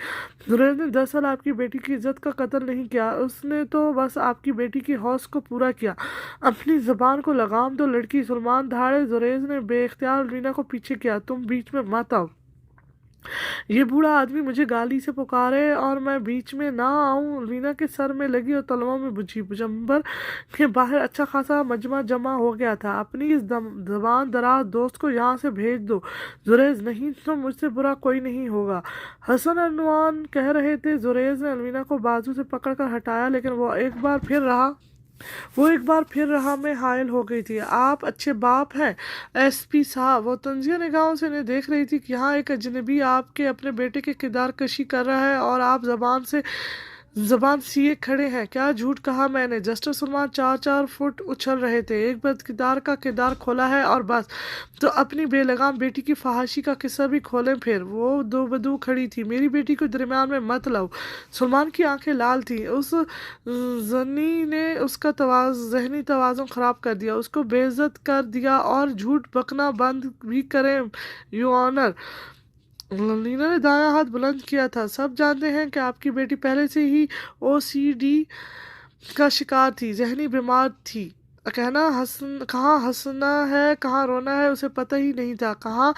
زریز نے دراصل آپ کی بیٹی کی عزت کا قتل نہیں کیا، اس نے تو بس آپ کی بیٹی کی حوث کو پورا کیا۔ اپنی زبان کو لگام دو لڑکی، سلمان دھاڑے۔ زریز نے بے اختیار الوینا کو پیچھے کیا، تم بیچ میں مت آؤ۔ یہ بوڑھا آدمی مجھے گالی سے پکارے اور میں بیچ میں نہ آؤں؟ الوینا کے سر میں لگی اور تلوؤں میں بجھی۔ چیمبر کے باہر اچھا خاصا مجمع جمع ہو گیا تھا۔ اپنی اس زبان دراز دوست کو یہاں سے بھیج دو زریز، نہیں تو مجھ سے برا کوئی نہیں ہوگا۔ حسن عنوان کہہ رہے تھے۔ زریز نے الوینا کو بازو سے پکڑ کر ہٹایا، لیکن وہ ایک بار پھر راہ میں حائل ہو گئی تھی۔ آپ اچھے باپ ہیں ایس پی صاحب۔ وہ طنزیہ نگاہوں سے انہیں دیکھ رہی تھی کہ یہاں ایک اجنبی آپ کے اپنے بیٹے کی کردار کشی کر رہا ہے اور آپ زبان سیے کھڑے ہیں۔ کیا جھوٹ کہا میں نے؟ جسٹس سلمان 4 فٹ اچھل رہے تھے۔ ایک بد کردار کا کردار کھولا ہے اور بس، تو اپنی بے لگام بیٹی کی فحاشی کا قصہ بھی کھولیں پھر۔ وہ دو بدو کھڑی تھی، میری بیٹی کو درمیان میں مت لاؤ۔ سلمان کی آنکھیں لال تھیں، اس زنی نے اس کا ذہنی توازن خراب کر دیا، اس کو بے عزت کر دیا، اور جھوٹ بکنا بند بھی کریں یور آنر۔ لینا نے دایاں ہاتھ بلند کیا تھا، سب جانتے ہیں کہ آپ کی بیٹی پہلے سے ہی OCD کا شکار تھی، ذہنی بیمار تھی۔ کہاں ہنسنا ہے کہاں رونا ہے اسے پتہ ہی نہیں تھا، کہاں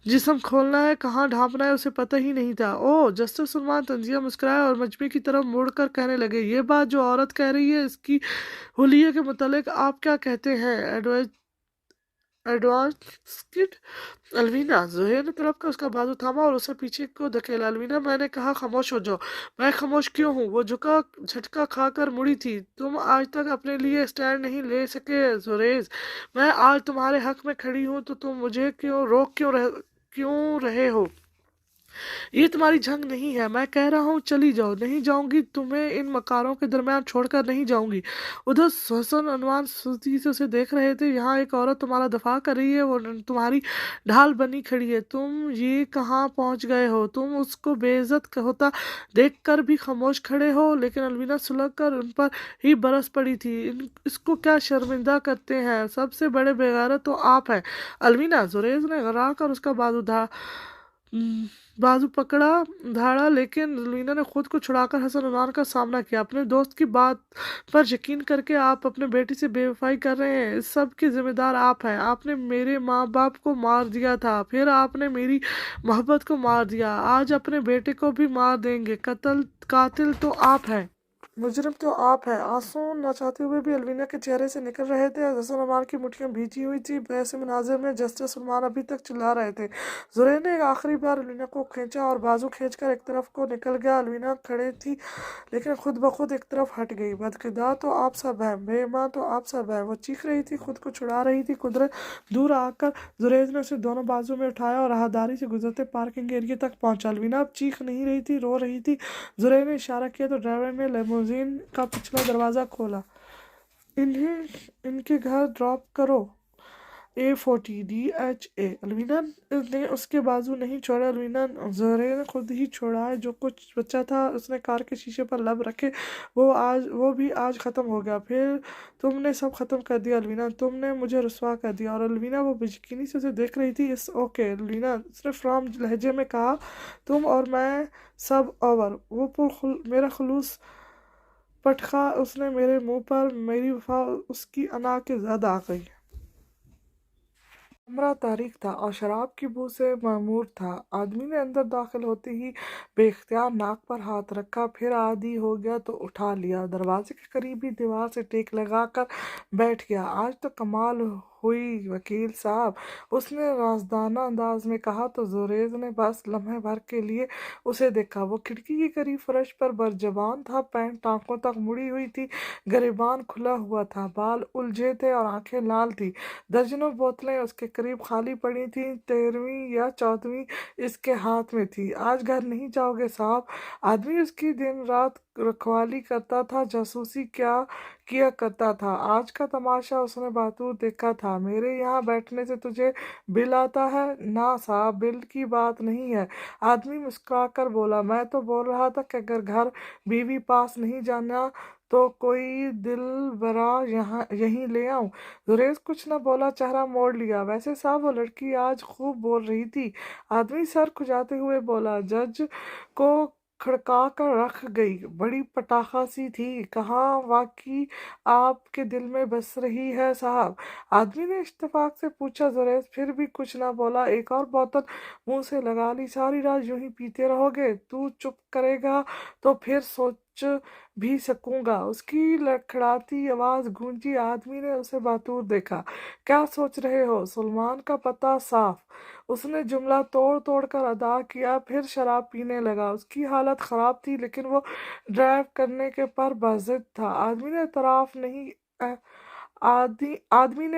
جسم کھولنا ہے کہاں ڈھانپنا ہے اسے پتہ ہی نہیں تھا۔ اوہ! جسٹس سلمان طنزیہ مسکرائے اور مجمع کی طرف مڑ کر کہنے لگے، یہ بات جو عورت کہہ رہی ہے، اس کی حلیے کے متعلق آپ کیا کہتے ہیں ایڈوانسڈ؟ الوینا، زہیر نے طلب کر اس کا بازو تھاما اور اسے پیچھے کو دھکیلا۔ الوینا، میں نے کہا خاموش ہو جاؤ۔ میں خاموش کیوں ہوں؟ وہ جھٹکا کھا کر مڑی تھی۔ تم آج تک اپنے لیے اسٹینڈ نہیں لے سکے زریز، میں آج تمہارے حق میں کھڑی ہوں تو تم مجھے روک کیوں رہے ہو؟ ये तुम्हारी जंग नहीं है, मैं कह रहा हूँ चली जाओ। नहीं जाऊंगी, तुम्हें इन मकारों के दरमियान छोड़कर नहीं जाऊंगी। उधर हसन अनवान सुस्ती से उसे देख रहे थे। यहाँ एक औरत तुम्हारा दफा कर रही है, वो तुम्हारी ढाल बनी खड़ी है। तुम ये कहाँ पहुंच गए हो? तुम उसको बेइज्जत होता देख कर भी खामोश खड़े हो। लेकिन अलवीना सुलग कर उन पर ही बरस पड़ी थी। इसको क्या शर्मिंदा करते हैं? सबसे बड़े बेगैरत तो आप हैं। अलवीना, जुरेज ने घबरा कर उसका बाजू पकड़ा धाड़ा, लेकिन लीना ने खुद को छुड़ाकर हसन उनार का सामना किया। अपने दोस्त की बात पर यकीन करके आप अपने बेटी से बेवफाई कर रहे हैं। इस सब के जिम्मेदार आप हैं। आपने मेरे माँ बाप को मार दिया था, फिर आपने मेरी मोहब्बत को मार दिया, आज अपने बेटे को भी मार देंगे। कातिल तो आप हैं, मुजरिम तो आप हैं। आंसू न चाहते हुए भी अलवीना के चेहरे से निकल रहे थे। हसन अमान की मुट्ठियां भींची हुई थी। ऐसे मनाजिर में जस्टिस सलमान अभी तक चिल्ला रहे थे। जुरैर ने एक आखिरी बार अलवीना को खींचा और बाजू खींचकर एक तरफ को निकल गया। अलवीना खड़े थी, लेकिन खुद ब खुद एक तरफ हट गई। बदकिरदार तो आप सब हैं, बेईमान तो आप सब हैं, वो चीख रही थी, खुद को छुड़ा रही थी। कुदरत दूर आकर जुरैर ने उसे दोनों बाजू में उठाया और राहदारी से गुजरते पार्किंग एरिया तक पहुंचा। अलवीना अब चीख नहीं रही थी, रो रही थी। जुरैर ने इशारा किया तो ड्राइवर ने लिमोजीन का पिछला दरवाज़ा खोला। इन्हें इनके घर ड्रॉप करो, A40DHA। अलवीना ने उसके बाजू नहीं छोड़ा। अलवीना ज़ोहरे ने खुद ही छोड़ा है। जो कुछ बचा था उसने कार के शीशे पर लब रखे। वो भी आज ख़त्म हो गया। फिर तुमने सब ख़त्म कर दिया अलवीना, तुमने मुझे रुसवा कर दिया। और अलवीना वो बेयकीनी से उसे देख रही थी। इस ओके अलवीना, उसने फ्राम लहजे में कहा, तुम और मैं सब ओवर। वो मेरा खलूस पटखा उसने मेरे मुंह पर, मेरी वफा उसकी अना के ज़द आ गई। कमरा तारीक था और शराब की बू से मामूर था। आदमी ने अंदर दाखिल होते ही बेख्तियार नाक पर हाथ रखा, फिर आदी हो गया तो उठा लिया। दरवाजे के करीब ही दीवार से टेक लगाकर बैठ गया। आज तो कमाल हुई वकील साहब, उसने राजदाना अंदाज में कहा। तो जुरेज ने बस लम्हे भर के लिए उसे देखा। वो खिड़की के करीब फर्श पर बरजबान था, पैंट टांकों तक मुड़ी हुई थी, गिरेबान खुला हुआ था, बाल उलझे थे और आंखें लाल थी। दर्जनों बोतलें उसके करीब खाली पड़ी थीं, 13वीं या 14वीं इसके हाथ में थी। आज घर नहीं जाओगे साहब? आदमी उसकी दिन रात रखवाली करता था, जासूसी क्या किया करता था। आज का तमाशा उसने बातूर देखा था। मेरे यहाँ बैठने से तुझे बिल आता है? ना साहब, बिल की बात नहीं है। आदमी मुस्कुराकर बोला, मैं तो बोल रहा था कि अगर घर बीवी पास नहीं जाना तो कोई दिल बरा यहाँ यहीं ले आऊं। जुरेज कुछ न बोला, चेहरा मोड़ लिया। वैसे साहब वो लड़की आज खूब बोल रही थी। आदमी सर खुजाते हुए बोला, जज को खड़का कर रख गई, बड़ी पटाखा सी थी। कहाँ वाकई आपके दिल में बस रही है साहब? आदमी ने इत्तेफाक से पूछा। जुरेज फिर भी कुछ ना बोला। एक और बोतल मुंह से लगा ली। सारी रात यूं ही पीते रहोगे? तू चुप करेगा तो फिर सोच भी सकूंगा। उसकी लड़खड़ाती आवाज गूंजी। आदमी ने उसे बातूर देखा। क्या सोच रहे हो? सलमान का पता साफ। उसने जुमला तोड़ तोड़ कर अदा किया, फिर शराब पीने लगा। उसकी हालत खराब थी, लेकिन वो ड्राइव करने के पर बाजिद था। आदमी ने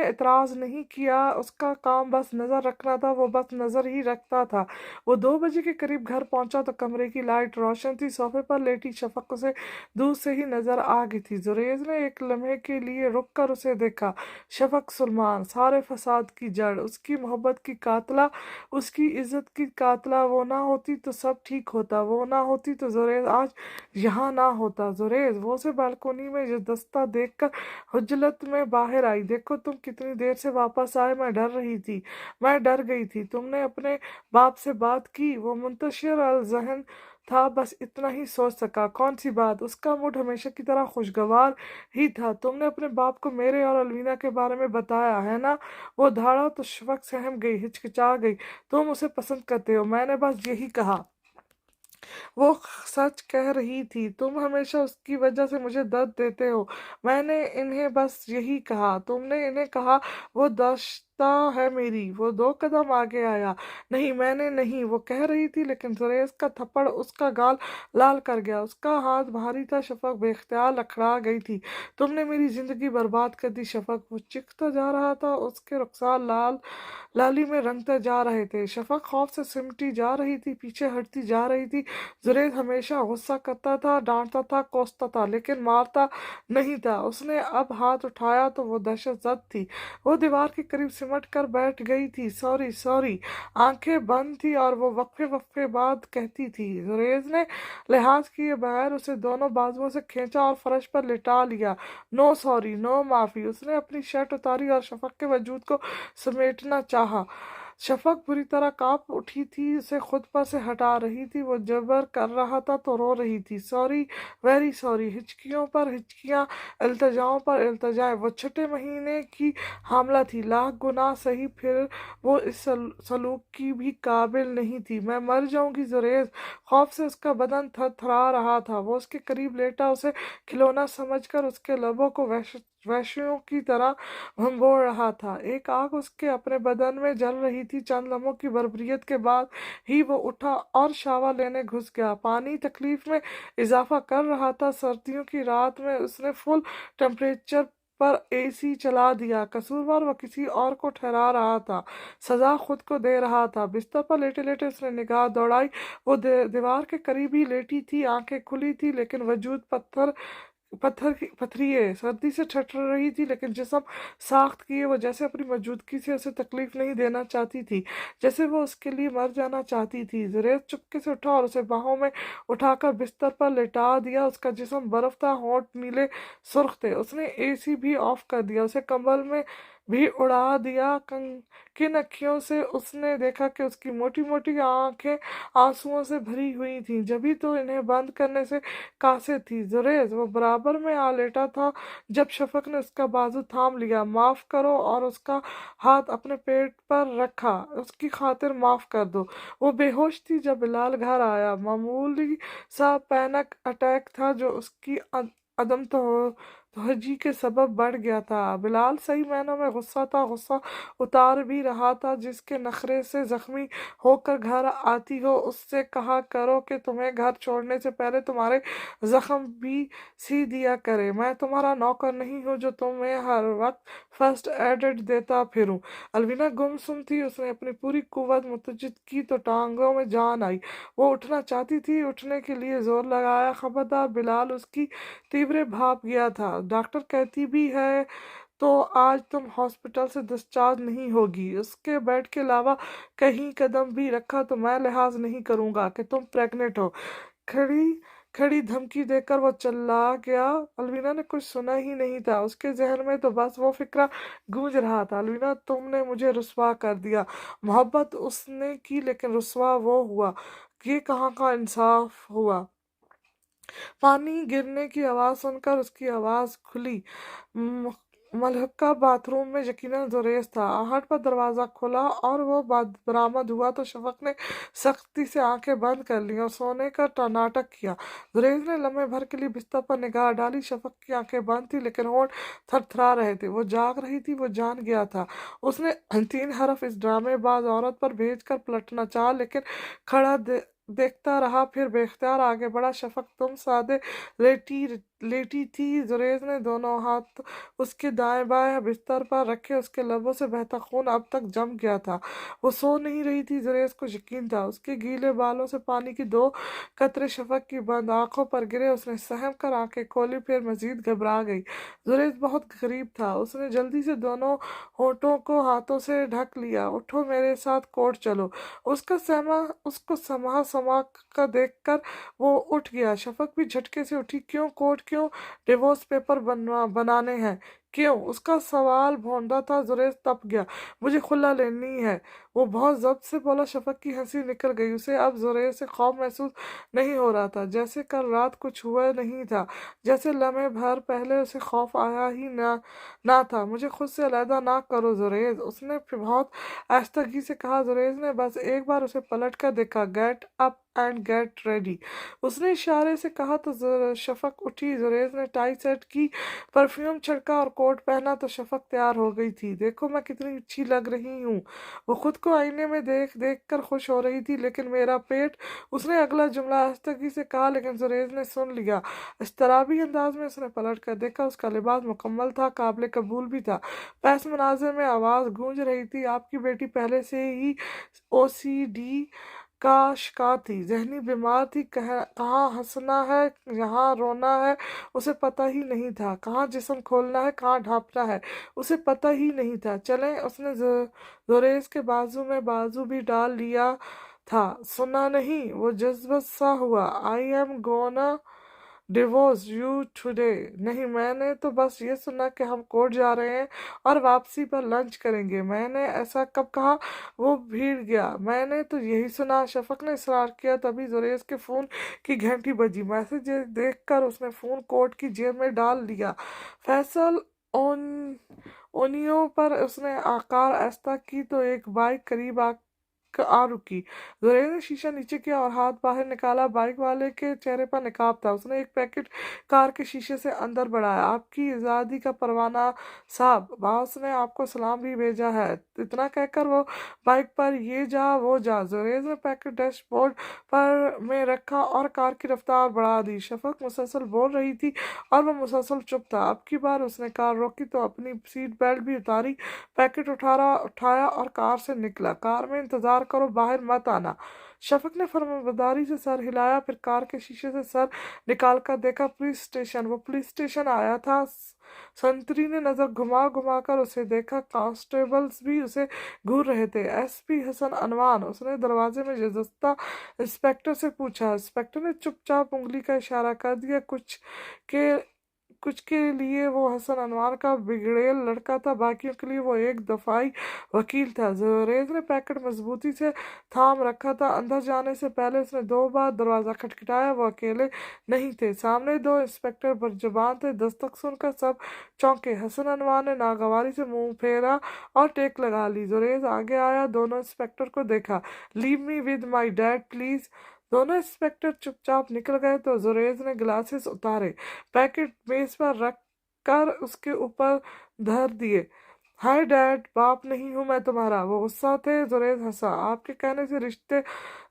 एतराज़ नहीं किया। उसका काम बस नज़र रखना था। वो बस नज़र ही रखता था। वो 2 बजे के करीब घर पहुंचा तो कमरे की लाइट रोशन थी। सोफे पर लेटी शफक उसे दूर से ही नज़र आ गई थी। जुरेज ने एक लम्हे के लिए रुक कर उसे देखा। शफक सलमान, सारे फसाद की जड़, उसकी मोहब्बत की कातला, उसकी इज्जत की कातला। वो ना होती तो सब ठीक होता, वो ना होती तो जुरेज आज यहाँ ना होता। जुरेज, वो से बालकोनी में गुलदस्ता देखकर हुज्जलत में बाहर आई। देखो तुम कितनी देर से वापस आए, मैं डर रही थी, मैं डर गई थी। तुमने अपने बाप से बात की? वो मुंतशिर अल ज़हन था, बस इतना ही सोच सका। कौन सी बात? उसका मूड हमेशा की तरह खुशगवार ही था। तुमने अपने बाप को मेरे और अलवीना के बारे में बताया है ना? वो धाड़ा तो शफक सहम गई, हिचकिचा गई। तुम उसे पसंद करते हो? मैंने बस यही कहा। वो सच कह रही थी। तुम हमेशा उसकी वजह से मुझे दर्द देते हो। मैंने इन्हें बस यही कहा। तुमने इन्हें कहा वो रिश्ता है मेरी। वो 2 कदम आगे आया। नहीं, मैंने नहीं, वो कह रही थी, लेकिन जुरैज का थप्पड़ उसका गाल लाल कर गया। उसका हाथ भारी था। शफक बेख्तियार लड़खड़ा गई थी। तुमने मेरी जिंदगी बर्बाद कर दी शफक। वो चीखता जा रहा था। उसके रुखसार लाली में रंगते जा रहे थे। शफक खौफ से सिमटी जा रही थी, पीछे हटती जा रही थी। जुरैज हमेशा गुस्सा करता था, डांटता था, कोसता था, लेकिन मारता नहीं था। उसने अब हाथ उठाया तो वो दहशतजद थी। वो दीवार के करीब सिमट कर बैठ गई थी। Sorry sorry. आंखें बंद थी और वो वक्फे वक्फे बाद कहती थी। जुरैज ने लिहाज किए बगैर उसे दोनों बाजुओं से खींचा और फर्श पर लिटा लिया। नो सॉरी, नो माफी। उसने अपनी शर्ट उतारी और शफक के वजूद को समेटना चाहा। शफक बुरी तरह कांप उठी थी, उसे खुद पर से हटा रही थी। वो जबर कर रहा था तो रो रही थी। Sorry, very sorry. हिचकियों पर हिचकियां, इल्तजाओं पर इल्तजाएं। वो छठे महीने की हामला थी। लाख गुनाह सही, फिर वो इस सलूक की भी काबिल नहीं थी। मैं मर जाऊंगी जुरैज। खौफ से उसका बदन थरथरा रहा था। वो उसके करीब लेटा, उसे खिलौना समझकर उसके लबों को वैश्यों की तरह भंगोड़ रहा था। एक आग उसके अपने बदन में जल रही थी। चंद लम्हों की बर्बरियत के बाद ही वो उठा और शावर लेने घुस गया। पानी तकलीफ में इजाफा कर रहा था। सर्दियों की रात में उसने फुल टेम्परेचर पर एसी चला दिया। कसूरवार वो किसी और को ठहरा रहा था, सजा खुद को दे रहा था। बिस्तर पर लेटे लेटे उसने निगाह दौड़ाई। वो दीवार के करीब ही लेटी थी। आंखें खुली थी, लेकिन वजूद पथरिए सर्दी से ठठर रही थी, लेकिन जिस्म साख्त किए। वो जैसे अपनी मौजूदगी से उसे तकलीफ नहीं देना चाहती थी, जैसे वो उसके लिए मर जाना चाहती थी। जुरैज चुपके से उठा और उसे बाहों में उठाकर बिस्तर पर लेटा दिया। उसका जिस्म बर्फ था, होंठ नीले सुर्ख थे। उसने एसी भी ऑफ कर दिया, उसे कंबल में भी उड़ा दिया। किन अखियों से उसने देखा कि उसकी मोटी मोटी आंखें आंसुओं से भरी हुई थीं, जभी तो इन्हें बंद करने से कासे थी। जुरैज। वो बराबर में आ लेटा था जब शफक ने उसका बाजू थाम लिया। माफ करो, और उसका हाथ अपने पेट पर रखा। उसकी खातिर माफ कर दो। वो बेहोश थी जब बिलाल घर आया। मामूली सा पैनिक अटैक था जो उसकी अदम तोहजी के सबब बढ़ गया था। बिलाल सही मायनों में गुस्सा था। गुस्सा उतार भी रहा था। जिसके नखरे से जख्मी होकर घर आती हो, उससे कहा करो कि तुम्हें घर छोड़ने से पहले तुम्हारे जख्म भी सी दिया करे। मैं तुम्हारा नौकर नहीं हूँ जो तुम्हें हर वक्त फर्स्ट एड देता फिरूं। अलविना गुमसुम थी। उसने अपनी पूरी कुव्वत मुतजिद की तो टांगों में जान आई। वो उठना चाहती थी, उठने के लिए जोर लगाया। खबरदार बिलाल। उसकी तीव्र भाप गया था। डॉक्टर कहती भी है तो आज तुम हॉस्पिटल से डिस्चार्ज नहीं होगी। उसके बेड के अलावा कहीं कदम भी रखा तो मैं लिहाज नहीं करूंगा कि तुम प्रेग्नेंट हो। खड़ी खड़ी धमकी देकर वो चला गया। अलवीना ने कुछ सुना ही नहीं था। उसके जहन में तो बस वो फिक्रा गूंज रहा था। अलवीना, तुमने मुझे रुसवा कर दिया। मोहब्बत उसने की, लेकिन रुसवा वो हुआ। ये कहाँ का इंसाफ हुआ। पानी गिरने की आवाज़ सुनकर उसकी आवाज़ खुली। म- मलहका बाथरूम में यकीनन जुरैज था। आहट पर दरवाज़ा खुला और वो बरामद हुआ तो शफक ने सख्ती से आंखें बंद कर ली और सोने का नाटक किया। जुरैज ने लम्हे भर के लिए बिस्तर पर निगाह डाली। शफक की आंखें बंद थी, लेकिन होंठ थरथरा रहे थे। वो जाग रही थी। वो जान गया था। उसने 3 हरफ इस ड्रामेबाज औरत पर भेजकर पलटना चाहा, लेकिन खड़ा देखता रहा। फिर बेख्तियार आगे बढ़ा। शफक, तुम सादे लेटी लेटी थी। जुरैज ने दोनों हाथ उसके दाएं बाएं बिस्तर पर रखे। उसके लबों से बहता खून अब तक जम गया था। वो सो नहीं रही थी। जुरैज को यकीन था। उसके गीले बालों से पानी की 2 कतरे शफक की बंद आंखों पर गिरे। उसने सहम कर आंखें खोली, फिर मजीद घबरा गई। जुरैज बहुत गरीब था। उसने जल्दी से दोनों होठों को हाथों से ढक लिया। उठो, मेरे साथ कोर्ट चलो। उसको समा समा का देखकर वो उठ गया। शफक भी झटके से उठी। क्यों कोर्ट, क्यों डिवोर्स पेपर बनाने हैं, क्यों? उसका सवाल भौंदा था। जुरैज तप गया। मुझे खुला लेनी है, वो बहुत जब्त से बोला। शफक की हंसी निकल गई। उसे अब जुरैज से खौफ महसूस नहीं हो रहा था, जैसे कल रात कुछ हुआ नहीं था, जैसे लम्हे भर पहले उसे खौफ आया ही ना था। मुझे खुद से अलहदा ना करो जुरैज, उसने फिर बहुत आहिस्तगी से कहा। जुरैज ने बस एक बार उसे पलट कर देखा। Get up and get ready. उसने इशारे से कहा तो शफक उठी। जुरेज ने टाई सेट की, परफ्यूम छिड़का और कोट पहना तो शफक तैयार हो गई थी। देखो मैं कितनी अच्छी लग रही हूँ। वो खुद को आईने में देख देख कर खुश हो रही थी। लेकिन मेरा पेट, उसने अगला जुमला आहिस्तगी से कहा, लेकिन जुरेज ने सुन लिया। इस्तराबी अंदाज में उसने पलट कर देखा। उसका लिबास मुकम्मल था, काबिल कबूल भी था। पैस मनाजिर में आवाज़ गूंज रही थी, आपकी बेटी पहले से ही OCD का शिकार थी, जहनी बीमार थी। कहाँ हंसना है, यहाँ रोना है, उसे पता ही नहीं था। कहाँ जिस्म खोलना है, कहाँ ढांपना है, उसे पता ही नहीं था। चलें, उसने जुरेज के बाजू में बाजू भी डाल लिया था। सुना नहीं, वो जज्बत सा हुआ। I am gonna divorce you today. नहीं, मैंने तो बस ये सुना कि हम कोर्ट जा रहे हैं और वापसी पर लंच करेंगे। मैंने ऐसा कब कहा? वो भीड़ गया। मैंने तो यही सुना, शफक ने इसरार किया। तभी जुरेज के फ़ोन की घंटी बजी। मैसेज देखकर उसने फ़ोन कोट की जेब में डाल लिया। फैसल ओन ओनियो पर उसने आकार आहिस्ता की तो एक बाइक करीब आ रुकी। जुरैर ने शीशा नीचे किया और हाथ बाहर निकाला। बाइक वाले के चेहरे पर नकाब था। उसने एक पैकेट कार के शीशे से अंदर बढ़ाया। आपकी आज़ादी का परवाना साहब, बॉस ने आपको सलाम भी भेजा है। इतना कहकर वो बाइक पर ये जा वो जा। जुरैर ने पैकेट डैशबोर्ड पर में रखा और कार की रफ्तार बढ़ा दी। शफक मुसलसल बोल रही थी और वो मुसलसल चुप था। अब की बार उसने कार रोकी तो अपनी सीट बेल्ट भी उतारी, पैकेट उठाया और कार से निकला। कार में इंतजार करो, बाहर मत आना। शफक ने फरमाबरदारी से सर हिलाया, फिर कार के शीशे से सर निकाल कर देखा। Police station. वो पुलिस स्टेशन आया था। संतरी ने नजर घुमा घुमा कर उसे देखा। कांस्टेबल्स भी उसे घूर रहे थे। SP हसन अनवान। उसने दरवाजे में जज़्ता इंस्पेक्टर से पूछा। इंस्पेक्टर ने चुपचाप उंगली का इशारा कर दिया। कुछ के लिए वो हसन अनवार का बिगड़ेल लड़का था, बाकियों के लिए वो एक दफाई वकील था। जुरैज ने पैकेट मजबूती से थाम रखा था। अंदर जाने से पहले उसने 2 बार दरवाज़ा खटखटाया। वो अकेले नहीं थे, सामने 2 इंस्पेक्टर बदजुबान थे। दस्तक सुनकर सब चौंके। हसन अनवार ने नागवारी से मुंह फेरा और टेक लगा ली। जुरैज आगे आया, दोनों इंस्पेक्टर को देखा। Leave me with my dad please. दोनों इंस्पेक्टर चुपचाप निकल गए तो जुरैज ने ग्लासेस उतारे, पैकेट मेज पर रख कर उसके ऊपर धर दिए। हाय डैड, बाप नहीं हूँ मैं तुम्हारा। वो गुस्सा थे। जुरैज हंसा। आपके कहने से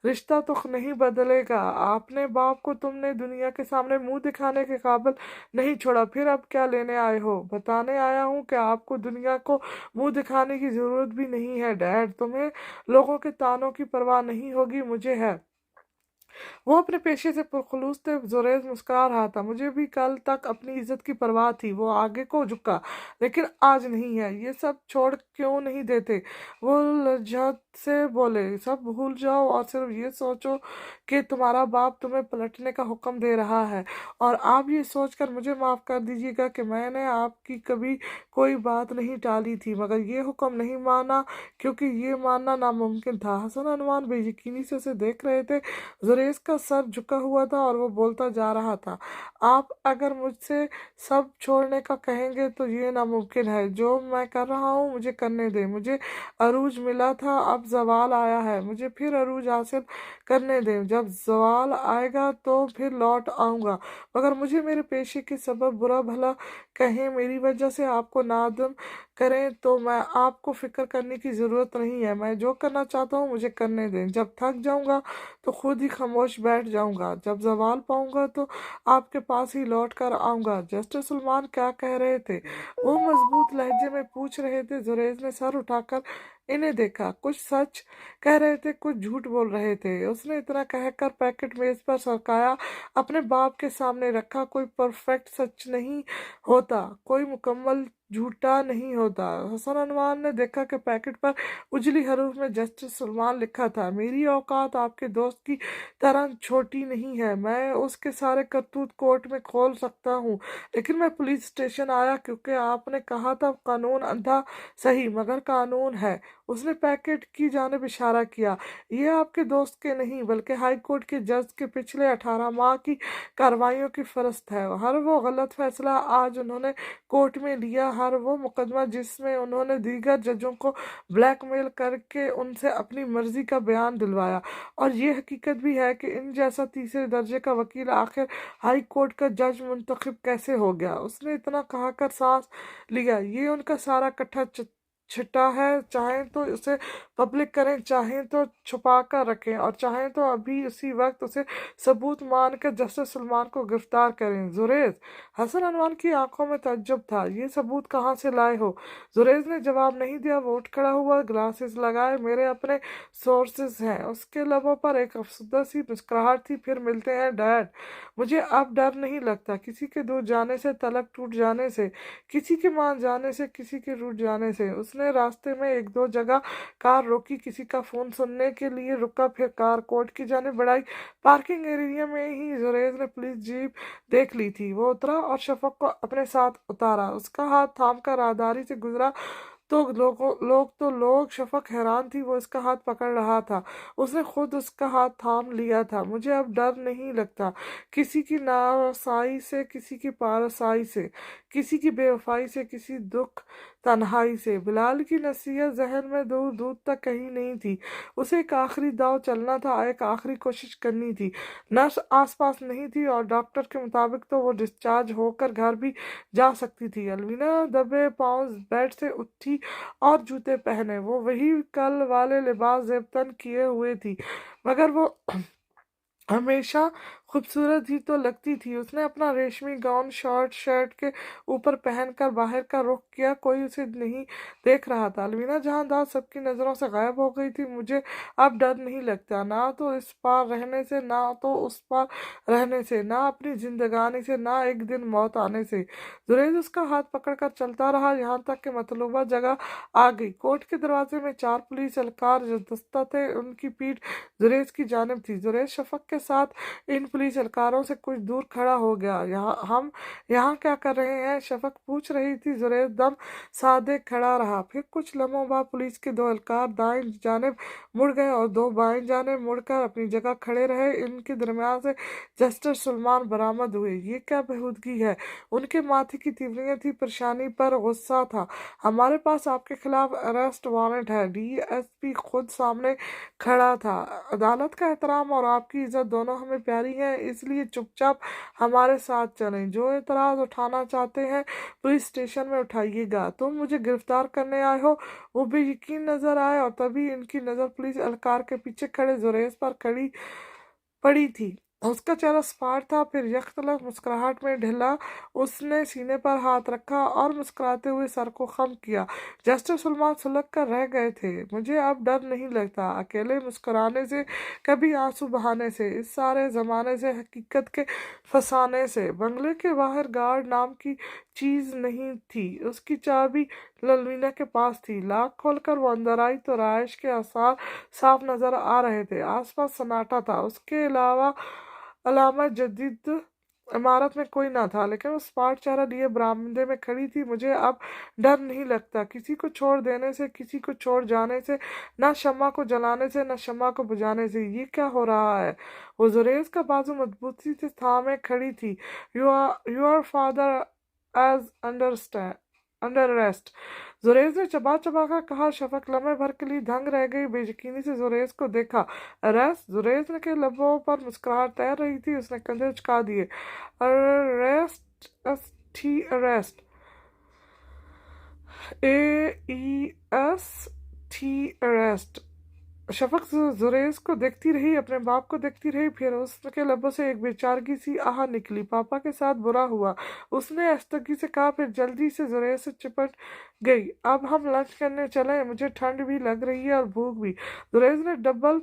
रिश्ता तो नहीं बदलेगा। आपने बाप को तुमने दुनिया के सामने मुंह दिखाने के काबिल नहीं छोड़ा। फिर अब क्या लेने आए हो? बताने आया हूँ कि आपको दुनिया को मुंह दिखाने की जरूरत भी नहीं है डैड। तुम्हें लोगों के तानों की परवाह नहीं होगी, मुझे है। वो अपने पेशे से पुरखलूस थे। जुरैज मुस्कुरा रहा था। मुझे भी कल तक अपनी इज्जत की परवाह थी। वो आगे को झुका, लेकिन आज नहीं है। ये सब छोड़ क्यों नहीं देते? वो लज्जत से बोले। सब भूल जाओ और सिर्फ ये सोचो कि तुम्हारा बाप तुम्हें पलटने का हुक्म दे रहा है। और आप ये सोचकर मुझे माफ़ कर दीजिएगा कि मैंने आपकी कभी कोई बात नहीं टाली थी, मगर ये हुक्म नहीं माना क्योंकि ये मानना नामुमकिन था। हसन अनवान बेयकीनी से उसे देख रहे थे। जुरैज का सर झुका हुआ था और वो बोलता जा रहा था। आप अगर मुझसे सब छोड़ने का कहेंगे तो ये नामुमकिन है। जो मैं कर रहा हूँ मुझे करने दें। मुझे अरूज मिला था, अब जवाल आया है। मुझे फिर अरूज हासिल करने दें। जब जवाल आएगा तो फिर लौट आऊँगा। मगर मुझे मेरे पेशे के सबब बुरा भला कहें, मेरी वजह से आपको नादम करें तो मैं आपको फिक्र करने की ज़रूरत नहीं है। मैं जो करना चाहता हूँ मुझे करने दें। जब थक जाऊँगा तो खुद ही खामोश बैठ जाऊंगा। जब जवाल पाऊंगा तो आपके पास ही लौट कर आऊंगा। जस्टिस सलमान क्या कह रहे थे? वो मजबूत लहजे में पूछ रहे थे। जुरैज ने सर उठाकर इन्हें देखा। कुछ सच कह रहे थे, कुछ झूठ बोल रहे थे। उसने इतना कहकर पैकेट मेज पर सरकाया, अपने बाप के सामने रखा। कोई परफेक्ट सच नहीं होता, कोई मुकम्मल झूठा नहीं होता। हसन अनवार ने देखा कि पैकेट पर उजली हरूफ में जस्टिस सलमान लिखा था। मेरी औकात आपके दोस्त की तरह छोटी नहीं है। मैं उसके सारे करतूत कोर्ट में खोल सकता हूँ, लेकिन मैं पुलिस स्टेशन आया क्योंकि आपने कहा था कानून अंधा सही मगर कानून है। اس نے पैकेट की जानिब इशारा किया। ये आपके दोस्त के नहीं बल्कि हाई कोर्ट के जज के पिछले 18 माह की कार्रवाइयों की फहरिस्त है। हर वो गलत फैसला आज उन्होंने कोर्ट में लिया, हर वो मुकदमा जिसमें उन्होंने दीगर जजों को ब्लैकमेल करके उनसे अपनी मर्जी का बयान दिलवाया। और ये हकीकत भी है कि इन जैसा तीसरे दर्जे का वकील आखिर हाई कोर्ट का जज मुंतखब कैसे हो गया। उसने इतना कहा कर सांस लिया। ये उनका सारा कट्ठा छिट्टा है, चाहें तो उसे पब्लिक करें, चाहें तो छुपा कर रखें, और चाहें तो अभी उसी वक्त उसे सबूत मान कर जस्टिस सलमान को गिरफ्तार करें। जुरेज, हसन अनवान की आंखों में तज्जुब था। ये सबूत कहाँ से लाए हो? जुरेज ने जवाब नहीं दिया। वो उठ खड़ा हुआ, ग्लासेस लगाए। मेरे अपने सोर्सेज हैं। उसके लबों पर एक अफसरदा सी मुस्कुराहट थी। फिर मिलते हैं डैड। मुझे अब डर नहीं लगता, किसी के दूर जाने से, तलक टूट जाने से, किसी के मान जाने से, किसी के रूठ जाने से। उसने रास्ते में एक दो जगह कार रोकी, किसी का फोन सुनने के लिए रुका, फिर कार कोर्ट की जाने बढ़ाई। पार्किंग एरिया में ही जुरेज ने पुलिस जीप देख ली थी। वो उतरा और शफक को अपने साथ उतारा। उसका हाथ थाम कर राहदारी से गुजरा तो लोग शफक हैरान थी। वो इसका हाथ पकड़ रहा था, उसने खुद उसका हाथ थाम लिया था। मुझे अब डर नहीं लगता, किसी की नारसाई से, किसी की पारसाई से, किसी की बेवफाई से, किसी दुख तन्हाई से। बिलाल की नसीहत जहन में दूर दूर तक कहीं नहीं थी। उसे एक आखिरी दाव चलना था, एक आखिरी कोशिश करनी थी। नर्स आसपास नहीं थी और डॉक्टर के मुताबिक तो वो डिस्चार्ज होकर घर भी जा सकती थी। अलवीना दबे पांव बेड से उठी और जूते पहने। वो वही कल वाले लिबास जेबतन किए हुए थी, मगर वो हमेशा खूबसूरत ही तो लगती थी। उसने अपना रेशमी गाउन शॉर्ट शर्ट के ऊपर पहनकर बाहर का रुख किया। कोई उसे नहीं देख रहा था। अलवीना जहांदार सबकी नज़रों से गायब हो गई थी। मुझे अब डर नहीं लगता, ना तो इस पार रहने से, ना तो उस पार रहने से, ना अपनी जिंदगानी से, ना एक दिन मौत आने से। जुरेज उसका हाथ पकड़कर चलता रहा, यहाँ तक कि मतलूबा जगह आ गई। कोर्ट के दरवाजे में 4 पुलिस एहलकार जो दस्ता थे, उनकी पीठ जुरेज की जानिब थी। जुरेज शफक के साथ इन पुलिस एहलकारों से कुछ दूर खड़ा हो गया। हम यहाँ क्या कर रहे हैं? शफक पूछ रही थी। जुरेज दम साधे खड़ा रहा। फिर कुछ लम्हों बाद पुलिस के 2 एहलकार दाएं जानिब मुड़ गए और 2 बाएं जानिब मुड़कर अपनी जगह खड़े रहे। इनके दरमियान से जस्टिस सलमान बरामद हुए। ये क्या बेहूदगी है? उनके माथे की तिवड़ियां थी, परेशानी पर गुस्सा था। हमारे पास आपके खिलाफ अरेस्ट वारंट है। डीएसपी खुद सामने खड़ा था। अदालत का एहतराम और आपकी इज्जत दोनों हमें प्यारी है, इसलिए चुपचाप हमारे साथ चलें। जो एतराज उठाना चाहते हैं पुलिस स्टेशन में उठाइएगा। तुम मुझे गिरफ्तार करने आए हो? वो बेयकीन नजर आए और तभी इनकी नजर पुलिस एहलकार के पीछे खड़े जुरेज पर खड़ी पड़ी थी। उसका चेहरा सपाट था, फिर यकतलफ मुस्कुराहट में ढला। उसने सीने पर हाथ रखा और मुस्कुराते हुए सर को खम किया। जस्टिस सलमान सुलग कर रह गए थे। मुझे अब डर नहीं लगता, अकेले मुस्कुराने से, कभी आंसू बहाने से, इस सारे जमाने से, हकीकत के फसाने से। बंगले के बाहर गार्ड नाम की चीज नहीं थी। उसकी चाबी ललमीना के पास थी। लॉक खोलकर वो अंदर आई तो राइश के आसार साफ नजर आ रहे थे। आसपास सन्नाटा था। उसके अलावा अलामा जदीद इमारत में कोई ना था, लेकिन वो स्मार्ट चेहरा लिए बरामदे में खड़ी थी। मुझे अब डर नहीं लगता, किसी को छोड़ देने से, किसी को छोड़ जाने से, ना शम्मा को जलाने से, ना शम्मा को बुझाने से। ये क्या हो रहा है? वो जुरेज का बाजू मजबूती से थामे खड़ी थी। You are father as under arrest. Zuraiz ने चबा चबा कर कहा। शफक लम्हे भर के लिए दंग रह गई, बेयकीनी से जुरेज को देखा। अरेस्ट? जुरेज के लबों पर मुस्कुराहट तैर रही थी। उसने कंधे उचका दिए। Arrest? Arrest, AEST, arrest. Shafaq Zuraiz को देखती रही, अपने बाप को देखती रही, फिर उसके लबों से एक बेचारगी सी आह निकली। पापा के साथ बुरा हुआ, उसने आस्तगी से कहा, फिर जल्दी से जुरेज से चिपट गई। अब हम लंच करने चले, मुझे ठंड भी लग रही है और भूख भी। जुरेज ने डबल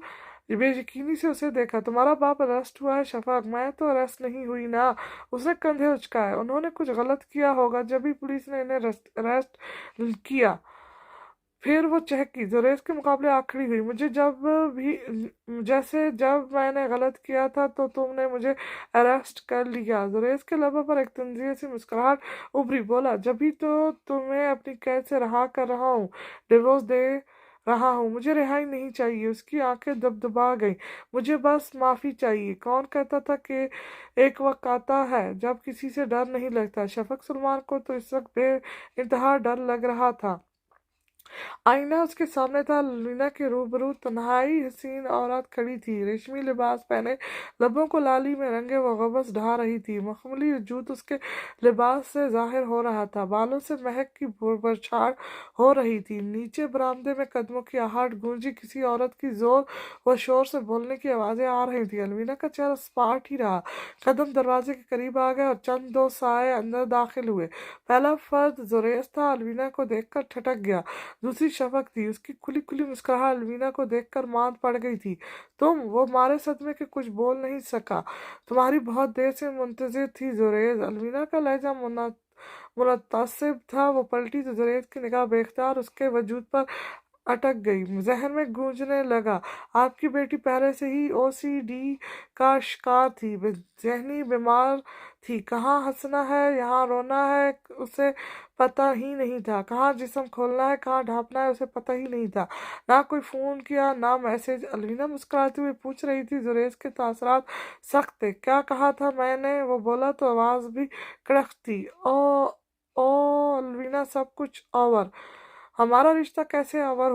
बेयकीनी से उसे देखा। तुम्हारा बाप अरेस्ट हुआ है शफक? मैं तो अरेस्ट नहीं हुई ना। उसने कंधे उचकाए। उन्होंने कुछ गलत किया होगा जब भी पुलिस ने इन्हें अरेस्ट किया। फिर वो चहकी। जुरेज के मुकाबले आखिरी हुई। मुझे जब भी, जैसे जब मैंने गलत किया था तो तुमने मुझे अरेस्ट कर लिया। जुरेज के लबों पर एक तंजीर सी मुस्कुराहट उभरी। बोला, जब भी तो तुम्हें अपनी कैद से रहा कर रहा हूँ। डिवोर्स दे रहा हूँ, मुझे रिहाई नहीं चाहिए। उसकी आंखें दबदबा गईं। मुझे बस माफ़ी चाहिए। कौन कहता था कि एक वक्त आता है जब किसी से डर नहीं लगता। शफक सलमान को तो इस वक्त बे इंतहा डर लग रहा था। आईना उसके सामने था। लवीना के रूबरू तन्हाई हसीन औरत खड़ी थी, रेशमी लिबास पहने, लबों को लाली में रंगे वो गबस ढा रही थी। मखमली वजूद उसके लिबास से जाहिर हो रहा था। बालों से महक की बौछार हो रही थी। नीचे बरामदे में कदमों की आहट गूंजी। किसी औरत की जोर व शोर से बोलने की आवाजें आ रही थी। अलवीना का चेहरा सपाट ही रहा। कदम दरवाजे के करीब आ गए और चंद दो साए अंदर दाखिल हुए। पहला फर्द जुरैस था। अलवीना को देखकर ठटक गया। दूसरी शफक थी। उसकी खुली खुली मुस्कुराहट अलवीना को देखकर मांद पड़ गई थी। तुम? वो मारे सदमे के कुछ बोल नहीं सका। तुम्हारी बहुत देर से मुंतजिर थी जुरैज। अलवीना का लहजा मुनतसिब था। वो पलटी तो जुरैज की निगाह बेख्तियार उसके वजूद पर अटक गई। जहन में गूंजने लगा, आपकी बेटी पहले से ही OCD का शिकार थी, जहनी बीमार थी। कहाँ हंसना है, यहाँ रोना है, उसे पता ही नहीं था। कहाँ जिस्म खोलना है, कहाँ ढांपना है, उसे पता ही नहीं था। ना कोई फ़ोन किया, ना मैसेज। अलवीना मुस्कुराते हुए पूछ रही थी। जुरैज के तासरात सख्त थे। क्या कहा था मैंने? वो बोला तो आवाज़ भी कड़क थी। ओ अलवीना, सब कुछ ओवर। हमारा रिश्ता कैसे अवर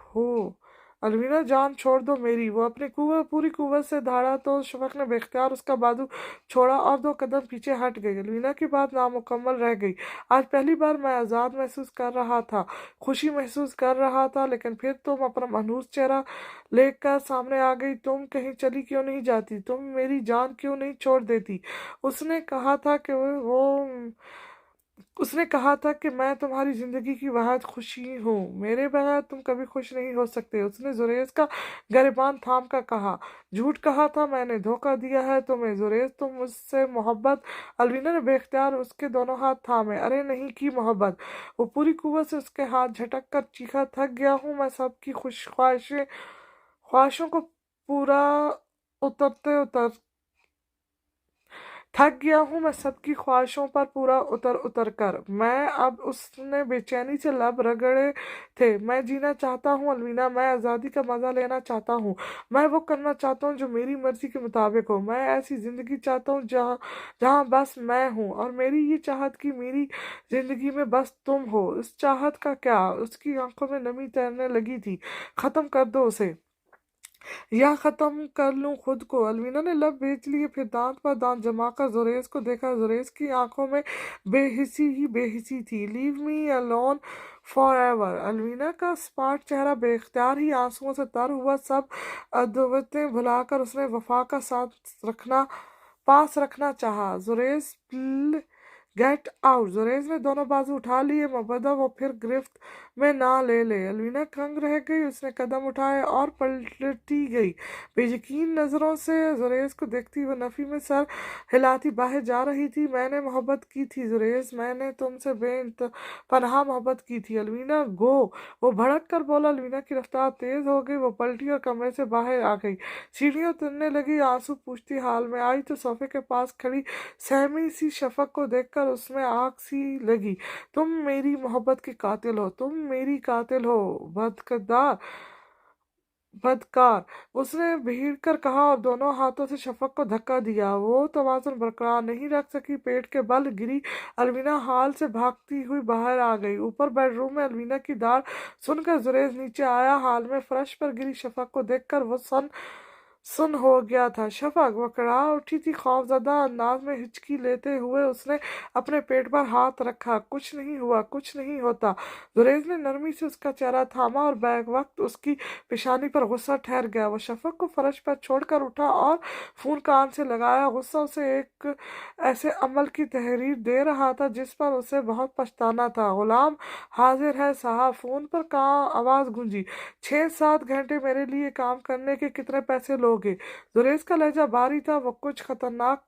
हो? अलवीना, जान छोड़ दो मेरी। वो अपनी पूरी कुव्वत से धाड़ा तो शफक ने बेख्तियार उसका बाजू छोड़ा और 2 कदम पीछे हट गई। अलवीना की बात नामुकम्मल रह गई। आज पहली बार मैं आज़ाद महसूस कर रहा था, खुशी महसूस कर रहा था। लेकिन फिर तुम अपना मनहूस चेहरा लेकर सामने आ गई। तुम कहीं चली क्यों नहीं जाती? तुम मेरी जान क्यों नहीं छोड़ देती? उसने कहा था कि उसने कहा था कि मैं तुम्हारी जिंदगी की वाहिद खुशी हूँ, मेरे बगैर तुम कभी खुश नहीं हो सकते। उसने जुरैज का गिरबान थाम कर कहा। झूठ कहा था मैंने, धोखा दिया है तुम्हें जुरैज, तुम मुझसे मोहब्बत। अलवीना ने बेख्तियार उसके दोनों हाथ थामे। अरे नहीं की मोहब्बत। वो पूरी कुव्वत से उसके हाथ झटक कर चीखा, थक गया हूँ मैं सबकी ख्वाहिशों को पूरा उतरते उतर थक गया हूँ मैं सबकी ख्वाहिशों पर पूरा उतर उतर कर। मैं अब उसने बेचैनी से लब रगड़े थे। मैं जीना चाहता हूँ अलवीना, मैं आज़ादी का मज़ा लेना चाहता हूँ। मैं वो करना चाहता हूँ जो मेरी मर्जी के मुताबिक हो। मैं ऐसी ज़िंदगी चाहता हूँ जहाँ जहाँ बस मैं हूँ और मेरी ये चाहत कि मेरी ज़िंदगी में बस तुम हो। इस चाहत का क्या? उसकी आंखों में नमी तैरने लगी थी। ख़त्म कर दो उसे, या खत्म कर लूं खुद को। अलवीना ने लब बेच लिए, फिर दांत पर दांत जमाकर जुरैज को देखा। जुरैज की आंखों में बेहिसी ही बेहिसी थी। Leave me alone for ever. Alvina का स्पाट चेहरा बेख्तियार ही आंसुओं से तर हुआ। सब अदवतें भुलाकर उसने वफा का साथ रखना पास रखना चाहा। जुरैज, गेट आउट। जुरैज ने दोनों बाजू उठा लिए, मबदा वो फिर गिरफ्त में ना ले ले। अलवीना खंग रह गई। उसने कदम उठाए और पलटी गई। बेयकीन नजरों से जुरैज को देखती हुए नफी में सर हिलाती बाहर जा रही थी। मैंने मोहब्बत की थी जुरैज, मैंने तुमसे पनाह मोहब्बत की थी। अलवीना गो, वो भड़क कर बोला। अलवीना की रफ्तार तेज हो गई। वो पलटी और कमरे से बाहर आ गई। सीढ़ियां उतरने लगी। आंसू पूछती हाल में आई तो सोफे के पास खड़ी सहमी सी शफक को देखकर उसमें आग सी लगी। तुम मेरी मोहब्बत की कातिल हो, तुम मेरी कातिल हो, बदकार। उसने भीड़ कर कहा और दोनों हाथों से शफक को धक्का दिया। वो तवाज़ुन बरकरार नहीं रख सकी, पेट के बल गिरी। अलवीना हाल से भागती हुई बाहर आ गई। ऊपर बेडरूम में अलवीना की दाद सुनकर जुरैज नीचे आया। हाल में फर्श पर गिरी शफक को देखकर वो सुन हो गया था। शफक वकड़ा उठी थी। खौफजदा अंदाज में हिचकी लेते हुए उसने अपने पेट पर हाथ रखा। कुछ नहीं हुआ, कुछ नहीं होता। जुरैज ने नरमी से उसका चेहरा थामा और बैक वक्त उसकी पेशानी पर गुस्सा ठहर गया। वो शफक को फर्श पर छोड़कर उठा और फोन कान से लगाया। गुस्सा उसे एक ऐसे अमल की तहरीर दे रहा था जिस पर उसे बहुत पछताना था। गुलाम हाजिर है साहब। फोन पर कहाँ आवाज गूंजी। 6-7 घंटे मेरे लिए काम करने के कितने पैसे लोगे? करोगे। जुरेज का लहजा भारी था, वो कुछ खतरनाक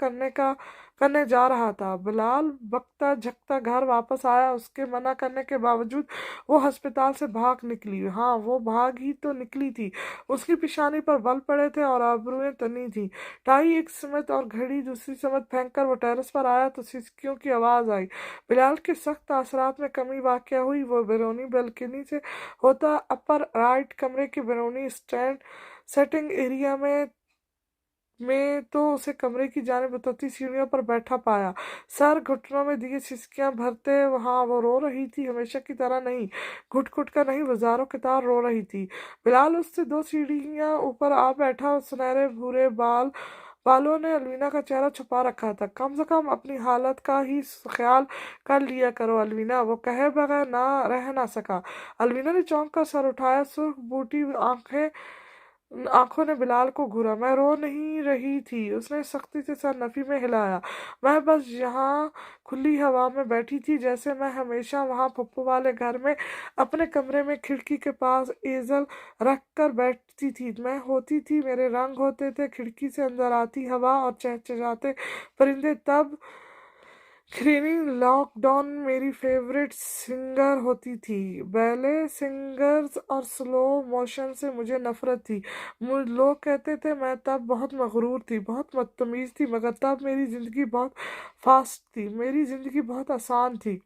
करने जा रहा था। बिलाल बकता झकता घर वापस आया। उसके मना करने के बावजूद वो अस्पताल से भाग निकली। हाँ, वो भाग ही तो निकली थी। उसकी पेशानी पर बल पड़े थे और आबरूएं तनी थी। टाई एक समत और घड़ी दूसरी समत फेंक कर वो टेरेस पर आया तो सिसकियों की आवाज आई। बिलाल के सख्त असरात में कमी वाक़या हुई। वो बैरूनी बालकनी से होता अपर राइट कमरे के बैरूनी स्टैंड सेटिंग एरिया में तो उसे कमरे की जानिब उतरती सीढ़ियों पर बैठा पाया, सर घुटनों में दिए सिसकियां भरते। वहां वो रो रही थी, हमेशा की तरह नहीं, घुट घुट कर नहीं, वजारों के तार रो रही थी। बिलाल उससे 2 सीढ़ियां ऊपर आ बैठा। सुनहरे भूरे बालों ने अलवीना का चेहरा छुपा रखा था। कम से कम अपनी हालत का ही ख्याल कर लिया करो अलवीना, वो कहे बगैर रह ना सका। अलवीना ने चौंक कर सर उठाया। सुर्ख बूटी आंखों ने बिलाल को घूरा। मैं रो नहीं रही थी, उसने सख्ती से सर नफी में हिलाया। मैं बस यहाँ खुली हवा में बैठी थी, जैसे मैं हमेशा वहाँ पप्पू वाले घर में अपने कमरे में खिड़की के पास एजल रख कर बैठती थी। मैं होती थी, मेरे रंग होते थे, खिड़की से अंदर आती हवा और चहचहाते परिंदे। तब खरीनी लॉकडाउन मेरी फेवरेट सिंगर होती थी। बैले सिंगर्स और स्लो मोशन से मुझे नफरत थी। लोग कहते थे मैं तब बहुत मगरूर थी, बहुत बदतमीज थी, मगर तब मेरी जिंदगी बहुत फास्ट थी, मेरी जिंदगी बहुत आसान थी।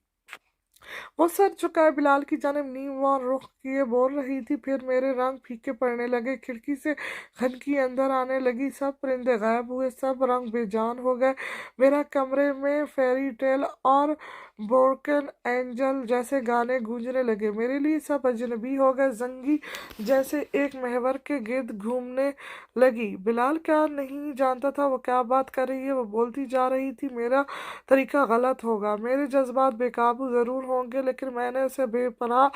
वो सर झुकाए बिलाल की जानिब नींव और रुख किए बोल रही थी। फिर मेरे रंग फीके पड़ने लगे, खिड़की से खनकी अंदर आने लगी, सब परिंदे गायब हुए, सब रंग बेजान हो गए। मेरा कमरे में फेरी टेल और ब्रोकन एंजल जैसे गाने गूंजने लगे। मेरे लिए सब अजनबी हो गए, जंगी जैसे एक महवर के गिर्द घूमने लगी। बिलाल क्या नहीं जानता था वो क्या बात कर रही है। वो बोलती जा रही थी, मेरा तरीका गलत होगा, मेरे जज्बात बेकाबू ज़रूर होंगे, लेकिन मैंने उसे बेपनाह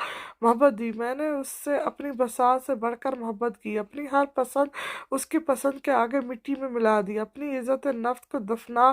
मोहब्बत दी। मैंने उससे अपनी बसात से बढ़कर मोहब्बत की, अपनी हर पसंद उसकी पसंद के आगे मिट्टी में मिला दी, अपनी इज़्ज़त नफ्स को दफना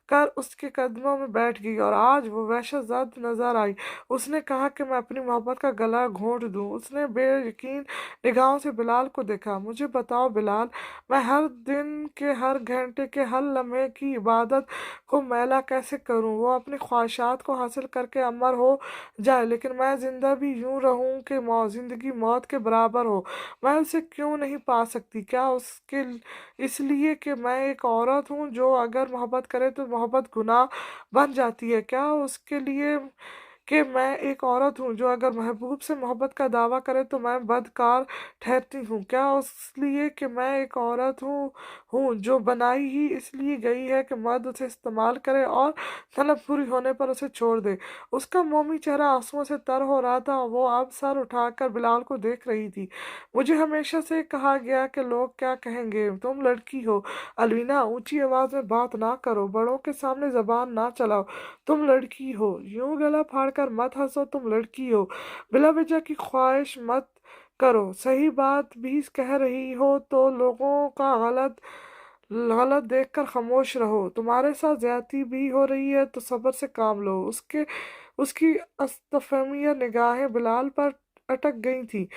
कर उसके कदमों में बैठ गई। और आज वो वहशत ज़द नजर आई। उसने कहा कि मैं अपनी मोहब्बत का गला घोंट दूं। उसने बेयकीन निगाहों से बिलाल को देखा। मुझे बताओ बिलाल, मैं हर दिन के हर घंटे के हर लम्हे की इबादत को मैला कैसे करूं? वो अपनी ख्वाहिशात को हासिल करके अमर हो जाए, लेकिन मैं जिंदा भी यूं रहूं कि जिंदगी मौत के बराबर हो। मैं उसे क्यों नहीं पा सकती? क्या उसके इसलिए कि मैं एक औरत हूं जो अगर मोहब्बत करे तो मोहब्बत गुनाह बन जाती है? क्या उसके लिए कि मैं एक औरत हूँ जो अगर महबूब से मोहब्बत का दावा करे तो मैं बदकार ठहरती हूँ? क्या उसलिए कि मैं एक औरत हूँ जो बनाई ही इसलिए गई है कि मर्द उसे इस्तेमाल करे और तलब पूरी होने पर उसे छोड़ दे? उसका मोमी चेहरा आंसुओं से तर हो रहा था। वो अब सर उठाकर बिलाल को देख रही थी। मुझे हमेशा से कहा गया कि लोग क्या कहेंगे, तुम लड़की हो। अलवीना, ऊंची आवाज में बात ना करो, बड़ों के सामने जबान ना चलाओ, तुम लड़की हो। यूं गला फाड़कर मत हंसो, तुम लड़की हो। बिला वजह की ख्वाहिश मत करो। सही बात भी कह रही हो तो लोगों का गलत गलत देखकर खामोश रहो। तुम्हारे साथ ज्यादती भी हो रही है तो सब्र से काम लो। उसकी अस्तफहमिया निगाहें बिलाल पर अटक गई थी।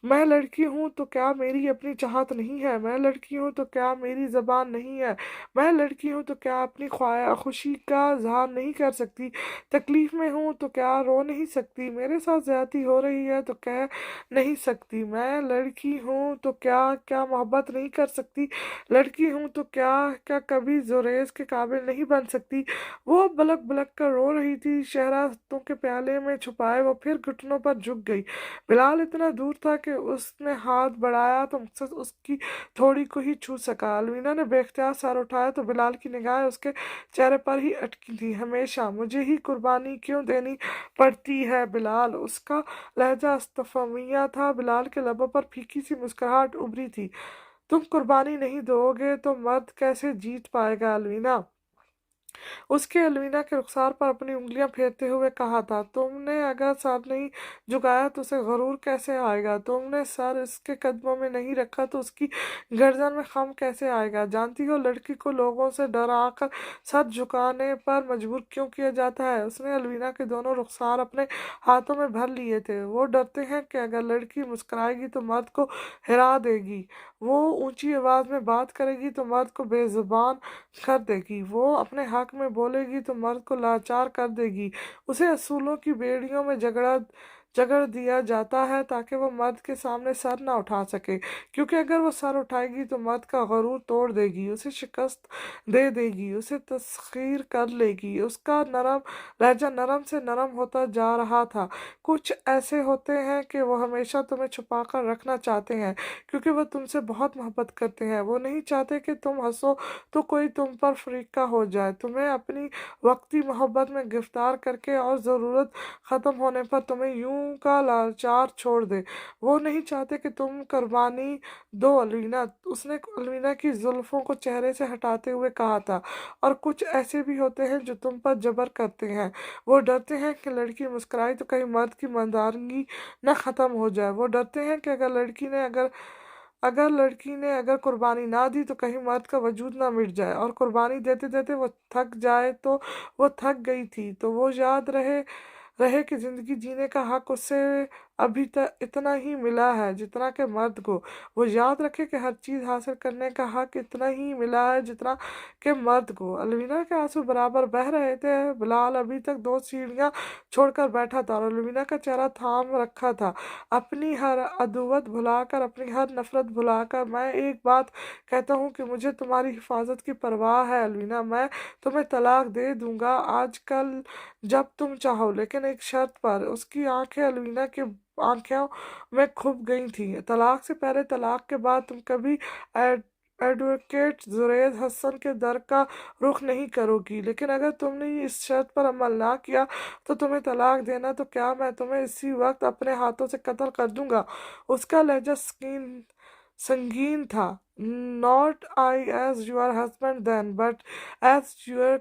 मैं लड़की हूँ तो क्या मेरी अपनी चाहत नहीं है? मैं लड़की हूँ तो क्या मेरी जबान नहीं है? मैं लड़की हूँ तो क्या अपनी खुशी का इजहार नहीं कर सकती? तकलीफ में हूँ तो क्या रो नहीं सकती? मेरे साथ ज्यादती हो रही है तो कह नहीं सकती? मैं लड़की हूँ तो क्या क्या मोहब्बत नहीं कर सकती? लड़की हूँ तो क्या क्या कभी जुरेज के काबिल नहीं बन सकती? वो बलक बलक कर रो रही थी, चेहरा हाथों के प्याले में छुपाए वो फिर घुटनों पर झुक गई। बिलाल इतना दूर था कि उसने हाथ बढ़ाया तो मकसद उसकी थोड़ी को ही छू सका। अलवीना ने बेख्तियार सर उठाया तो बिलाल की निगाहें उसके चेहरे पर ही अटकी थी। हमेशा मुझे ही कुर्बानी क्यों देनी पड़ती है बिलाल? उसका लहजा इस्तफामिया था। बिलाल के लबों पर फीकी सी मुस्कुराहट उभरी थी। तुम कुर्बानी नहीं दोगे तो मर्द कैसे जीत पाएगा? अलवीना, उसके अलवीना के रुखसार पर अपनी उंगलियां फेरते हुए कहा था। तुमने अगर सर नहीं झुकाया तो उसे गरूर कैसे आएगा? तुमने सर इसके कदमों में नहीं रखा तो उसकी गर्दन में खम कैसे आएगा? जानती हो लड़की को लोगों से डरा कर सर झुकाने पर मजबूर क्यों किया जाता है? उसने अलवीना के दोनों रुखसार अपने हाथों में भर लिए थे। वो डरते हैं कि अगर लड़की मुस्कुराएगी तो मर्द को हिरा देगी। وہ اونچی آواز میں بات کرے گی تو مرد کو بے زبان کر دے گی، وہ اپنے حق میں بولے گی تو مرد کو لاچار کر دے گی۔ اسے اصولوں کی بیڑیوں میں جگڑ دیا جاتا ہے تاکہ وہ مرد کے سامنے سر نہ اٹھا سکے، کیونکہ اگر وہ سر اٹھائے گی تو مرد کا غرور توڑ دے گی، اسے شکست دے دے گی، اسے تسخیر کر لے گی۔ اس کا لہجہ نرم سے نرم ہوتا جا رہا تھا۔ کچھ ایسے ہوتے ہیں کہ وہ ہمیشہ تمہیں چھپا کر رکھنا چاہتے ہیں کیونکہ وہ تم سے بہت محبت کرتے ہیں۔ وہ نہیں چاہتے کہ تم ہنسو تو کوئی تم پر فریقہ ہو جائے، تمہیں اپنی وقتی محبت میں گرفتار کر کے اور ضرورت ختم ہونے پر تمہیں یوں کا لاچار چھوڑ دے۔ وہ نہیں چاہتے کہ تم قربانی دو الوینا، اس نے الوینا کی زلفوں کو چہرے سے ہٹاتے ہوئے کہا تھا۔ اور کچھ ایسے بھی ہوتے ہیں جو تم پر جبر کرتے ہیں۔ وہ ڈرتے ہیں کہ لڑکی مسکرائی تو کہیں مرد کی مردانگی نہ ختم ہو جائے۔ وہ ڈرتے ہیں کہ اگر قربانی نہ دی تو کہیں مرد کا وجود نہ مٹ جائے، اور قربانی دیتے دیتے وہ تھک جائے تو وہ تھک گئی تھی تو وہ یاد رہے کہ زندگی جینے کا حق اسے ابھی اتنا ہی ملا ہے جتنا کہ مرد کو۔ وہ یاد رکھے کہ ہر چیز حاصل کرنے کا حق اتنا ہی ملا ہے جتنا کہ مرد کو۔ الوینا کے آنسو برابر بہہ رہے تھے۔ بلال ابھی تک 2 سیڑھیاں چھوڑ کر بیٹھا تھا اور الوینا کا چہرہ تھام رکھا تھا۔ اپنی ہر عداوت بھلا کر، اپنی ہر نفرت بھلا کر، میں ایک بات کہتا ہوں کہ مجھے تمہاری حفاظت کی پرواہ ہے الوینا، میں تمہیں طلاق دے دوں گا آج کل جب تم چاہو، لیکن ایک شرط پر۔ اس کی آنکھیں الوینا کے آنکھوں میں کھپ گئی تھیں۔ طلاق سے پہلے، طلاق کے بعد تم کبھی ایڈوکیٹ زریز حسن کے در کا رخ نہیں کرو گی، لیکن اگر تم نے اس شرط پر عمل نہ کیا تو تمہیں طلاق دینا تو کیا میں تمہیں اسی وقت اپنے ہاتھوں سے قتل کر دوں گا۔ اس کا لہجہ سنگین تھا۔ Not I as your husband then, but as your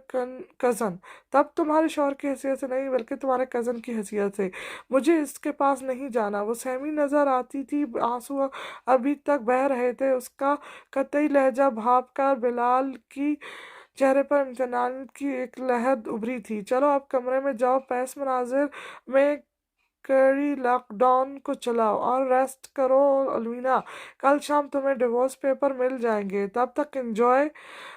cousin. تب تمہارے شوہر کی حیثیت سے نہیں بلکہ تمہارے کزن کی حیثیت سے مجھے اس کے پاس نہیں جانا۔ وہ سہمی نظر آتی تھی، آنسو ابھی تک بہہ رہے تھے۔ اس کا قطعی لہجہ بھاپ کر بلال کی چہرے پر امتنان کی ایک لہر ابھری تھی۔ چلو اب کمرے میں جاؤ، پس منظر میں کیری لاک ڈاؤن کو چلاؤ اور ریسٹ کرو الوینا، کل شام تمہیں ڈیورس پیپر مل جائیں گے، تب تک انجوائے۔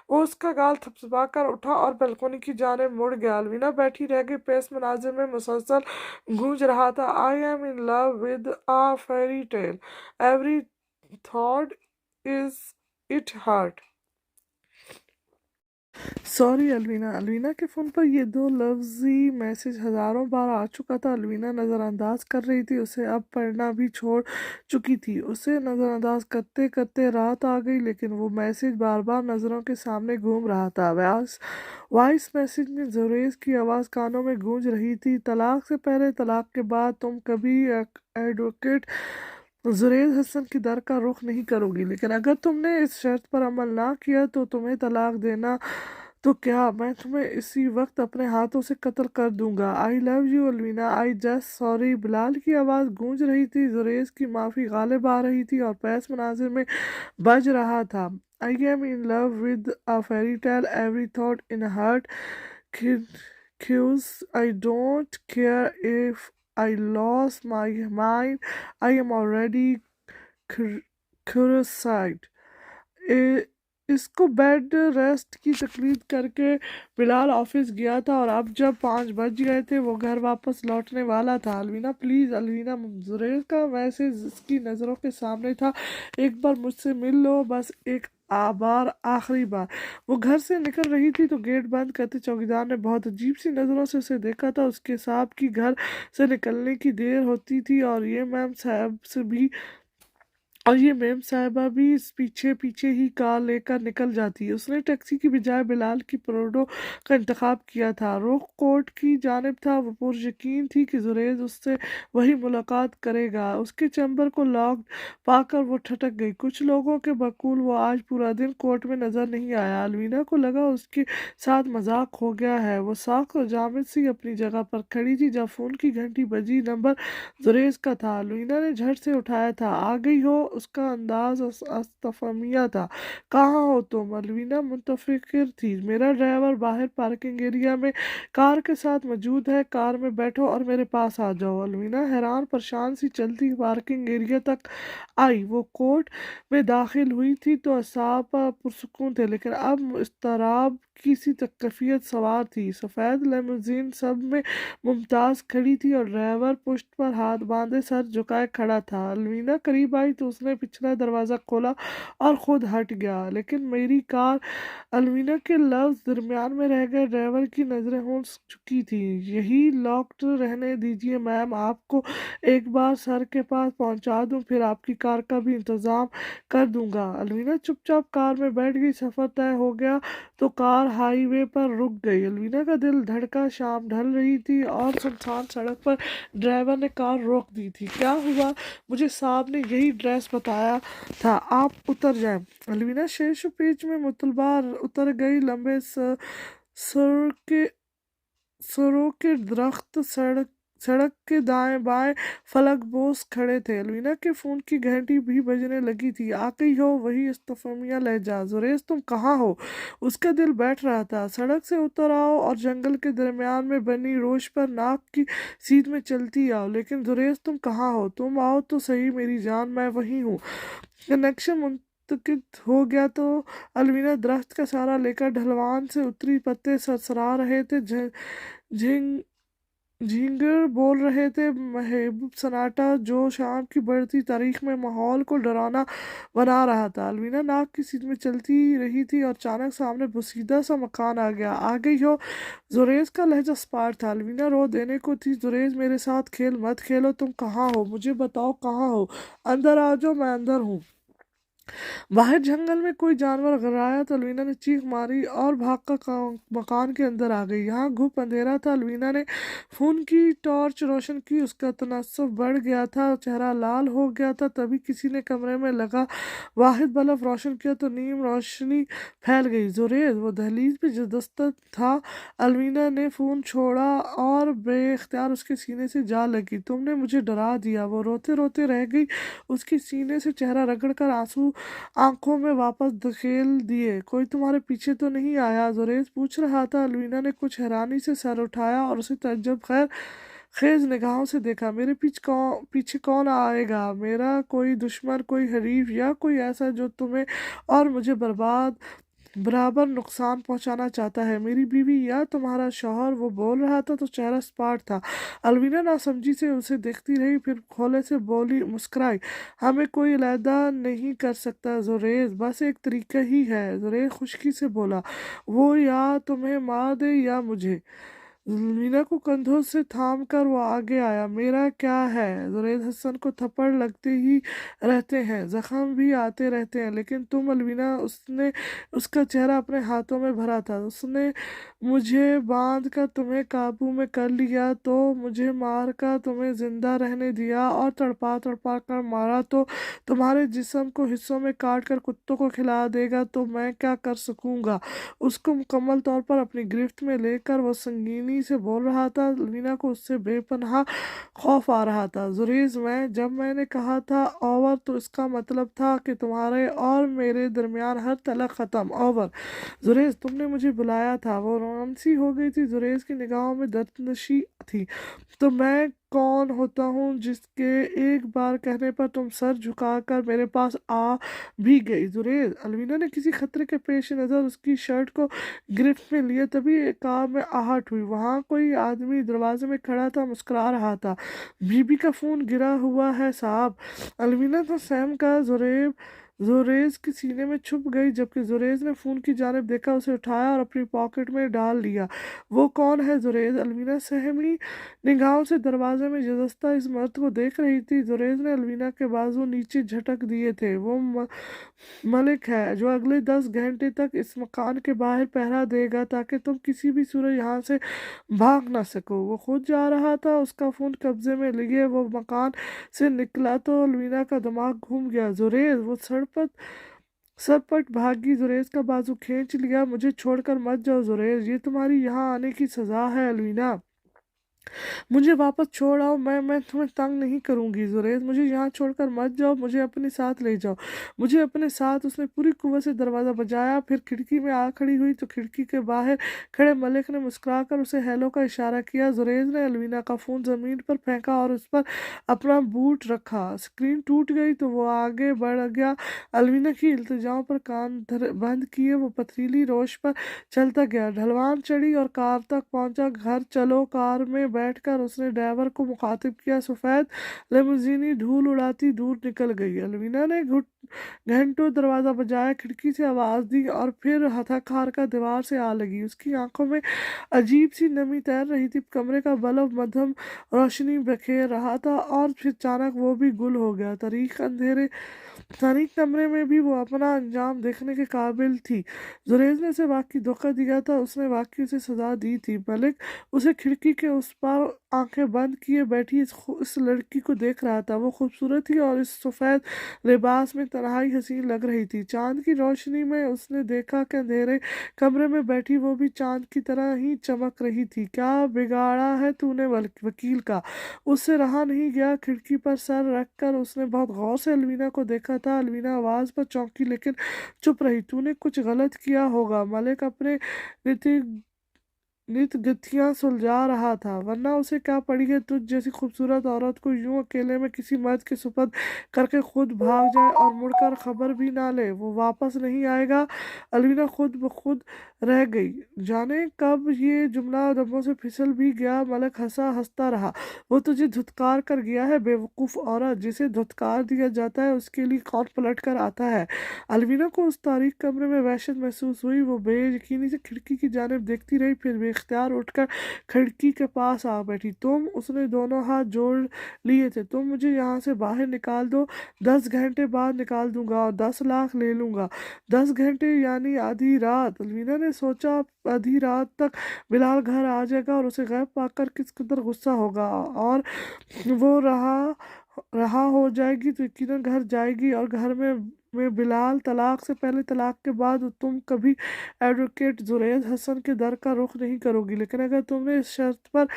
وہ اس کا گال تھپتھپا کر اٹھا اور بیلکونی کی جانب مڑ گیا۔ الوینا بیٹھی رہ گئی، پس منظر میں مسلسل گونج رہا تھا I am in love with a fairy tale, every thought is it hurt. Sorry Alvina. Alvina کے فون پر یہ 2 لفظی میسج ہزاروں بار آ چکا تھا۔ الوینا نظر انداز کر رہی تھی، اسے اب پڑھنا بھی چھوڑ چکی تھی۔ اسے نظر انداز کرتے کرتے رات آ گئی، لیکن وہ میسج بار بار نظروں کے سامنے گھوم رہا تھا۔ وائس میسج میں زریز کی آواز کانوں میں گونج رہی تھی، طلاق سے پہلے، طلاق کے بعد تم کبھی ایڈوکیٹ زریز حسن کی در کا رخ نہیں کرو گی، لیکن اگر تم نے اس شرط پر عمل نہ کیا تو تمہیں طلاق دینا تو کیا میں تمہیں اسی وقت اپنے ہاتھوں سے قتل کر دوں گا۔ I love you Alvina, I just sorry۔ بلال کی آواز گونج رہی تھی، زریز کی معافی غالب آ رہی تھی اور پس منظر میں بج رہا تھا I am in love with a fairy tale, every thought in a heart cues. I don't care if I lose my mind, I am already crucified. اس کو بیڈ ریسٹ کی تقلید کر کے بلال آفس گیا تھا اور اب جب 5 بج گئے تھے وہ گھر واپس لوٹنے والا تھا۔ الوینا پلیز الوینا، زریز کا میسج اس کی نظروں کے سامنے تھا۔ ایک بار مجھ سے مل لو، بس ایک بار، آخری بار۔ وہ گھر سے نکل رہی تھی تو گیٹ بند کرتے چوکیدار نے بہت عجیب سی نظروں سے اسے دیکھا تھا۔ اس کے صاحب کی گھر سے نکلنے کی دیر ہوتی تھی اور یہ میم صاحبہ بھی پیچھے پیچھے ہی کار لے کر نکل جاتی۔ اس نے ٹیکسی کی بجائے بلال کی پروڈو کا انتخاب کیا تھا۔ رخ کورٹ کی جانب تھا۔ وہ پر یقین تھی کہ زریز اس سے وہی ملاقات کرے گا۔ اس کے چیمبر کو لاکڈ پا کر وہ ٹھٹک گئی۔ کچھ لوگوں کے بقول وہ آج پورا دن کورٹ میں نظر نہیں آیا۔ الوینا کو لگا اس کے ساتھ مذاق ہو گیا ہے۔ وہ ساکت و جامد سی اپنی جگہ پر کھڑی تھی جب فون کی گھنٹی بجی۔ نمبر زریز کا تھا۔ الوینا نے جھٹ سے اٹھایا تھا۔ آ گئی ہو؟ اس کا انداز استفہامیہ تھا۔ کہاں ہو تم؟ الوینا متفکر تھی۔ میرا ڈرائیور باہر پارکنگ ایریا میں کار کے ساتھ موجود ہے، کار میں بیٹھو اور میرے پاس آ جاؤ۔ الوینا حیران پریشان سی چلتی پارکنگ ایریا تک آئی۔ وہ کورٹ میں داخل ہوئی تھی تو اعصاب پرسکون تھے، لیکن اب اضطراب کی سی کیفیت سوار تھی۔ سفید لیموزین سب میں ممتاز کھڑی تھی اور ڈرائیور پشت پر ہاتھ باندھے سر جھکائے کھڑا تھا۔ الوینا قریب آئی تو اس نے پچھلا دروازہ کھولا اور خود ہٹ گیا۔ لیکن میری کار۔ الوینا کے لفظ درمیان میں رہ گئے۔ ڈرائیور کی نظریں ہو چکی تھیں۔ یہی لاکڈ رہنے دیجیے میم، آپ کو ایک بار سر کے پاس پہنچا دوں، پھر آپ کی کار کا بھی انتظام کر دوں گا۔ الوینا چپ چاپ کار میں بیٹھ گئی۔ سفر طے ہو گیا تو کار ہائی وے پر رک گئی۔ الوینا کا دل دھڑکا۔ شام ڈھل رہی تھی اور سنسان سڑک پر ڈرائیور نے کار روک دی تھی۔ کیا ہوا؟ مجھے صاحب نے یہی ایڈریس بتایا تھا، آپ اتر جائیں۔ الوینا شیش و پیچ میں مطلبہ اتر گئی۔ لمبے سروں کے درخت سڑک کے دائیں بائیں فلک بوس کھڑے تھے۔ الوینا کے فون کی گھنٹی بھی بجنے لگی تھی۔ آ گئی ہو؟ وہی استفہامیہ لہجہ۔ زریز تم کہاں ہو؟ اس کا دل بیٹھ رہا تھا۔ سڑک سے اتر آؤ اور جنگل کے درمیان میں بنی روش پر ناک کی سیدھ میں چلتی آؤ۔ لیکن زریز تم کہاں ہو؟ تم آؤ تو صحیح میری جان، میں وہیں ہوں۔ کنیکشن منقطع ہو گیا تو الوینا درخت کا سہارا لے کر ڈھلوان سے اتری۔ پتے سرسرا رہے تھے، جھینگر بول رہے تھے۔ محبوب سناٹا جو شام کی بڑھتی تاریخ میں ماحول کو ڈراؤنا بنا رہا تھا۔ الوینا ناک کی سیدھ میں چلتی رہی تھی اور اچانک سامنے بوسیدہ سا مکان آ گیا۔ آ گئی ہو؟ زریز کا لہجہ سپاٹ تھا۔ الوینا رو دینے کو تھی۔ زریز میرے ساتھ کھیل مت کھیلو، تم کہاں ہو؟ مجھے بتاؤ کہاں ہو؟ اندر آ جاؤ، میں اندر ہوں۔ باہر جنگل میں کوئی جانور غرایا تو الوینا نے چیخ ماری اور بھاگ کر مکان کے اندر آ گئی۔ یہاں گھپ اندھیرا تھا۔ الوینا نے فون کی ٹارچ روشن کی۔ اس کا تناسب بڑھ گیا تھا، چہرہ لال ہو گیا تھا۔ تبھی کسی نے کمرے میں لگا واحد بلب روشن کیا تو نیم روشنی پھیل گئی۔ زریز! وہ دہلیز پہ دستک تھا۔ الوینا نے فون چھوڑا اور بے اختیار اس کے سینے سے جا لگی۔ تم نے مجھے ڈرا دیا۔ وہ روتے روتے رہ گئی۔ اس کے سینے سے چہرہ رگڑ کر آنسو آنکھوں میں واپس دھکیل دیے۔ کوئی تمہارے پیچھے تو نہیں آیا؟ زریز پوچھ رہا تھا۔ الوینا نے کچھ حیرانی سے سر اٹھایا اور اسے تعجب خیز نگاہوں سے دیکھا۔ میرے پیچھے کون آئے گا؟ میرا کوئی دشمن، کوئی حریف، یا کوئی ایسا جو تمہیں اور مجھے برابر نقصان پہنچانا چاہتا ہے؟ میری بیوی یا تمہارا شوہر؟ وہ بول رہا تھا تو چہرہ سپاٹ تھا۔ الوینا ناسمجھی سے اسے دیکھتی رہی، پھر کھولے سے بولی، مسکرائی، ہمیں کوئی علیحدہ نہیں کر سکتا زریز، بس ایک طریقہ ہی ہے۔ زریز خشکی سے بولا، وہ یا تمہیں مار دے یا مجھے۔ الوینا کو کندھوں سے تھام کر وہ آگے آیا۔ میرا کیا ہے؟ زریز حسن کو تھپڑ لگتے ہی رہتے ہیں، زخم بھی آتے رہتے ہیں، لیکن تم؟ الوینا نے اس کا چہرہ اپنے ہاتھوں میں بھرا تھا۔ اس نے مجھے باندھ کر تمہیں قابو میں کر لیا تو، مجھے مار کر تمہیں زندہ رہنے دیا اور تڑپا تڑپا کر مارا تو، تمہارے جسم کو حصوں میں کاٹ کر کتوں کو کھلا دے گا تو میں کیا کر سکوں گا؟ اس کو مکمل طور پر اپنی گرفت میں لے کر وہ سنگینی سے بول رہا تھا۔ الوینا کو اس سے بے پناہ خوف آ رہا تھا۔ زریز، جب میں نے کہا تھا اوور تو اس کا مطلب تھا کہ تمہارے اور میرے درمیان ہر تعلق ختم، اوور۔ زریز، تم نے مجھے بلایا تھا۔ وہ رونسی ہو گئی تھی۔ زریز کی نگاہوں میں دردنشی تھی۔ تو میں کون ہوتا ہوں جس کے ایک بار کہنے پر تم سر جھکا کر میرے پاس آ بھی گئی؟ زریز! الوینا نے کسی خطرے کے پیش نظر اس کی شرٹ کو گرفت میں لیا۔ تبھی کار میں آہٹ ہوئی۔ وہاں کوئی آدمی دروازے میں کھڑا تھا، مسکرا رہا تھا۔ بیوی کا فون گرا ہوا ہے صاحب۔ الوینا کا سہم کا زریز کے سینے میں چھپ گئی۔ جبکہ زریز نے فون کی جانب دیکھا، اسے اٹھایا اور اپنی پاکٹ میں ڈال لیا۔ وہ کون ہے زریز؟ الوینا سہمی نگاہوں سے دروازے میں جزستہ اس مرد کو دیکھ رہی تھی۔ زریز نے الوینا کے بازو نیچے جھٹک دیے تھے۔ وہ ملک ہے جو اگلے 10 گھنٹے تک اس مکان کے باہر پہرا دے گا تاکہ تم کسی بھی صورت یہاں سے بھاگ نہ سکو۔ وہ خود جا رہا تھا۔ اس کا فون قبضے میں لیے وہ مکان سے نکلا تو الوینا کا دماغ گھوم گیا۔ زریز! وہ سرپٹ بھاگی۔ زریز کا بازو کھینچ لیا۔ مجھے چھوڑ کر مت جاؤ زریز، یہ تمہاری یہاں آنے کی سزا ہے۔ الوینا मुझे वापस छोड़ आओ, मैं तुम्हें तंग नहीं करूंगी जुरैज, मुझे यहाँ छोड़कर मत जाओ, मुझे अपने साथ ले जाओ, मुझे अपने साथ। उसने पूरी कुव्वत से दरवाज़ा बजाया, फिर खिड़की में आ खड़ी हुई तो खिड़की के बाहर खड़े मलिक ने मुस्कुराकर उसे हेलो का इशारा किया। जुरैज ने अलवीना का फ़ोन ज़मीन पर फेंका और उस पर अपना बूट रखा। स्क्रीन टूट गई तो वो आगे बढ़ गया। अलवीना की इल्तिजाओं पर कान बंद किए वो पथरीली रोश पर चलता गया। ढलवान चढ़ी और कार तक पहुंचा। घर चलो। कार में बैठकर उसने ड्राइवर को मुखातिब किया। सफ़ेद लिमुजीनी धूल उड़ाती दूर निकल गई। अलवीना ने घंटों दरवाज़ा बजाया, खिड़की से आवाज़ दी और फिर थक हार का दीवार से आ लगी। उसकी आंखों में अजीब सी नमी तैर रही थी। कमरे का बल्ब मध्यम रोशनी बखेर रहा था और फिर अचानक वो भी गुल हो गया। तारीख कमरे में भी वो अपना अंजाम देखने के काबिल थी। जुरैज ने उसे वाकई धोखा दिया था, उसने वाकई उसे सजा दी थी। मलिक उसे खिड़की के उस पार आंखें बंद किए बैठी इस लड़की को देख रहा था। वो खूबसूरत थी और इस सफ़ेद लिबास में तन्हाई हसीन लग रही थी। चांद की रोशनी में उसने देखा कि अंधेरे कमरे में बैठी वो भी चांद की तरह ही चमक रही थी। क्या बिगाड़ा है तूने वकील का? उससे रहा नहीं गया। खिड़की पर सर रखकर उसने बहुत गौर से अलवीना को देखा था। अलवीना आवाज़ पर चौंकी लेकिन चुप रही। तूने कुछ गलत किया होगा। मलिक अपने नीति नित गथियां सुलझा रहा था। वरना उसे क्या पड़ी है तुझ जैसी खूबसूरत औरत को यूं अकेले में किसी मर्द के सुपुर्द करके खुद भाग जाए और मुड़कर खबर भी ना ले। वो वापस नहीं आएगा। अलवीना खुद ब खुद रह गई। जाने कब ये जुमला लबों से फिसल भी गया। मलिक हंसता रहा। वो तुझे धुतकार कर गया है बेवकूफ़ औरत। जिसे धुतकार दिया जाता है उसके लिए कौन पलट कर आता है। अलवीना को उस तारीख कमरे में वहशत महसूस हुई। वो बेयकीनी से खिड़की की जानिब देखती रही, फिर बेख्तियार उठकर खिड़की के पास आ बैठी। उसने दोनों हाथ जोड़ लिए थे। तुम मुझे यहाँ से बाहर निकाल दो, 10 घंटे बाद निकाल दूंगा और 10 लाख ले लूंगा। 10 घंटे यानी आधी रात। अलवीना ने सोचा आधी रात तक बिलाल घर आ जाएगा और उसे गैब पाकर किस कदर गुस्सा होगा, और वो रहा हो जाएगी तो यकीनन घर जाएगी। और घर में बिलाल, तलाक से पहले तलाक के बाद तुम कभी एडवोकेट जुरैज हसन के दर का रुख नहीं करोगी। लेकिन अगर तुमने इस शर्त पर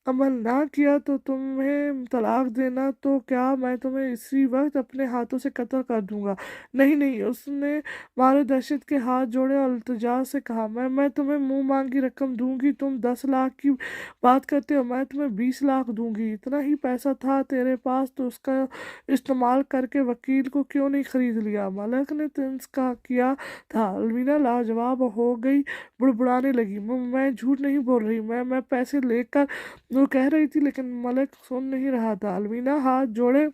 अमल ना किया तो तुम्हें तलाक देना, तो क्या मैं तुम्हें इसी वक्त अपने हाथों से कत्ल कर दूंगा। नहीं नहीं, उसने मारे दहशत के हाथ जोड़े और इल्तिजा से कहा, मैं तुम्हें मुंह मांगी रकम दूंगी। तुम 10 लाख की बात करते हो, मैं तुम्हें 20 लाख दूंगी। इतना ही पैसा था तेरे पास तो उसका इस्तेमाल करके वकील को क्यों नहीं खरीद लिया। मलिक ने तंज का किया था। अलवीना लाजवाब हो गई, बुड़बुड़ाने लगी। मैं झूठ नहीं बोल रही, मैं पैसे लेकर, वो कह रही थी, लेकिन मलिक सुन नहीं रहा था। अलवीना हाथ जोड़े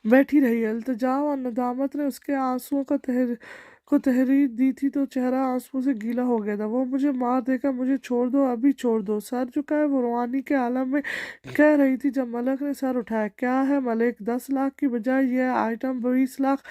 बैठी रही। इल्तिजा और नदामत ने उसके आंसुओं को तहरीर दी थी तो चेहरा आंसुओं से गीला हो गया था। वो मुझे मार देकर मुझे छोड़ दो, अभी छोड़ दो। सर झुकाए वो रूहानी के आलम में कह रही थी जब मलिक ने सर उठाया। क्या है मलिक, 10 लाख की बजाय यह आइटम 20 लाख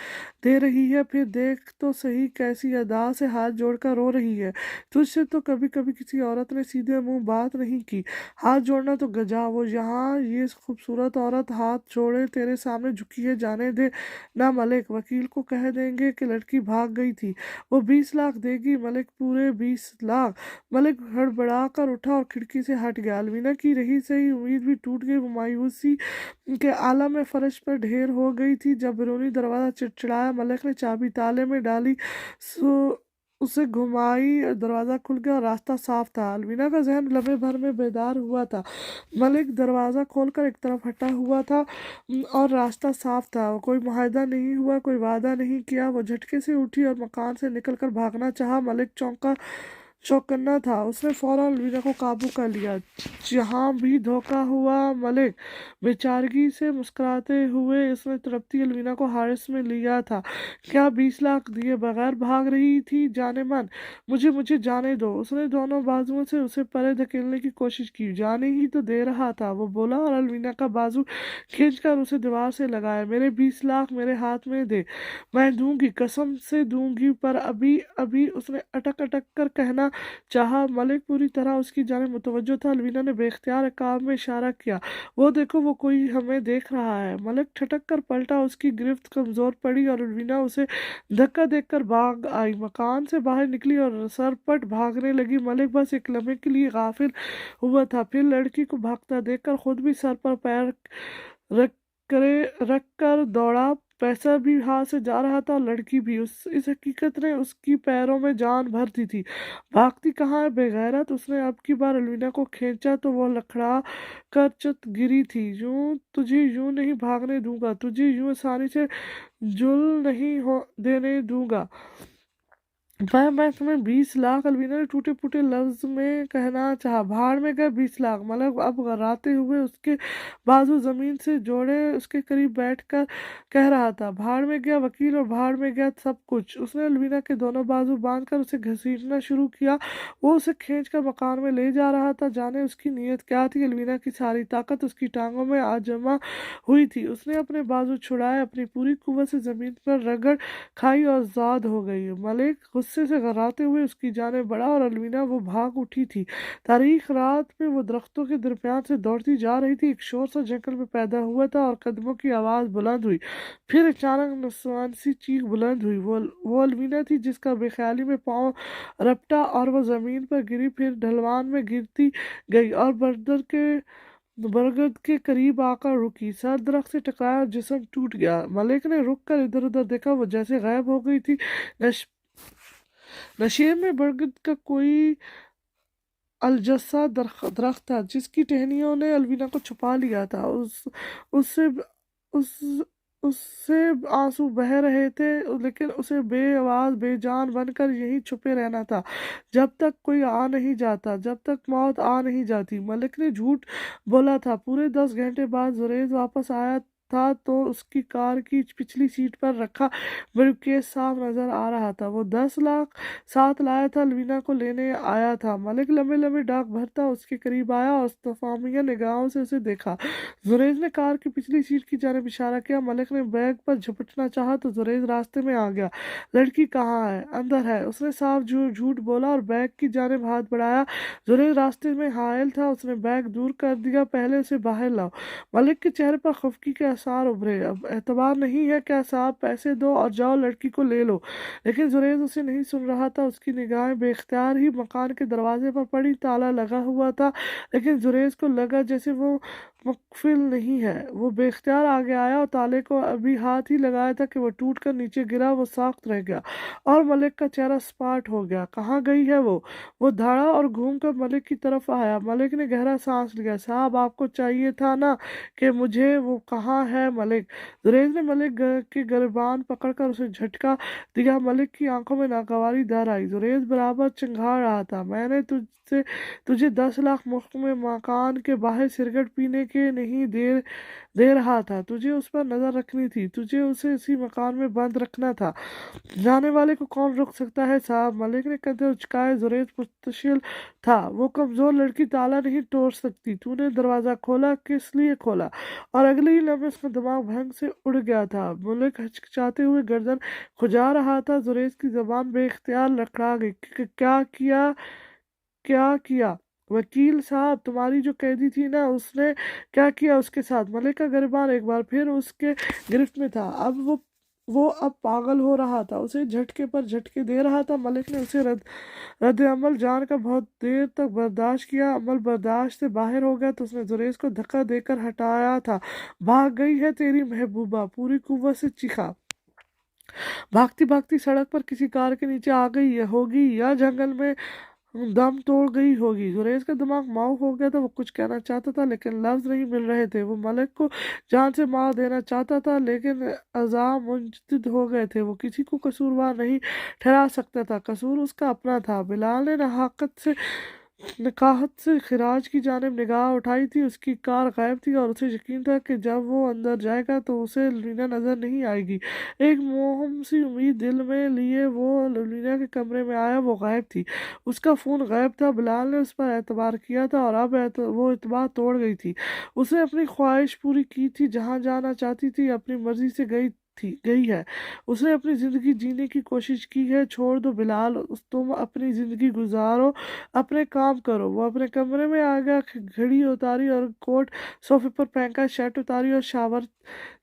दे रही है। फिर देख तो सही कैसी अदा से हाथ जोड़कर रो रही है। तुझसे तो कभी कभी किसी औरत ने सीधे मुंह बात नहीं की। हाथ जोड़ना तो गजा। वो यहाँ ये खूबसूरत औरत हाथ जोड़े तेरे सामने झुकी है, जाने दे ना मलिक। वकील को कह देंगे कि लड़की भाग गई थी। वो 20 लाख देगी मलिक, पूरे 20 लाख। मलिक हड़बड़ा कर उठा और खिड़की से हट गया। अलवीना की रही सही उम्मीद भी टूट गई। वो मायूसी के आलम में फर्श पर ढेर हो गई थी। जब बैरूनी दरवाज़ा चिड़चिड़ाया, मलिक ने चाबी ताले में डाली, उसे घुमाई, दरवाज़ा खुल गया और रास्ता साफ था। अलवीना का जहन लम्हे भर में बेदार हुआ था। मलिक दरवाज़ा खोलकर एक तरफ हटा हुआ था और रास्ता साफ था। कोई मुआहदा नहीं हुआ, कोई वादा नहीं किया। वो झटके से उठी और मकान से निकलकर भागना चाहा। मलिक चौकन्ना था। उसने फौरन अलवीना को काबू कर लिया। जहाँ भी धोखा हुआ मलिक, बेचारगी से मुस्कुराते हुए उसने तड़पती अलवीना को हारिस में लिया था। क्या 20 लाख दिए बगैर भाग रही थी? जाने मन, मुझे जाने दो। उसने दोनों बाजुओं से उसे परे धकेलने की कोशिश की। जाने ही तो दे रहा था, वो बोला और अलवीना का बाजू खींचकर उसे दीवार से लगाया। मेरे 20 लाख मेरे हाथ में दे, मैं दूंगी, कसम से दूंगी। पर अभी अभी उसने अटक अटक कर कहना करना चाहा। मलिक पूरी तरह उसकी जानिब मुतवज्जो था। अलवीना ने बेख्तियार काम में इशारा किया, वो देखो, वो कोई हमें देख रहा है। मलिक ठटक कर पलटा, उसकी गिरफ्त कमजोर पड़ी और अलवीना उसे धक्का देकर भाग आई, मकान से बाहर निकली और सरपट भागने लगी। मलिक बस एक लम्हे के लिए गाफिल हुआ था, फिर लड़की को भागता देखकर खुद भी सर पर पैर रख रख कर दौड़ा। पैसा भी हाथ से जा रहा था और लड़की भी। उस इस हकीकत ने उसकी पैरों में जान भर दी थी। भागती कहाँ है बेगैरत, उसने अब की बार अलवीना को खींचा तो वो लखड़ा कर चत गिरी थी। यूं तुझे यूं नहीं भागने दूंगा, तुझे यूं आसानी से जुल नहीं हो देने दूंगा। मैं तुम्हें 20 लाख, अलवीना ने टूटे फूटे लफ्ज में कहना चाहा। भाड़ में गए 20 लाख। मलक अब घबराते हुए उसके बाजू जमीन से जोड़े उसके करीब बैठकर कह रहा था, भाड़ में गया वकील और भाड़ में गया सब कुछ। उसने अलवीना के दोनों बाजू बांधकर उसे घसीटना शुरू किया। वो उसे खींचकर मकान में ले जा रहा था। जाने उसकी नीयत क्या थी। अलवीना की सारी ताकत उसकी टांगों में आज जमा हुई थी। उसने अपने बाजू छुड़ाए, अपनी पूरी कुव्वत से जमीन पर रगड़ खाई और आजाद हो गई। मलिक गुस्से से घबराते हुए उसकी जाने बढ़ा और अलवीना वो भाग उठी थी। तारीख रात में वो दरख्तों के दरमियान से दौड़ती जा रही थी। एक शोर सा जंगल में पैदा हुआ था और कदमों की आवाज बुलंद हुई। फिर अचानक नस्वान सी चीख बुलंद हुई। वो अलवीना थी जिसका बेख्याली में पाँव रपटा और वो जमीन पर गिरी, फिर ढलवान में गिरती गई और बरगद के करीब आकर रुकी। सर दरख्त से टकराया और जिस्म टूट गया। मलिक ने रुक कर इधर उधर देखा, वो जैसे गायब हो गई थी। नशे में बरगद का कोई अलजस्सा दरख्त था जिसकी टहनियों ने अलवीना को छुपा लिया था। उससे उस उससे आंसू बह रहे थे, लेकिन उसे बेआवाज बेजान बनकर यहीं छुपे रहना था जब तक कोई आ नहीं जाता, जब तक मौत आ नहीं जाती। मलिक ने झूठ बोला था। पूरे 10 घंटे बाद जुरैज वापस आया था तो उसकी कार की पिछली सीट पर रखा ब्रीफकेस साफ नजर आ रहा था। वो 10 लाख साथ लाया था, अलवीना को लेने आया था। मलिक लंबे लंबे डाक भरता उसके करीब आया और तफामिया निगाहों से उसे देखा। जुरैज ने कार की पिछली सीट की जानिब इशारा किया। मलिक ने बैग पर झपटना चाहा तो जुरैज रास्ते में आ गया। लड़की कहाँ है? अंदर है, उसने साफ झूठ बोला और बैग की जानिब हाथ बढ़ाया। जुरैज रास्ते में हायल था, उसने बैग दूर कर दिया। पहले उसे बाहर लाओ। मलिक के चेहरे पर खफकी के आसार उभरे। अब एतबार नहीं है क्या साहब? पैसे दो और जाओ, लड़की को ले लो। लेकिन जुरैज उसे नहीं सुन रहा था। उसकी निगाहें बेख्तियार ही मकान के दरवाजे पर पड़ी। ताला लगा हुआ था, लेकिन जुरैज को लगा जैसे वो मुकफिल नहीं है। वो बेख्तियार आगे आया और ताले को अभी हाथ ही लगाया था कि वो टूट कर नीचे गिरा। वो साख्त रह गया और मलिक का चेहरा सपाट हो गया। कहाँ गई है वो? वो धाड़ा और घूम कर मलिक की तरफ आया। मलिक ने गहरा सांस लिया। साहब, आपको चाहिए था ना कि मुझे? वो कहाँ है मलिक? जुरैज ने मलिक के गिरबान पकड़कर उसे झटका दिया। मलिक की आंखों में नागवारी दर आई। जुरैज बराबर चिंघाड़ रहा था। मैंने तुझे 10 लाख मुफ्त में मकान के बाहर सिगरेट पीने के नहीं दे रहा था। तुझे उस पर नजर रखनी थी, तुझे उसे इसी मकान में बंद रखना था। जाने वाले को कौन रोक सकता है साहब? मलिक ने कंधे उचकाए। जुरैज मुस्तशिल था। वो कमजोर लड़की ताला नहीं तोड़ सकती। तूने दरवाजा खोला, किस लिए खोला? और अगले ही लम्हे उसका दिमाग भंग से उड़ गया था। मलिक हचकिचाते हुए गर्दन खुजा रहा था। जुरैज की जबान बेख्तियार लड़खड़ा गई। क्या किया? वकील साहब, तुम्हारी जो कैदी थी ना, उसने क्या किया उसके साथ? मलिक का गिरबान एक बार फिर उसके गिरफ्त में था। वो अब पागल हो रहा था, उसे झटके पर झटके दे रहा था। मलिक ने उसे रद्द अमल जान का बहुत देर तक बर्दाश्त किया। अमल बर्दाश्त से बाहर हो गया तो उसने जुरैज को धक्का देकर हटाया था। भाग गई है तेरी महबूबा, पूरी कुव्वत से चीखा। भागती भागती सड़क पर किसी कार के नीचे आ गई होगी या जंगल में दम तोड़ गई होगी। जुरैज का दिमाग माऊफ हो गया था। वो कुछ कहना चाहता था लेकिन लफ्ज नहीं मिल रहे थे। वो मलिक को जान से मार देना चाहता था लेकिन अज़ा मुंजमद हो गए थे। वो किसी को कसूरवार नहीं ठहरा सकता था। कसूर उसका अपना था। बिलाल ने नकाहत से खिराज की जानिब निगाह उठाई थी। उसकी कार गायब थी और उसे यकीन था कि जब वो अंदर जाएगा तो उसे लुलीना नजर नहीं आएगी। एक मोहम सी उम्मीद दिल में लिए वो लुलीना के कमरे में आया। वो गायब थी, उसका फ़ोन गायब था। बिलाल ने उस पर एतबार किया था और अब वो एतबार तोड़ गई थी। उसने अपनी ख्वाहिश पूरी की थी, जहाँ जाना चाहती थी अपनी मर्जी से गई गई है। उसने अपनी ज़िंदगी जीने की कोशिश की है। छोड़ दो बिलाल, तुम अपनी ज़िंदगी गुजारो, अपने काम करो। वो अपने कमरे में आ गया, घड़ी उतारी और कोट सोफे पर फेंका, शर्ट उतारी और शावर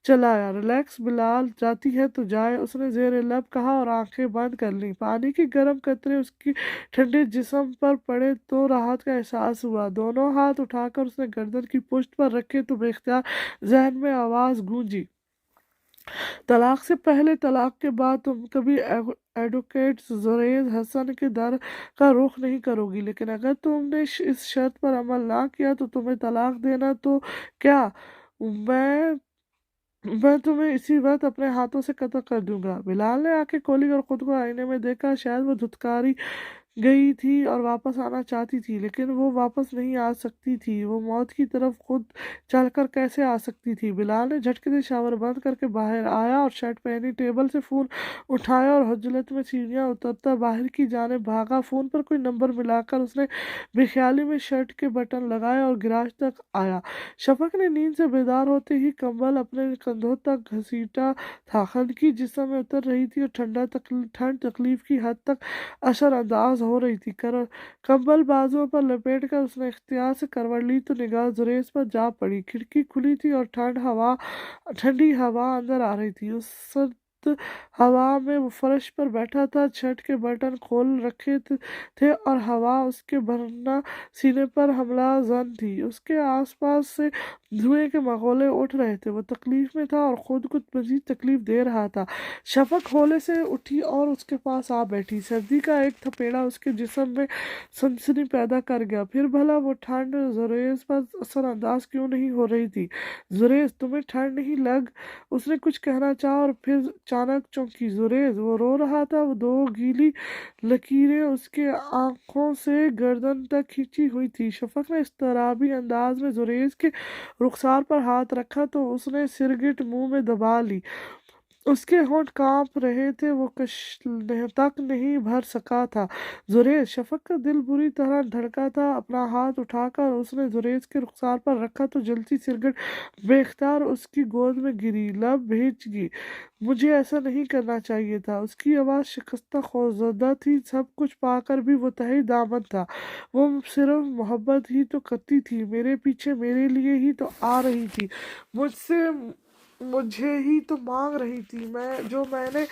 चलाया। रिलैक्स बिलाल, जाती है तो जाए, उसने जेर लब कहा और आंखें बंद कर ली। पानी के गर्म कतरे उसकी ठंडे जिस्म पर पड़े तो राहत का एहसास हुआ। दोनों हाथ उठाकर उसने गर्दन की पुष्ट पर रखे तो बेख्तियार जहन में आवाज गूंजी, तलाक से पहले तलाक के बाद तुम कभी एडवोकेट जुरैज हसन के दर का रुख नहीं करोगी, लेकिन अगर तुमने इस शर्त पर अमल ना किया तो तुम्हें तलाक देना तो क्या, मैं मैं तुम्हें इसी वक्त अपने हाथों से कत्ल कर दूंगा। बिलाल ने आंखें खोली और खुद को आईने में देखा। शायद वो धुतकारी गई थी और वापस आना चाहती थी, लेकिन वो वापस नहीं आ सकती थी। वो मौत की तरफ खुद चलकर कैसे आ सकती थी। बिलाल ने झटके से शावर बंद करके बाहर आया और शर्ट पहनी, टेबल से फ़ोन उठाया और हजलत में सीढ़ियाँ उतरता बाहर की जाने भागा। फ़ोन पर कोई नंबर मिलाकर उसने बेख्याली में शर्ट के बटन लगाए और गिराज तक आया। शफक ने नींद से बेदार होते ही कंबल अपने कंधों तक घसीटा था। हल्की जिस्म में उतर रही थी और ठंड तकलीफ की हद तक असरअंदाज हो रही थी। कंबल बाजुओं पर लपेट कर उसने इख्तियार से करवट ली तो निगाह जुरेज पर जा पड़ी। खिड़की खुली थी और ठंडी हवा अंदर आ रही थी। उस सर्द हवा में वो फर्श पर बैठा था, शर्ट के बटन खोल रखे थे और हवा उसके भरना सीने पर हमला जन थी। उसके आसपास से धुएं के मगोले उठ रहे थे। वो तकलीफ में था और खुद को मजीद तकलीफ दे रहा था। शफक होले से उठी और उसके पास आ बैठी। सर्दी का एक थपेड़ा उसके जिस्म में सनसनी पैदा कर गया। फिर भला वो ठंड जुरेज पर असरअंदाज क्यों नहीं हो रही थी। जुरेज, तुम्हें ठंड नहीं लग, उसने कुछ कहना चाहा और फिर अचानक चौंकी। जुरेज, वो रो रहा था। वो दो गीली लकीरें उसके आंखों से गर्दन तक खींची हुई थी। शफक ने इस्तराबी अंदाज में जुरेज के रुखसार पर हाथ रखा तो उसने सिरगिट मुंह में दबा ली। उसके होंठ कांप रहे थे। वो कश तक नहीं भर सका था। जुरेज, शफक का दिल बुरी तरह धड़का था। अपना हाथ उठाकर उसने जुरेज के रुखसार पर रखा तो जलती सिरगिट बेख्तियार उसकी गोद में गिरी। लब भींच गई। मुझे ऐसा नहीं करना चाहिए था। उसकी आवाज़ शिकस्ता खौफजदा थी। सब कुछ पाकर भी वो तहे दामन था। वो सिर्फ मोहब्बत ही तो करती थी। मेरे पीछे मेरे लिए ही तो आ रही थी। मुझसे मुझे ही तो मांग रही थी। मैंने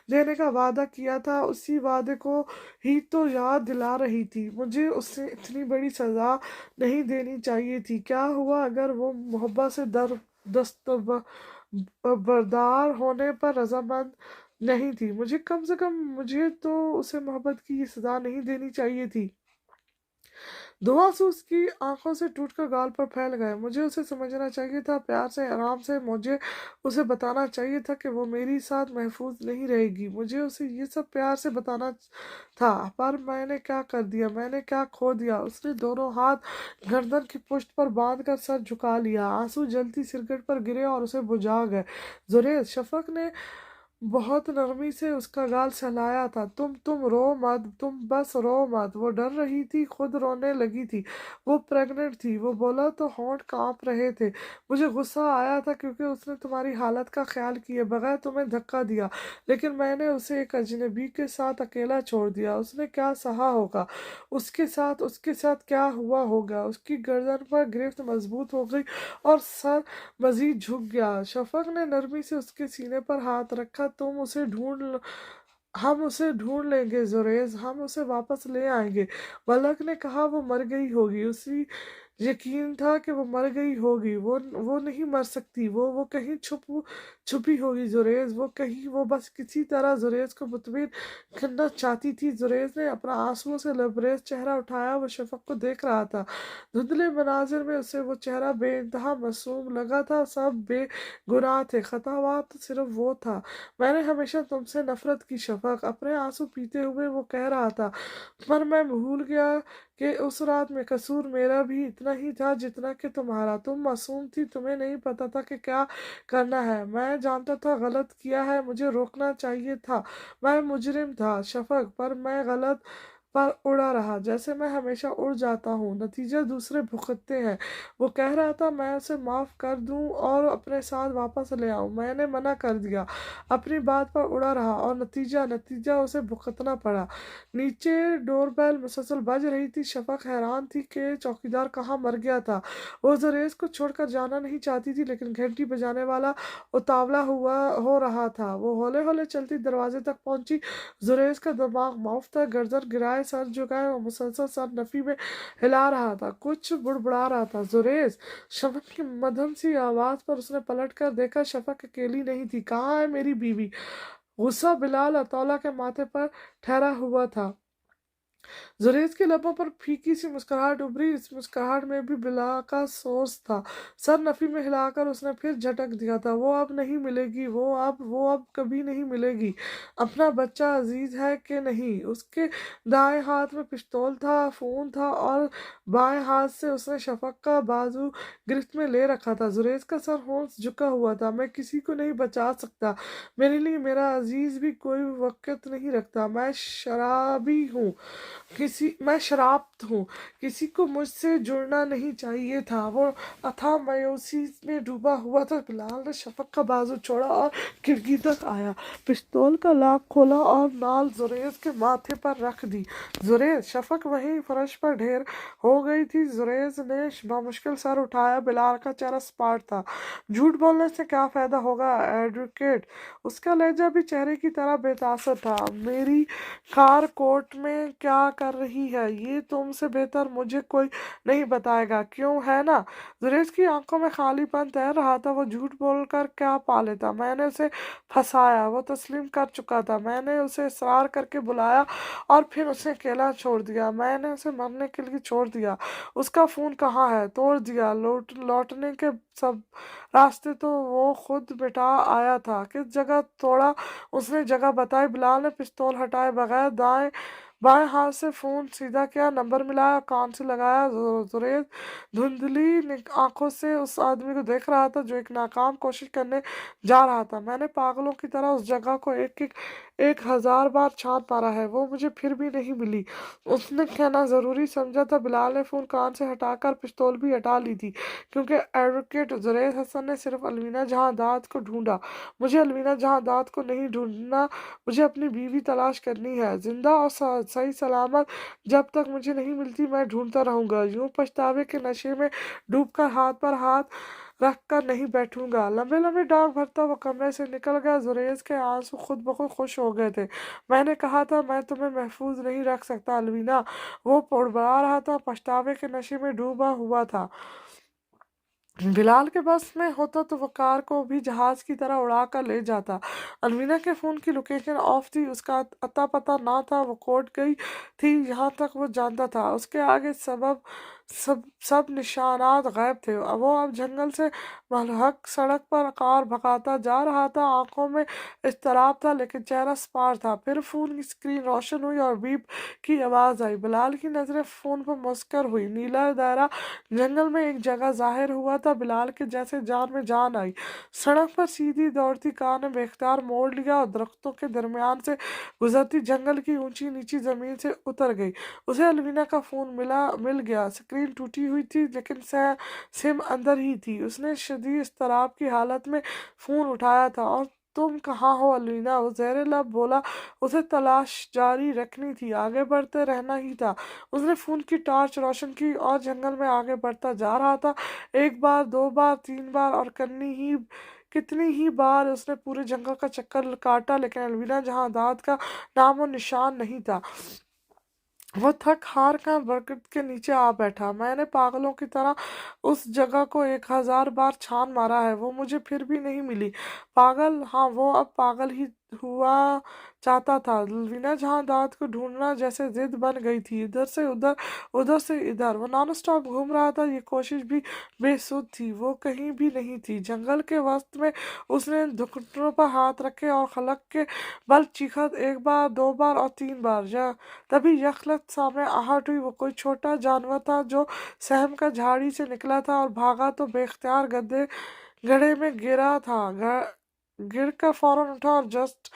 देने का वादा किया था, उसी वादे को ही तो याद दिला रही थी। मुझे उससे इतनी बड़ी सज़ा नहीं देनी चाहिए थी। क्या हुआ अगर वो मोहब्बत से दस्तबरदार होने पर रजामंद नहीं थी। मुझे कम से कम मुझे तो उसे मोहब्बत की ये सज़ा नहीं देनी चाहिए थी। दो आंसू उसकी आंखों से टूटकर गाल पर फैल गए। मुझे उसे समझना चाहिए था, प्यार से, आराम से। मुझे उसे बताना चाहिए था कि वो मेरी साथ महफूज नहीं रहेगी। मुझे उसे ये सब प्यार से बताना था। पर मैंने क्या कर दिया, मैंने क्या खो दिया। उसने दोनों हाथ गर्दन की पुष्ट पर बांध कर सर झुका लिया। आंसू जलती सिरगिट पर गिरे और उसे बुझा गए। जुरेज, शफक ने बहुत नरमी से उसका गाल सहलाया था। तुम रो मत, तुम बस रो मत। वो डर रही थी, खुद रोने लगी थी। वो प्रेग्नेंट थी। वो बोला तो होंठ कांप रहे थे। मुझे गुस्सा आया था क्योंकि उसने तुम्हारी हालत का ख्याल किए बगैर तुम्हें धक्का दिया, लेकिन मैंने उसे एक अजनबी के साथ अकेला छोड़ दिया। उसने क्या सहा होगा, उसके साथ क्या हुआ होगा। उसकी गर्दन पर गिरफ्त मजबूत हो गई और सर मजीद झुक गया। शफक ने नरमी से उसके सीने पर हाथ रखा। हम उसे ढूंढ लेंगे जुरेज, हम उसे वापस ले आएंगे। मलक ने कहा वो मर गई होगी। उसी यकीन था कि वो मर गई होगी। वो नहीं मर सकती। वो कहीं छुपी होगी जुरेज। वो बस किसी तरह जुरेज को मुतमिन करना चाहती थी। जुरेज ने अपना आंसुओं से लबरेज चेहरा उठाया। वो शफक को देख रहा था। धुंधले मनाजिर में उसे वो चेहरा बेइंतहा मासूम लगा था। सब बेगुनाह थे, खतावार तो सिर्फ वो था। मैंने हमेशा तुमसे नफरत की शफक, अपने आंसू पीते हुए वो कह रहा था। पर मैं भूल गया कि उस रात में कसूर मेरा भी इतना ही था जितना कि तुम्हारा। तुम मासूम थी, तुम्हें नहीं पता था कि क्या करना है। मैं जानता था गलत किया है, मुझे रोकना चाहिए था। मैं मुजरिम था शफक, पर मैं गलत पर उड़ा रहा जैसे मैं हमेशा उड़ जाता हूँ, नतीजा दूसरे भुगतते हैं। वो कह रहा था मैं उसे माफ़ कर दूँ और अपने साथ वापस ले आऊँ। मैंने मना कर दिया, अपनी बात पर उड़ा रहा और नतीजा नतीजा उसे भुगतना पड़ा। नीचे डोरबेल मुसलसल बज रही थी। शफक हैरान थी कि चौकीदार कहाँ मर गया था। वो जुरेज को छोड़कर जाना नहीं चाहती थी, लेकिन घंटी बजाने वाला उतावला हुआ हो रहा था। वो हौले हौले चलती दरवाजे तक पहुंची। जुरेज का दिमाग माउफ था, गर्दन गिराए सर झुकाए और मुसलसल सर नफी में हिला रहा था, कुछ बुड़बुड़ा रहा था। जुरेज! शफक की मध्यम सी आवाज पर उसने पलट कर देखा। शफक अकेली नहीं थी। कहाँ है मेरी बीवी? गुस्सा बिलाल अतौला के माथे पर ठहरा हुआ था। जुरैज के लबों पर फीकी सी मुस्कुराहट उभरी। इस मुस्कुराहट में भी बिला का सोर्स था। सर नफी में हिलाकर उसने फिर झटक दिया था। वो अब नहीं मिलेगी, वो अब कभी नहीं मिलेगी। अपना बच्चा अजीज है कि नहीं? उसके दाएं हाथ में पिस्तौल था, फोन था और बाएं हाथ से उसने शफक का बाजू गिरफ्त में ले रखा था। जुरैज का सर होंश झुका हुआ था। मैं किसी को नहीं बचा सकता। मेरे लिए मेरा अजीज भी कोई वक़्त नहीं रखता। मैं शराब्त हूँ। किसी को मुझसे जुड़ना नहीं चाहिए था। वो अथाह मायूसी में डूबा हुआ था। बिलाल ने शफक का बाजू छोड़ा और खिड़की तक आया, पिस्तौल का लॉक खोला और नाल जुरैज के माथे पर रख दी। जुरैज! शफक वहीं फर्श पर ढेर हो गई थी। जुरैज ने बामुश्किल सर उठाया। बिलाल का चेहरा सपाट था। झूठ बोलने से क्या फायदा होगा एडवोकेट? उसका लहजा भी चेहरे की तरह बेतासर था। मेरी कार कोर्ट में क्या कर रही है ये तुमसे बेहतर मुझे कोई नहीं बताएगा, क्यों है ना? जुरैज की आंखों में खालीपन तैर रहा था। वो झूठ बोलकर क्या पा लेता? मैंने उसे फंसाया, वो तस्लीम कर चुका था। मैंने उसे इसरार करके बुलाया और फिर उसे अकेला छोड़ दिया। मैंने उसे मरने के लिए छोड़ दिया। उसका फोन कहाँ है? तोड़ दिया। लौटने के सब रास्ते तो वो खुद मिटा आया था। किस जगह तोड़ा? उसने जगह बताई। बिलाल ने पिस्तौल हटाए बगैर दाएं बाएं हाथ से फोन सीधा किया, नंबर मिलाया, कान से लगाया। जुरैज धुंधली आंखों से उस आदमी को देख रहा था जो एक नाकाम कोशिश करने जा रहा था। मैंने पागलों की तरह उस जगह को एक हजार बार छान मारा है, वो मुझे फिर भी नहीं मिली। उसने कहना जरूरी समझा था। बिलाल ने फोन कान से हटाकर पिस्तौल भी हटा ली थी, क्योंकि एडवोकेट जुरैज हसन ने सिर्फ अलमीना जहां दाद को ढूंढा। मुझे अलमीना जहां दाद को नहीं ढूंढना। मुझे अपनी बीवी तलाश करनी है, जिंदा और सही सलामत। जब तक मुझे नहीं मिलती मैं ढूंढता रहूंगा। यूं पछतावे के नशे में डूबकर हाथ पर हाथ रख कर नहीं बैठूंगा। लंबे लंबे डाक भरता वो कमरे से निकल गया। जुरैज के आंसू खुद ब खुद खुश हो गए थे। मैंने कहा था मैं तुम्हें महफूज नहीं रख सकता अलवीना। वो बड़बड़ा रहा था, पछतावे के नशे में डूबा हुआ था। बिलाल के बस में होता तो वो कार को भी जहाज की तरह उड़ा कर ले जाता। अलमीना के फोन की लोकेशन ऑफ थी। उसका अता पता ना था। वो कोर्ट गई थी, यहाँ तक वो जानता था। उसके आगे सब निशानात गायब थे। वो अब जंगल से मलहक सड़क पर कार भगाता जा रहा था। आंखों में इज़्तिराब था, लेकिन चेहरा सपाट था। फिर फोन की स्क्रीन रोशन हुई और बीप की आवाज़ आई। बिलाल की नजरें फोन पर मुस्कर हुई। नीला दायरा जंगल में एक जगह जाहिर हुआ था। बिलाल के जैसे जान में जान आई। सड़क पर सीधी दौड़ती कार ने बेख्तियार मोड़ लिया और दरख्तों के दरमियान से गुजरती जंगल की ऊंची नीची जमीन से उतर गई। उसे अलवीना का फोन मिल गया। स्क्रीन टूटी हुई थी, लेकिन सिम अंदर ही थी। उसने शदीद इज़्तिराब की हालत में फोन उठाया था। और तुम कहाँ हो अलवीना? वो ज़ेरे लब बोला। उसे तलाश जारी रखनी थी, आगे बढ़ते रहना ही था। उसने फोन की टॉर्च रोशन की और जंगल में आगे बढ़ता जा रहा था। एक बार, दो बार, तीन बार और कितनी ही बार उसने पूरे जंगल का चक्कर काटा, लेकिन अलवीना जहां दाद का नामो निशान नहीं था। वो थक हार कर बरगद के नीचे आ बैठा। मैंने पागलों की तरह उस जगह को 1000 बार छान मारा है, वो मुझे फिर भी नहीं मिली। पागल? हाँ, वो अब पागल ही हुआ चाहता था। वीना जहां दाद को ढूंढना जैसे जिद बन गई थी। इधर से उधर, उधर से इधर वो नॉन स्टॉप घूम रहा था। ये कोशिश भी बेसुध थी। वो कहीं भी नहीं थी। जंगल के वस्त में उसने घुटनों पर हाथ रखे और खलक के बल चीखा, एक बार, दो बार और तीन बार। तभी यखलत सामने आहट हुई। वो कोई छोटा जानवर था जो सहम का झाड़ी से निकला था और भागा तो बेख्तियार गड्ढे में गिरा था। गिर कर फौरन उठा और जस्ट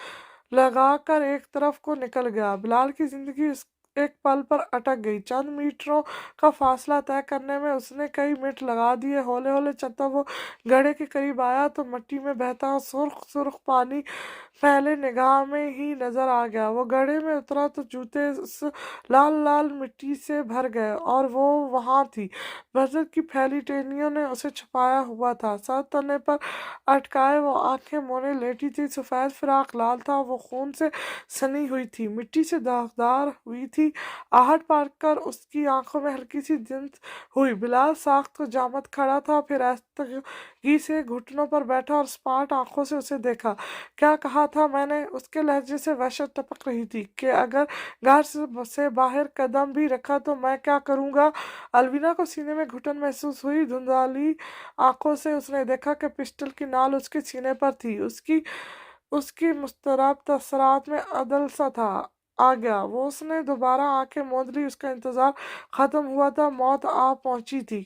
लगा कर एक तरफ को निकल गया। बिलाल की जिंदगी एक पल पर अटक गई। चंद मीटरों का फासला तय करने में उसने कई मिनट लगा दिए। हौले हौले चलता वो घड़े के करीब आया तो मिट्टी में बहता सुर्ख सुर्ख पानी पहले निगाह में ही नजर आ गया। वो घड़े में उतरा तो जूते उस लाल लाल मिट्टी से भर गए और वो वहां थी। बरसात की फैली टहनियों ने उसे छुपाया हुआ था। सर तने पर अटकाए वो आंखें मोड़े लेटी थी। सफेद फिराक लाल था, वो खून से सनी हुई थी, मिट्टी से दागदार हुई थी। आहट पाकर उसकी आंखों में हल्की सी जिंद हुई। बिलाल साख्त को जामत खड़ा था, फिर आस्तगी से घुटनों पर बैठा और स्पाट आंखों से उसे देखा। क्या कहा था मैंने? उसके लहजे से वहशत टपक रही थी कि अगर घर से बाहर कदम भी रखा तो मैं क्या करूंगा। अलविना को सीने में घुटन महसूस हुई। धुंधली आंखों से उसने देखा कि पिस्टल की नाल उसके सीने पर थी। उसकी उसकी मुस्तरब तसरात में अदल सा था आ गया। वो उसने दोबारा आंखें मूंद ली। उसका इंतजार खत्म हुआ था, मौत आ पहुंची थी।